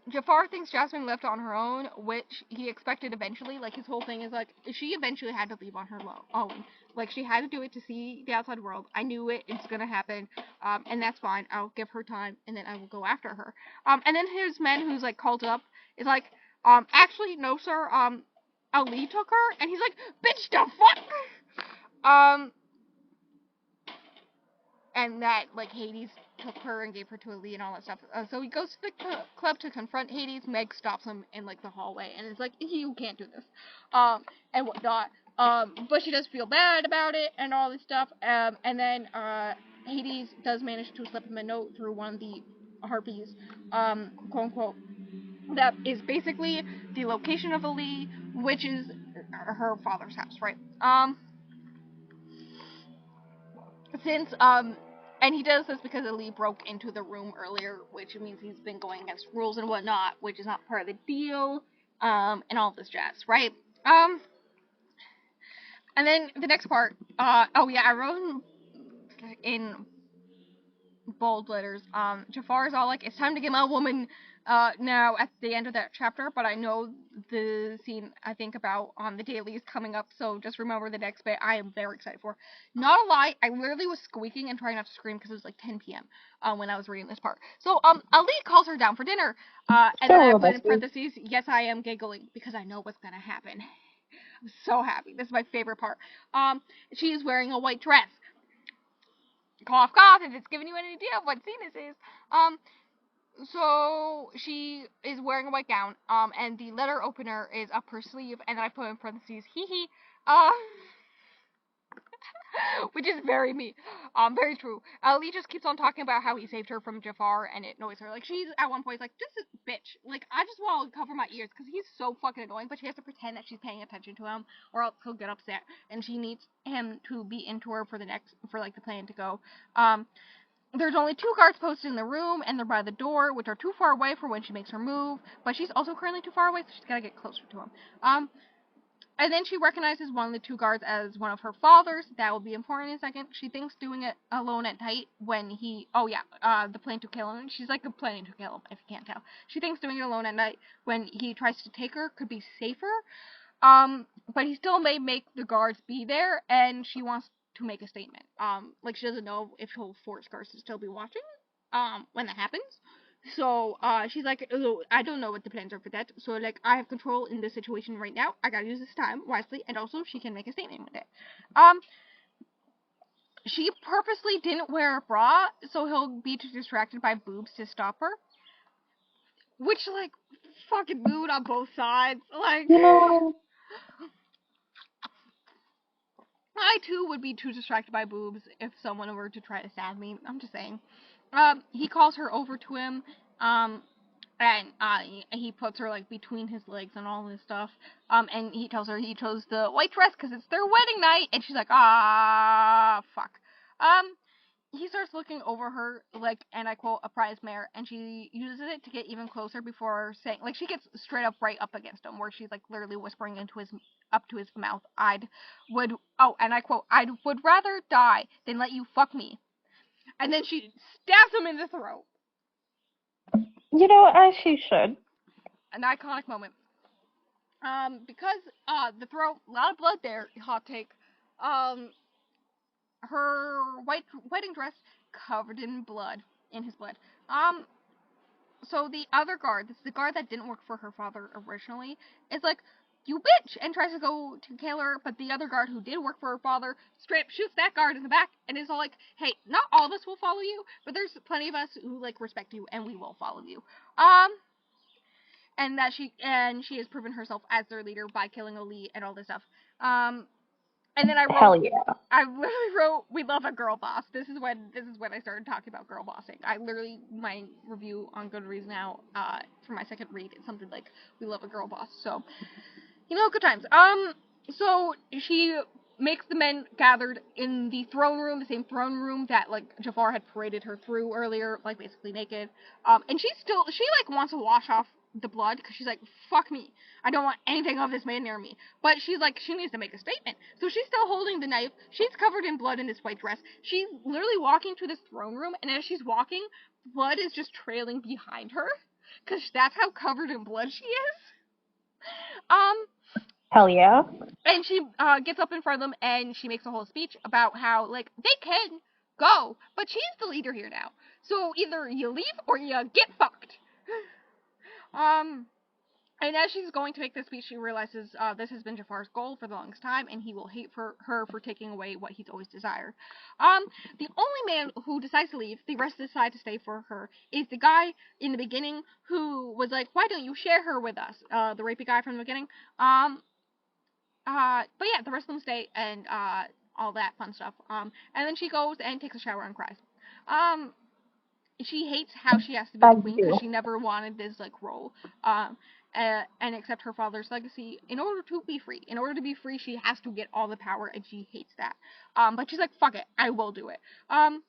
Speaker 2: Jafar thinks Jasmine left on her own, which he expected eventually. Like, his whole thing is, like, she eventually had to leave on her own. Like, she had to do it to see the outside world. I knew it. It's gonna happen. And that's fine. I'll give her time, and then I will go after her. And then his man, who's, like, called up, is like, actually, no, sir, Ali took her? And he's like, bitch, the fuck? And that, like, Hades took her and gave her to Ali and all that stuff. So he goes to the club to confront Hades. Meg stops him in, like, the hallway and is like, you can't do this. And whatnot. But she does feel bad about it and all this stuff. And then, Hades does manage to slip him a note through one of the harpies, quote unquote, that is basically the location of Ali, which is her father's house, right? And he does this because Ali broke into the room earlier, which means he's been going against rules and whatnot, which is not part of the deal, and all this jazz, right? And then the next part, I wrote in bold letters, Jafar is all like, it's time to get my woman now at the end of that chapter, but I know the scene I think about on the daily is coming up, so just remember the next bit. I am very excited for. Not a lie, I literally was squeaking and trying not to scream because it was like 10 p.m. When I was reading this part. So Ali calls her down for dinner, and then I
Speaker 1: Hello,
Speaker 2: put in
Speaker 1: bestie.
Speaker 2: parentheses, yes, I am giggling because I know what's gonna happen. I'm so happy. This is my favorite part. She is wearing a white dress. Cough, cough, if it's giving you an idea of what scene this is. So she is wearing a white gown, and the letter opener is up her sleeve, and I put in parentheses, hee hee, which is very me, very true. Lee just keeps on talking about how he saved her from Jafar, and it annoys her. Like, she's, at one point, like, this bitch, like, I just want to cover my ears, because he's so fucking annoying, but she has to pretend that she's paying attention to him, or else he'll get upset, and she needs him to be into her for the plan to go. There's only 2 guards posted in the room, and they're by the door, which are too far away for when she makes her move, but she's also currently too far away, so she's gotta get closer to him. And then she recognizes one of the 2 guards as one of her father's. That will be important in a second. She thinks doing it alone at night when the plan to kill him. She's like planning to kill him, if you can't tell. She thinks doing it alone at night when he tries to take her could be safer. But he still may make the guards be there, and she wants to make a statement. Like, she doesn't know if he'll force guards to still be watching, when that happens. So, she's like, oh, I don't know what the plans are for that, so, like, I have control in this situation right now, I gotta use this time wisely, and also she can make a statement with it. She purposely didn't wear a bra, so he'll be too distracted by boobs to stop her. Which, like, fucking mood on both sides, like...
Speaker 1: You know,
Speaker 2: I, too, would be too distracted by boobs if someone were to try to stab me. I'm just saying. He calls her over to him, and he puts her, like, between his legs and all this stuff. And he tells her he chose the white dress because it's their wedding night, and she's like, fuck. He starts looking over her, like, and I quote, a prize mare, and she uses it to get even closer before saying, like, she gets straight up right up against him, where she's, like, literally whispering up to his mouth, and I quote, I would rather die than let you fuck me. And then she stabs him in the throat.
Speaker 1: you know, as she should.
Speaker 2: An iconic moment. Because, the throat, a lot of blood there, hot take, her white wedding dress covered in blood, in his blood. So the other guard, this is the guard that didn't work for her father originally, is like, you bitch, and tries to go to kill her, but the other guard who did work for her father straight up shoots that guard in the back, and is all like, hey, not all of us will follow you, but there's plenty of us who, like, respect you, and we will follow you. And she has proven herself as their leader by killing Ali and all this stuff. And then I wrote,
Speaker 1: Hell yeah.
Speaker 2: I literally wrote, we love a girl boss. This is when I started talking about girl bossing. My review on Goodreads now, for my second read, is something like, we love a girl boss. So, good times. So she makes the men gathered in the throne room, the same throne room that, like, Jafar had paraded her through earlier, like, basically naked. And she wants to wash off the blood, because she's like, fuck me, I don't want anything of this man near me. But she's like, she needs to make a statement. So she's still holding the knife, she's covered in blood in this white dress, she's literally walking to this throne room, and as she's walking, blood is just trailing behind her, because that's how covered in blood she is.
Speaker 1: Hell yeah.
Speaker 2: And she gets up in front of them, and she makes a whole speech about how, like, they can go, but she's the leader here now, so either you leave or you get fucked. And as she's going to make this speech, she realizes this has been Jafar's goal for the longest time, and he will hate her for taking away what he's always desired. The only man who decides to leave, the rest decide to stay for her, is the guy in the beginning who was like, why don't you share her with us? The rapey guy from the beginning. But yeah, the rest of them stay, and all that fun stuff. And then she goes and takes a shower and cries. She hates how she has to be the queen, because she never wanted this, like, role, and accept her father's legacy in order to be free. In order to be free, she has to get all the power, and she hates that. But she's like, fuck it, I will do it. And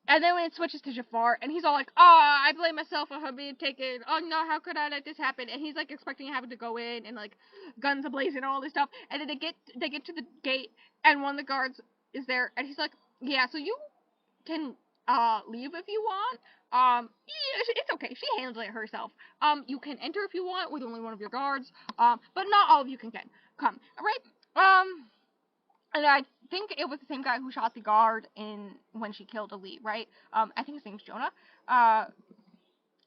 Speaker 2: then when it switches to Jafar, and he's all like, I blame myself for her being taken, oh no, how could I let this happen, and he's, like, expecting having to go in, and, like, guns ablazing and all this stuff, and then they get to the gate, and one of the guards is there, and he's like, yeah, so you can leave if you want, It's okay. She handles it herself. You can enter if you want with only one of your guards. But not all of you can come. Alright? And I think it was the same guy who shot the guard when she killed Ali, right? I think his name's Jonah.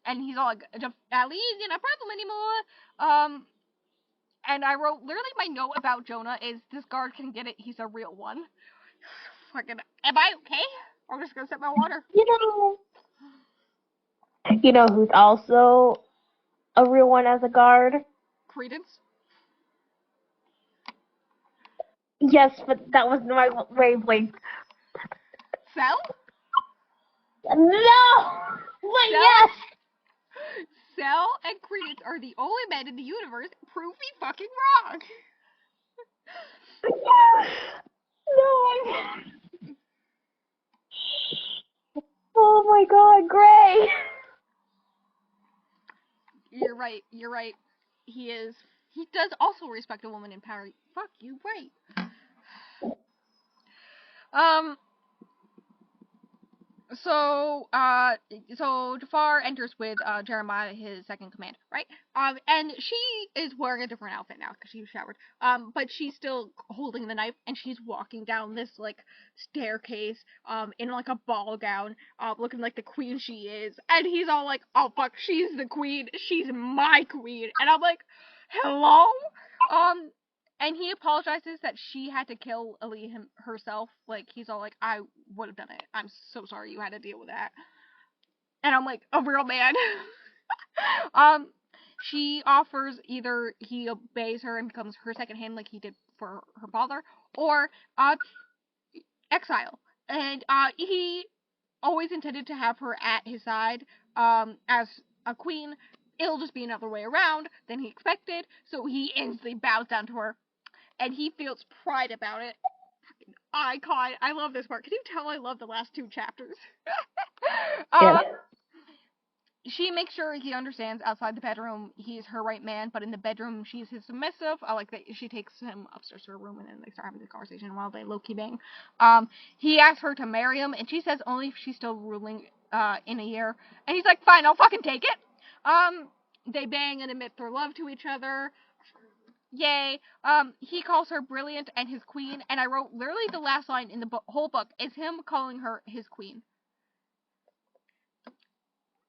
Speaker 2: And he's all like, Ali isn't a problem anymore. And I wrote, literally my note about Jonah is, this guard can get it, he's a real one. Fucking, am I okay? I'm just gonna sip my water.
Speaker 3: You know who's also a real one as a guard?
Speaker 2: Credence?
Speaker 3: Yes, but that was my wavelength.
Speaker 2: Cell?
Speaker 3: No! But yes!
Speaker 2: Cell and Credence are the only men in the universe. Prove me fucking wrong.
Speaker 3: No, oh my god, Gray!
Speaker 2: You're right. He does also respect a woman in power. Fuck you, right. So Jafar enters with Jeremiah, his second command, right? And she is wearing a different outfit now because she showered. But she's still holding the knife, and she's walking down this like staircase, in like a ball gown, looking like the queen she is. And he's all like, "Oh fuck, she's the queen. She's my queen." And I'm like, "Hello?" And he apologizes that she had to kill Ali herself. Like, he's all like, I would have done it. I'm so sorry you had to deal with that. And I'm like, a real man. She offers either he obeys her and becomes her second hand like he did for her father, or exile. And he always intended to have her at his side as a queen. It'll just be another way around than he expected, so he instantly bows down to her. And he feels pride about it. Icon. I love this part. Can you tell I love the last 2 chapters?
Speaker 3: Yeah.
Speaker 2: She makes sure he understands outside the bedroom he's her right man, but in the bedroom she's his submissive. I like that she takes him upstairs to her room and then they start having a conversation while they low-key bang. He asks her to marry him, and she says only if she's still ruling in a year. And he's like, fine, I'll fucking take it. They bang and admit their love to each other. Yay. He calls her brilliant and his queen, and I wrote literally the last line in the whole book is him calling her his queen.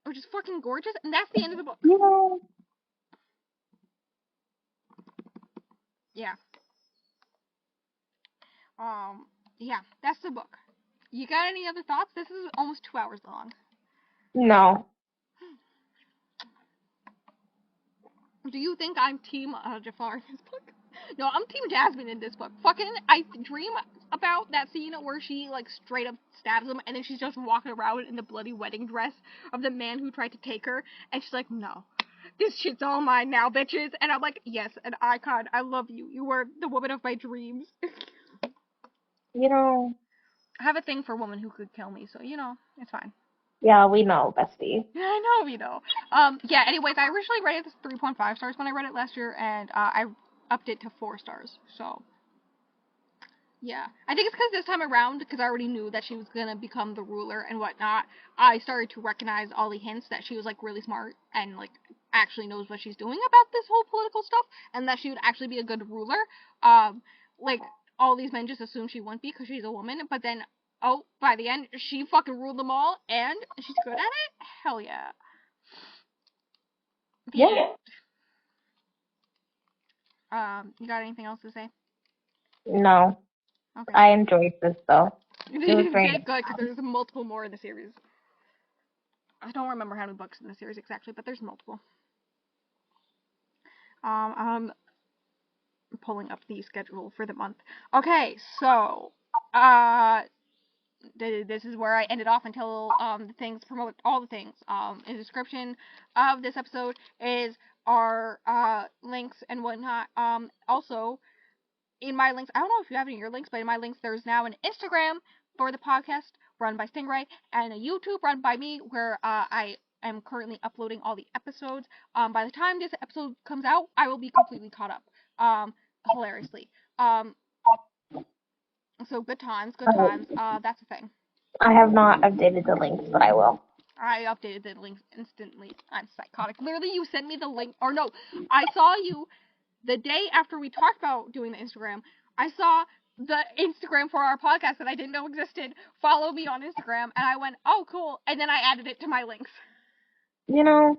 Speaker 2: Which is fucking gorgeous, and that's the end of the book. Yeah. Yeah, that's the book. You got any other thoughts? This is almost 2 hours long.
Speaker 3: No.
Speaker 2: Do you think I'm team Jafar in this book? No, I'm team Jasmine in this book. Fucking, I dream about that scene where she, like, straight up stabs him, and then she's just walking around in the bloody wedding dress of the man who tried to take her, and she's like, no, this shit's all mine now, bitches. And I'm like, yes, an icon, I love you. You were the woman of my dreams.
Speaker 3: You know.
Speaker 2: I have a thing for a woman who could kill me, so, it's fine.
Speaker 3: Yeah, we know, bestie.
Speaker 2: I know, we know. Yeah, anyways, I originally rated this 3.5 stars when I read it last year, and I upped it to 4 stars, so. Yeah. I think it's because this time around, because I already knew that she was gonna become the ruler and whatnot, I started to recognize all the hints that she was, like, really smart and, like, actually knows what she's doing about this whole political stuff, and that she would actually be a good ruler. Like, all these men just assume she wouldn't be because she's a woman, but then, oh, by the end, she fucking ruled them all, and she's good at it? Hell yeah.
Speaker 3: Yeah.
Speaker 2: You got anything else to say?
Speaker 3: No.
Speaker 2: Okay.
Speaker 3: I enjoyed this, though. It was great.
Speaker 2: Good, because there's multiple more in the series. I don't remember how many books in the series exactly, but there's multiple. I'm pulling up the schedule for the month. Okay, so, this is where I ended off until, the things, promote all the things. In the description of this episode is our, links and whatnot. Also, in my links, I don't know if you have any of your links, but in my links, there's now an Instagram for the podcast run by Stingray and a YouTube run by me where I am currently uploading all the episodes. By the time this episode comes out, I will be completely caught up. Hilariously. So good times. That's the thing.
Speaker 3: I have not updated the links, but I will.
Speaker 2: I updated the links instantly. I'm psychotic. Literally, you sent me the link. Or no, I saw you the day after we talked about doing the Instagram. I saw the Instagram for our podcast that I didn't know existed. Follow me on Instagram. And I went, oh, cool. And then I added it to my links.
Speaker 3: You know,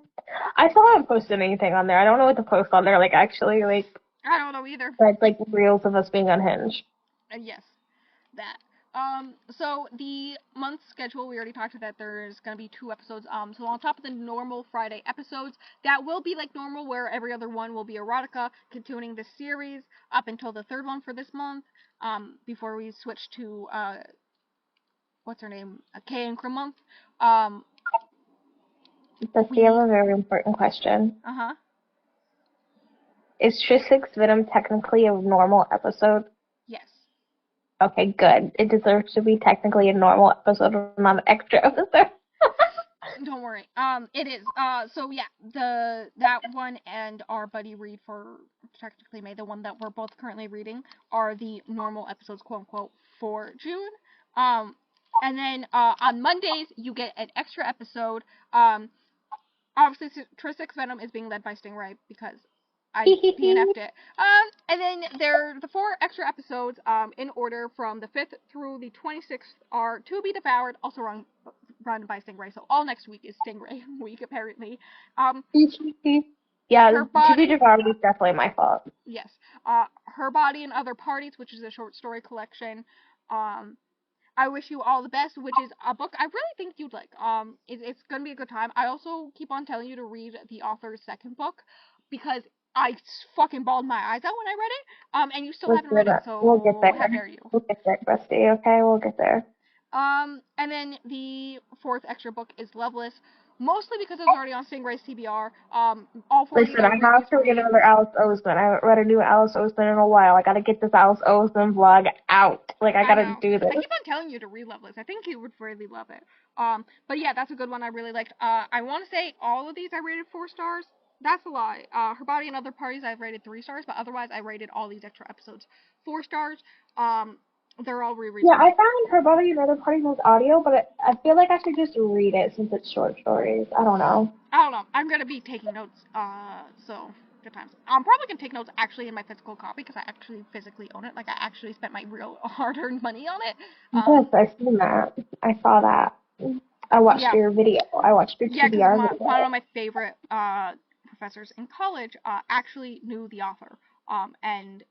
Speaker 3: I still haven't posted anything on there. I don't know what to post on there, like, actually, like,
Speaker 2: I don't know either.
Speaker 3: but, like, reels of us being unhinged.
Speaker 2: And yes, that. So the month schedule, we already talked about that there's gonna be 2 episodes. So on top of the normal Friday episodes, that will be like normal, where every other one will be erotica, continuing the series up until the 3rd one for this month. Before we switch to what's her name, Kay and Krim month.
Speaker 3: Dusty, I have a very important question.
Speaker 2: Uh-huh.
Speaker 3: Is Trisix Venom technically a normal episode?
Speaker 2: Yes.
Speaker 3: Okay, good. It deserves to be technically a normal episode, not an extra episode.
Speaker 2: Don't worry. It is. So yeah, that one and our buddy read for technically May, the one that we're both currently reading, are the normal episodes, quote unquote, for June. And then on Mondays you get an extra episode. Obviously Trisix Venom is being led by Stingray because I DNF'd it. And then the 4 extra episodes in order from the 5th through the 26th are To Be Devoured, also run by Stingray. So all next week is Stingray week, apparently.
Speaker 3: Yeah,
Speaker 2: Her
Speaker 3: To
Speaker 2: Body,
Speaker 3: Be Devoured is definitely my fault.
Speaker 2: yes. Her Body and Other Parties, which is a short story collection. I Wish You All the Best, which is a book I really think you'd like. It's gonna be a good time. I also keep on telling you to read the author's second book because I fucking bawled my eyes out when I read it. And you still haven't read it, so
Speaker 3: we'll get there.
Speaker 2: How dare you?
Speaker 3: We'll get there, Rusty. Okay, we'll get there.
Speaker 2: And then the 4th extra book is Loveless, mostly because it was already on Stingray's TBR. All 4
Speaker 3: Listen, I have to read another Alice Oseman. I haven't read a new Alice Oseman in a while. I gotta get this Alice Oseman vlog out. Like, I gotta do this.
Speaker 2: I keep on telling you to read Loveless. I think you would really love it. But yeah, that's a good one. I really liked. I want to say all of these I rated 4 stars. That's a lie. Her Body and Other Parties I've rated 3 stars, but otherwise I rated all these extra episodes 4 stars. They're all rereads.
Speaker 3: Yeah, I found Her Body and Other Parties was audio, but I feel like I should just read it since it's short stories. I don't know.
Speaker 2: I'm gonna be taking notes. So good times. I'm probably gonna take notes actually in my physical copy because I actually physically own it. Like I actually spent my real hard-earned money on it.
Speaker 3: Yes, I seen that. I saw that. I watched your video. I watched your TBR video.
Speaker 2: One of my favorite professors in college actually knew the author and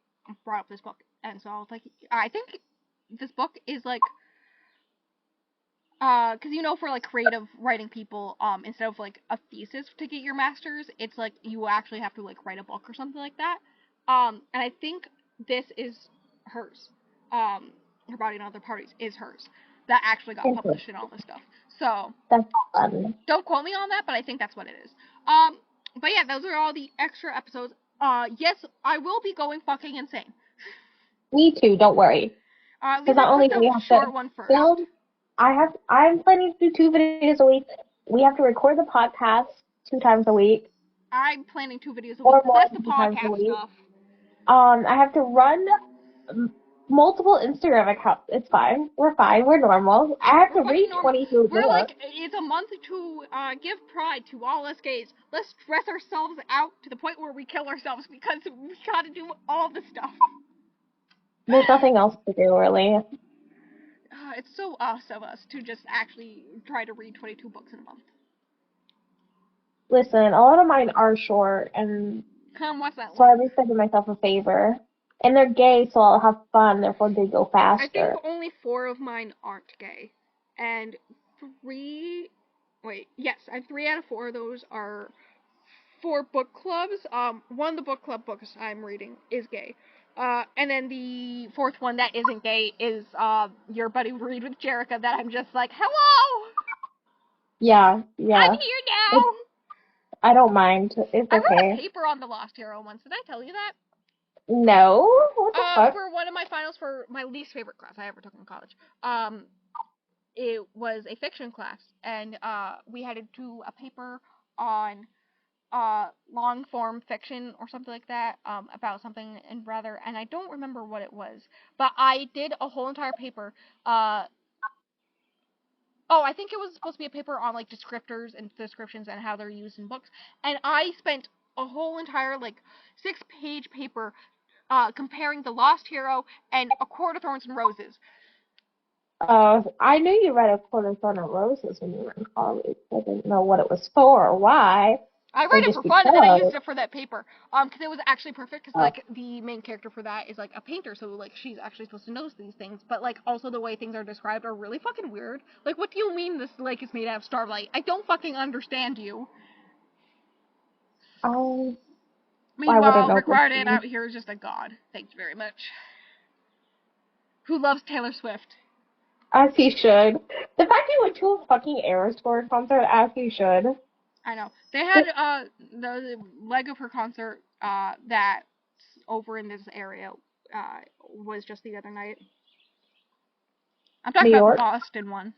Speaker 2: brought up this book, and so I was like, I think this book is like, because for like creative writing people, instead of like a thesis to get your master's, it's like you actually have to like write a book or something like that. And I think this is hers. Her Body and Other Parties is hers. That actually got published and all this stuff. So
Speaker 3: that's fun.
Speaker 2: Don't quote me on that, but I think that's what it is. But yeah, those are all the extra episodes. Yes, I will be going fucking insane.
Speaker 3: Me too. Don't worry.
Speaker 2: Because not only do we have short one first.
Speaker 3: Film, I'm planning to do 2 videos a week. We have to record the podcast 2 times a week.
Speaker 2: I'm planning 2 videos a week. Plus the podcast stuff.
Speaker 3: I have to run multiple Instagram accounts. It's fine. We're fine. We're normal. I have to read 22
Speaker 2: We're like, it's a month to give pride to all us gays. Let's stress ourselves out to the point where we kill ourselves because we gotta do all the stuff.
Speaker 3: There's nothing else to do, really.
Speaker 2: It's so us of us to just actually try to read 22 books in a month.
Speaker 3: Listen, a lot of mine are short, and
Speaker 2: what's that?
Speaker 3: So I at least I do myself a favor. And they're gay, so I'll have fun, therefore they go faster.
Speaker 2: I think only 4 of mine aren't gay. And 3 out of 4 of those are 4 book clubs. One of the book club books I'm reading is gay. And then the 4th one that isn't gay is your buddy Read with Jerica, that I'm just like, hello!
Speaker 3: Yeah.
Speaker 2: I'm here now!
Speaker 3: I don't mind. It's okay.
Speaker 2: I wrote a paper on the Lost Hero once. Did I tell you that?
Speaker 3: No. What the fuck?
Speaker 2: For one of my finals for my least favorite class I ever took in college. It was a fiction class, and we had to do a paper on long form fiction or something like that, about something and I don't remember what it was, but I did a whole entire paper Oh, I think it was supposed to be a paper on like descriptors and descriptions and how they're used in books. And I spent a whole entire like 6-page paper comparing The Lost Hero and A Court of Thorns and Roses.
Speaker 3: I knew you read A Court of Thorns and Roses when you were in college. I didn't know what it was for or why.
Speaker 2: I
Speaker 3: Or
Speaker 2: read it
Speaker 3: just
Speaker 2: for fun, and then I used
Speaker 3: because.
Speaker 2: it for that paper. Because it was actually perfect. Because
Speaker 3: Oh.
Speaker 2: like the main character for that is like a painter, so like she's actually supposed to know these things. But like also the way things are described are really fucking weird. Like, what do you mean this lake is made out of starlight? I don't fucking understand you.
Speaker 3: I wouldn't
Speaker 2: Meanwhile,
Speaker 3: know
Speaker 2: Rick
Speaker 3: what
Speaker 2: Riordan
Speaker 3: you.
Speaker 2: out here is just a god. Thanks very much. Who loves Taylor Swift?
Speaker 3: As he should. The fact you went to a fucking Eras Tour concert, as he should.
Speaker 2: I know. They had the leg of her concert that's over in this area was just the other night. I'm talking
Speaker 3: New
Speaker 2: about
Speaker 3: York.
Speaker 2: the Boston one.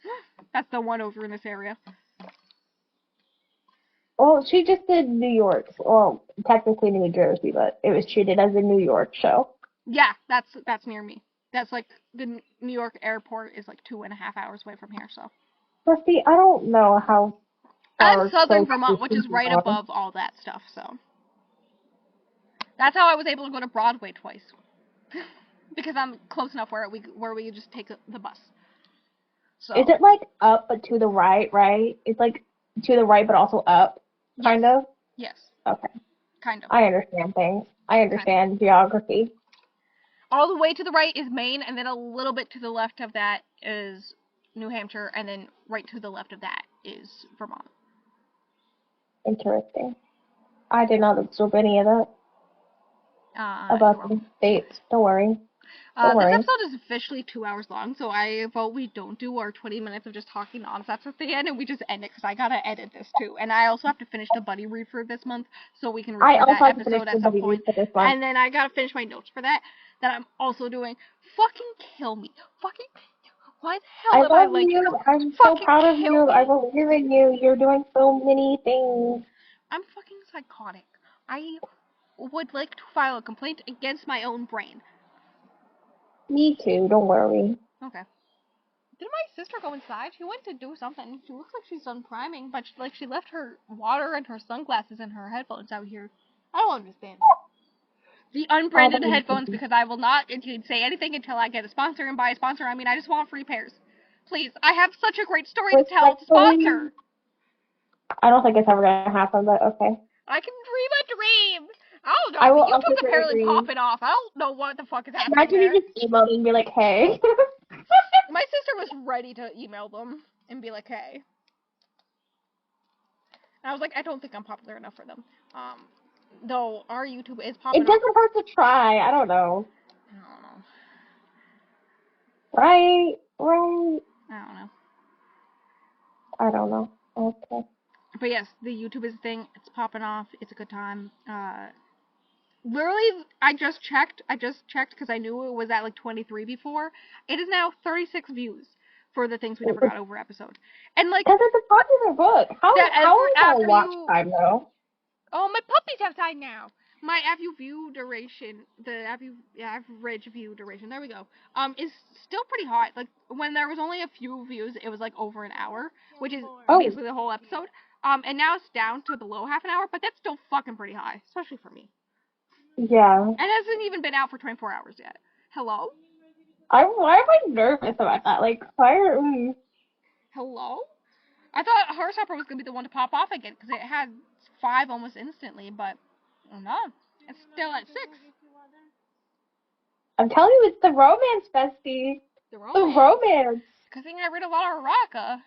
Speaker 2: That's the one over in this area.
Speaker 3: Well, she just did New York. Well, technically New Jersey, but it was treated as a New York show.
Speaker 2: Yeah, that's near me. That's like the New York airport is like 2.5 hours away from here. So
Speaker 3: But see, I don't know how
Speaker 2: I'm
Speaker 3: far
Speaker 2: southern
Speaker 3: close
Speaker 2: Vermont,
Speaker 3: to
Speaker 2: which is right
Speaker 3: are.
Speaker 2: above all that stuff. So that's how I was able to go to Broadway twice because I'm close enough where we just take the bus. So
Speaker 3: Is it like up but to the right, right? It's like to the right but also up, kind
Speaker 2: yes,
Speaker 3: of?
Speaker 2: yes,
Speaker 3: Okay.
Speaker 2: kind of.
Speaker 3: I understand things. I understand geography.
Speaker 2: All the way to the right is Maine, and then a little bit to the left of that is New Hampshire, and then right to the left of that is Vermont.
Speaker 3: Interesting. I did not absorb any of that about the states. Don't worry. Don't
Speaker 2: This
Speaker 3: worry.
Speaker 2: episode is officially 2 hours long, so I vote we don't do our 20 minutes of just talking nonsense at the end, and we just end it, because I gotta edit this too. And I also have to finish the buddy read for this month, so we can
Speaker 3: I
Speaker 2: record
Speaker 3: also
Speaker 2: that
Speaker 3: have to finish
Speaker 2: episode
Speaker 3: the
Speaker 2: at some
Speaker 3: buddy
Speaker 2: point.
Speaker 3: read for this one.
Speaker 2: And then I gotta finish my notes for that I'm also doing. Fucking kill me. Fucking. Why the hell am I
Speaker 3: love
Speaker 2: like
Speaker 3: you.
Speaker 2: this?
Speaker 3: I'm so
Speaker 2: Fucking
Speaker 3: proud of
Speaker 2: kill
Speaker 3: you.
Speaker 2: me.
Speaker 3: I believe in you. You're doing so many things.
Speaker 2: I'm fucking psychotic. I would like to file a complaint against my own brain.
Speaker 3: Me too. Don't worry.
Speaker 2: Okay. Did my sister go inside? She went to do something. She looks like she's done priming, but she left her water and her sunglasses and her headphones out here. I don't understand. The unbranded headphones, because I will not say anything until I get a sponsor, and by a sponsor I mean I just want free pairs. Please, I have such a great story to tell. Sponsor!
Speaker 3: I don't think it's ever gonna happen, but okay.
Speaker 2: I can dream a dream! I don't know,
Speaker 3: I will
Speaker 2: YouTube's
Speaker 3: also
Speaker 2: apparently
Speaker 3: dream.
Speaker 2: popping off. I don't know what the fuck is happening
Speaker 3: Imagine
Speaker 2: there.
Speaker 3: you just email me and be like, hey.
Speaker 2: My sister was ready to email them and be like, hey. And I was like, I don't think I'm popular enough for them. Though our YouTube is popular.
Speaker 3: It doesn't hurt to try. I don't know.
Speaker 2: I don't know.
Speaker 3: Right?
Speaker 2: I don't know.
Speaker 3: Okay.
Speaker 2: But yes, the YouTube is a thing. It's popping off. It's a good time. Literally, I just checked because I knew it was at like 23 before. It is now 36 views for the Things We Never Got Over episode. And like,
Speaker 3: because it's a popular book. How is our watch time though?
Speaker 2: Oh, my puppies have died now. My average view duration, average view duration, there we go, is still pretty hot. Like, when there was only a few views, it was like over an hour, which is basically the whole episode. And now it's down to below half an hour, but that's still fucking pretty high, especially for me.
Speaker 3: Yeah.
Speaker 2: And it hasn't even been out for 24 hours yet. Hello?
Speaker 3: Why am I nervous about that? Like,
Speaker 2: Hello? I thought Heartstopper was going to be the one to pop off again, because it had 5 almost instantly, but no. It's still at 6.
Speaker 3: I'm telling you, it's the romance, bestie.
Speaker 2: The romance.
Speaker 3: The romance.
Speaker 2: Good thing I read a lot of Raka.